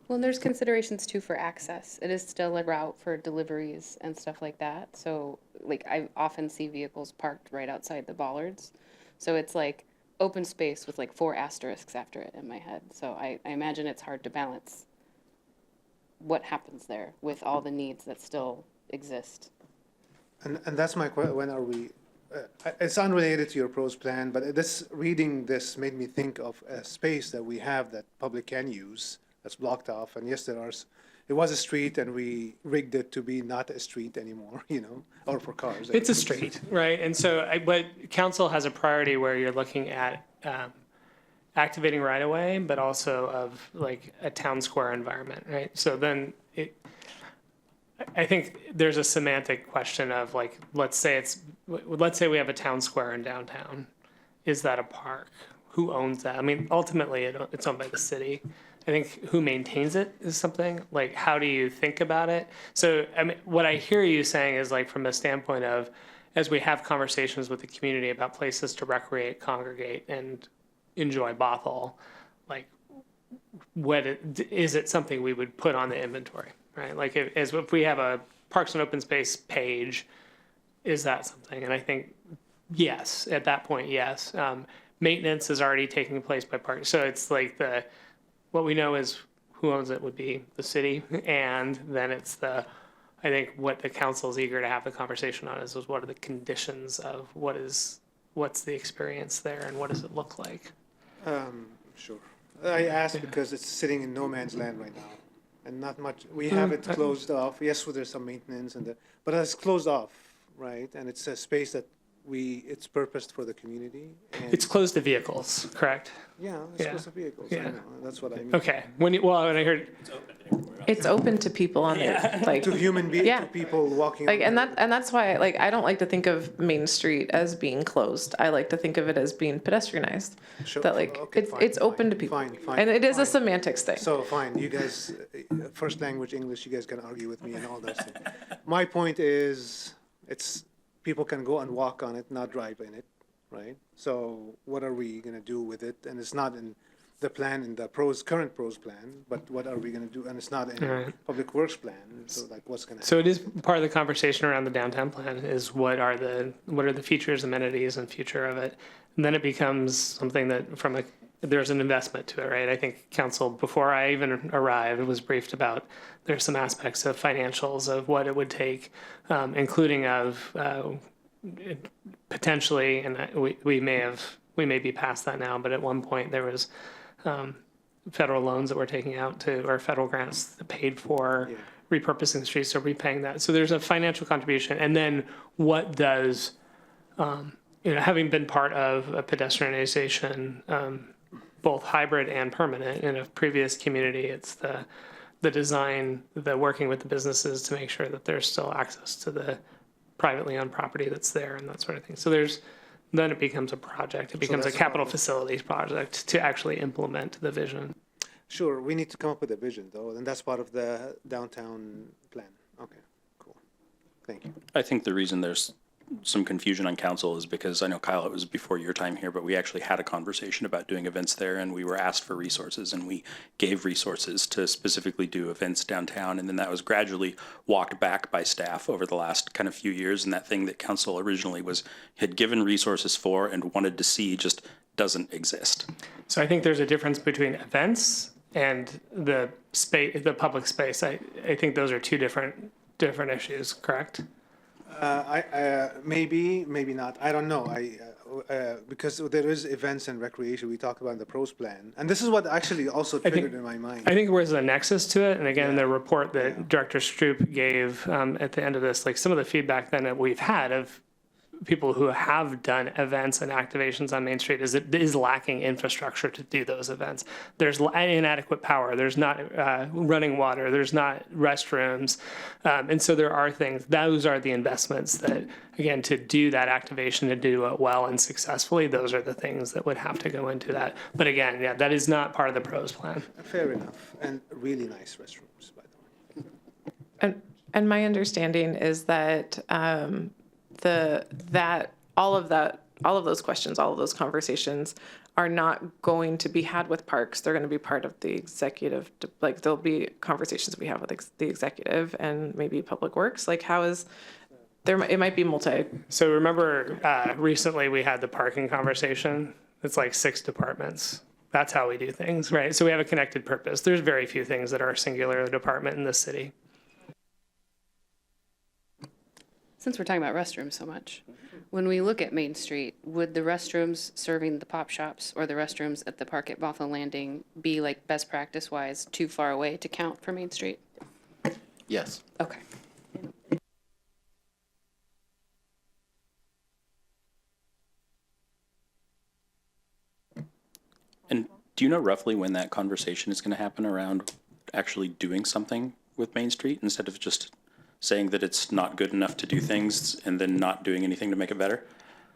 Well, and there's considerations too for access. It is still a route for deliveries and stuff like that. So like I often see vehicles parked right outside the bollards. So it's like open space with like 4 asterisks after it in my head. So I imagine it's hard to balance what happens there with all the needs that still exist. And that's my question. When are we? It's unrelated to your pros plan, but reading this made me think of a space that we have that public can use that's blocked off. And yes, it was a street, and we rigged it to be not a street anymore, or for cars. It's a street, right? And so, but council has a priority where you're looking at activating right of way, but also of like a town square environment, right? So then I think there's a semantic question of like, let's say we have a town square in downtown. Is that a park? Who owns that? I mean, ultimately it's owned by the city. I think who maintains it is something like, how do you think about it? So, I mean, what I hear you saying is like, from a standpoint of, as we have conversations with the community about places to recreate, congregate, and enjoy Bothell, like, is it something we would put on the inventory, right? Like, if we have a Parks and Open Space page, is that something? And I think, yes, at that point, yes. Maintenance is already taking place by parks. So it's like what we know is who owns it would be the city. And then it's I think what the council is eager to have the conversation on is what are the conditions of what's the experience there and what does it look like? Sure. I asked because it's sitting in no man's land right now, and not much. We have it closed off. Yes, well, there's some maintenance but it's closed off, right? And it's a space that it's purposed for the community. And It's closed to vehicles, correct? yeah, it's closed to vehicles. Yeah. I know, that's what I mean. Okay. When I heard It's open to people on it, like To human beings, Yeah. to people walking. like, on and that's why like I don't like to think of Main Street as being closed. I like to think of it as being pedestrianized. Sure. That like Okay, it's fine, open fine, to people, fine, and it is a fine. semantics thing. So fine, you guys, first language English, you guys can argue with me and all those things. My point is, people can go and walk on it, not drive in it, right? So what are we gonna do with it? And it's not in the plan, in the current pros plan, but what are we gonna do? And it's not in Right. Public Works plan, so like what's gonna happen? So it is part of the conversation around the downtown plan is what are the features, amenities, and future of it. And then it becomes something that there's an investment to it, right? I think council, before I even arrived, was briefed about there's some aspects of financials of what it would take, including of potentially, and we may be past that now, but at one point there was federal loans that we're taking out or federal grants that paid for repurposing the streets, so repaying that. So there's a financial contribution. And then what does, having been part of a pedestrianization, both hybrid and permanent in a previous community, it's the design, the working with the businesses to make sure that there's still access to the privately owned property that's there and that sort of thing. So then it becomes a project. It becomes a capital facilities project to actually implement the vision. Sure, we need to come up with a vision though, and that's part of the downtown plan. Okay, cool. Thank you. I think the reason there's some confusion on council is because I know, Kyle, it was before your time here, but we actually had a conversation about doing events there, and we were asked for resources, and we gave resources to specifically do events downtown, and then that was gradually walked back by staff over the last kind of few years, and that thing that council originally had given resources for and wanted to see just doesn't exist. So I think there's a difference between events and the public space. I think those are two different issues, correct? Maybe not. I don't know. Because there is events and recreation we talked about in the pros plan, and this is what actually also triggered in my mind. I think there's a nexus to it, and again, the report that Director Stroop gave at the end of this, like some of the feedback then that we've had of people who have done events and activations on Main Street is it is lacking infrastructure to do those events. There's inadequate power. There's not running water. There's not restrooms. And so there are things. Those are the investments that, again, to do that activation, to do it well and successfully, those are the things that would have to go into that. But again, that is not part of the pros plan. Fair enough. And really nice restrooms, by the way. And my understanding is that all of those questions, all of those conversations are not going to be had with parks. They're going to be part of the executive, like there'll be conversations we have with the executive and maybe Public Works. Like it might be multi. So remember recently we had the parking conversation. It's like 6 departments. That's how we do things, right? So we have a connected purpose. There's very few things that are a singular department in this city. Since we're talking about restrooms so much, when we look at Main Street, would the restrooms serving the pop shops or the restrooms at the park at Bothell Landing be like best practice wise too far away to count for Main Street? Yes. Okay. And do you know roughly when that conversation is going to happen around actually doing something with Main Street instead of just saying that it's not good enough to do things and then not doing anything to make it better?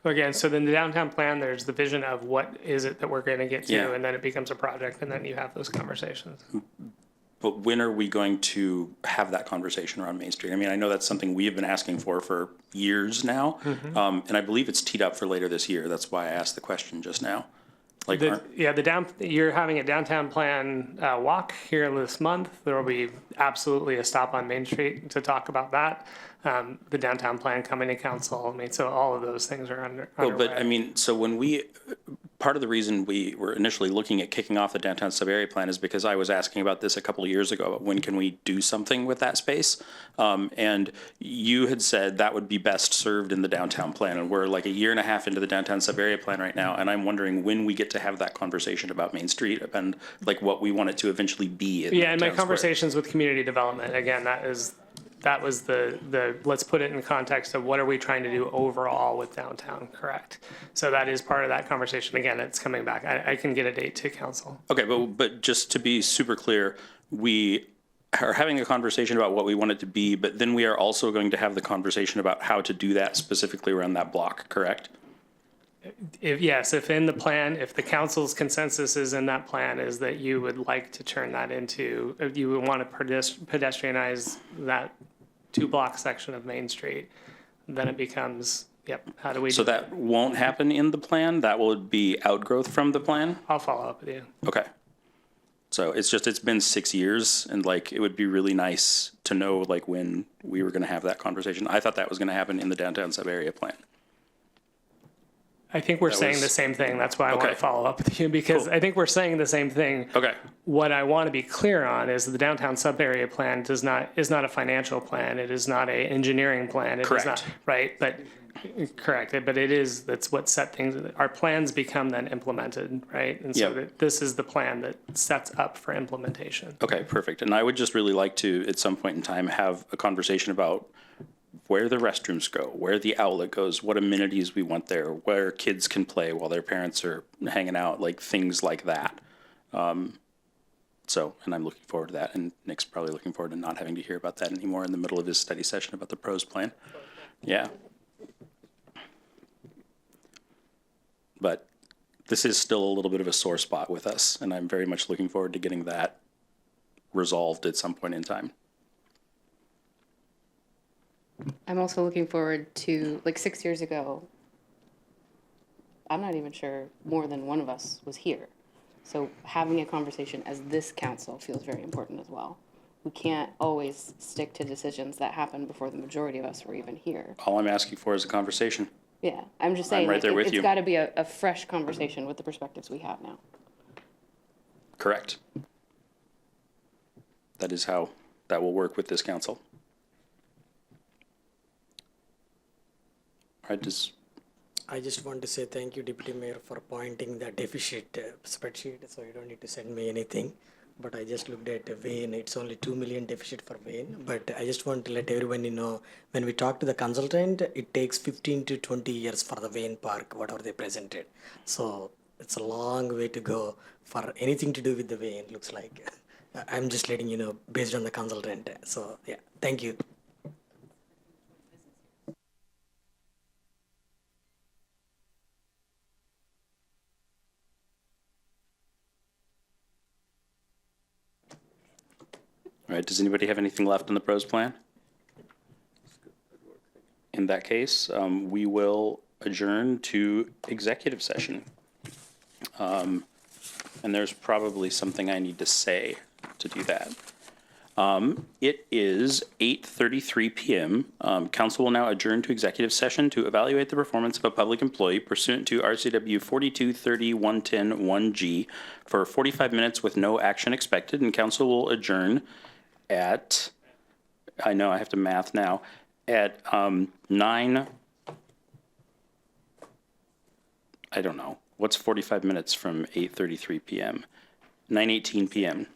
Again, so then the downtown plan, there's the vision of what is it that we're going to get to, Yeah. and then it becomes a project, and then you have those conversations. But when are we going to have that conversation around Main Street? I mean, I know that's something we have been asking for years now, and I believe it's teed up for later this year. That's why I asked the question just now. Like, You're having a downtown plan walk here this month. There will be absolutely a stop on Main Street to talk about that. The downtown plan coming to council. I mean, so all of those things are underway. but I mean, so part of the reason we were initially looking at kicking off the downtown sub-area plan is because I was asking about this a couple of years ago. When can we do something with that space? And you had said that would be best served in the downtown plan. And we're like a year and a half into the downtown sub-area plan right now. And I'm wondering when we get to have that conversation about Main Street and like what we want it to eventually be. In my conversations with community development, again, that was the let's put it in context of what are we trying to do overall with downtown, correct? So that is part of that conversation. Again, it's coming back. I can get a date to council. Okay, but just to be super clear, we are having a conversation about what we want it to be, but then we are also going to have the conversation about how to do that specifically around that block, correct? If in the plan, if the council's consensus is in that plan is that you would like to turn that into, you would want to pedestrianize that 2-block section of Main Street, then it becomes, how do we So do that won't happen in the plan? That will be outgrowth from the plan? I'll follow up with you. Okay. So it's been 6 years, and like, it would be really nice to know like when we were going to have that conversation. I thought that was going to happen in the downtown sub-area plan. I think we're saying the same thing. That's why I want to follow up with you, because I think we're saying the same thing. Okay. What I want to be clear on is the downtown sub-area plan is not a financial plan. It is not a engineering plan. It Correct. is not, right? But correct. But that's what set things. Our plans become then implemented, right? And so this is the plan that sets up for implementation. Okay, perfect. And I would just really like to, at some point in time, have a conversation about where the restrooms go, where the outlet goes, what amenities we want there, where kids can play while their parents are hanging out, like things like that. And I'm looking forward to that. And Nick's probably looking forward to not having to hear about that anymore in the middle of his study session about the pros plan. Yeah. But this is still a little bit of a sore spot with us, and I'm very much looking forward to getting that resolved at some point in time. I'm also looking forward to, like 6 years ago, I'm not even sure more than one of us was here. So having a conversation as this council feels very important as well. We can't always stick to decisions that happened before the majority of us were even here. All I'm asking for is a conversation. Yeah, I'm just saying, I'm right there with it's you. got to be a fresh conversation with the perspectives we have now. Correct. That is how that will work with this council. All right, I just want to say thank you, Deputy Mayor, for pointing the deficit spreadsheet, so you don't need to send me anything. But I just looked at Wayne, it's only 2 million deficit for Wayne. But I just want to let everyone know, when we talk to the consultant, it takes 15 to 20 years for the Wayne Park, whatever they presented. So it's a long way to go for anything to do with the Wayne, looks like. I'm just letting you know, based on the consultant. So yeah, thank you. all right, does anybody have anything left on the pros plan? In that case, we will adjourn to executive session. And there's probably something I need to say to do that. It is 8:33 p.m. Council will now adjourn to executive session to evaluate the performance of a public employee pursuant to RCW 4230-110-1G for 45 minutes with no action expected, and council will adjourn at, I know I have to math now, at 9, I don't know, what's 45 minutes from 8:33 p.m.? 9:18 p.m.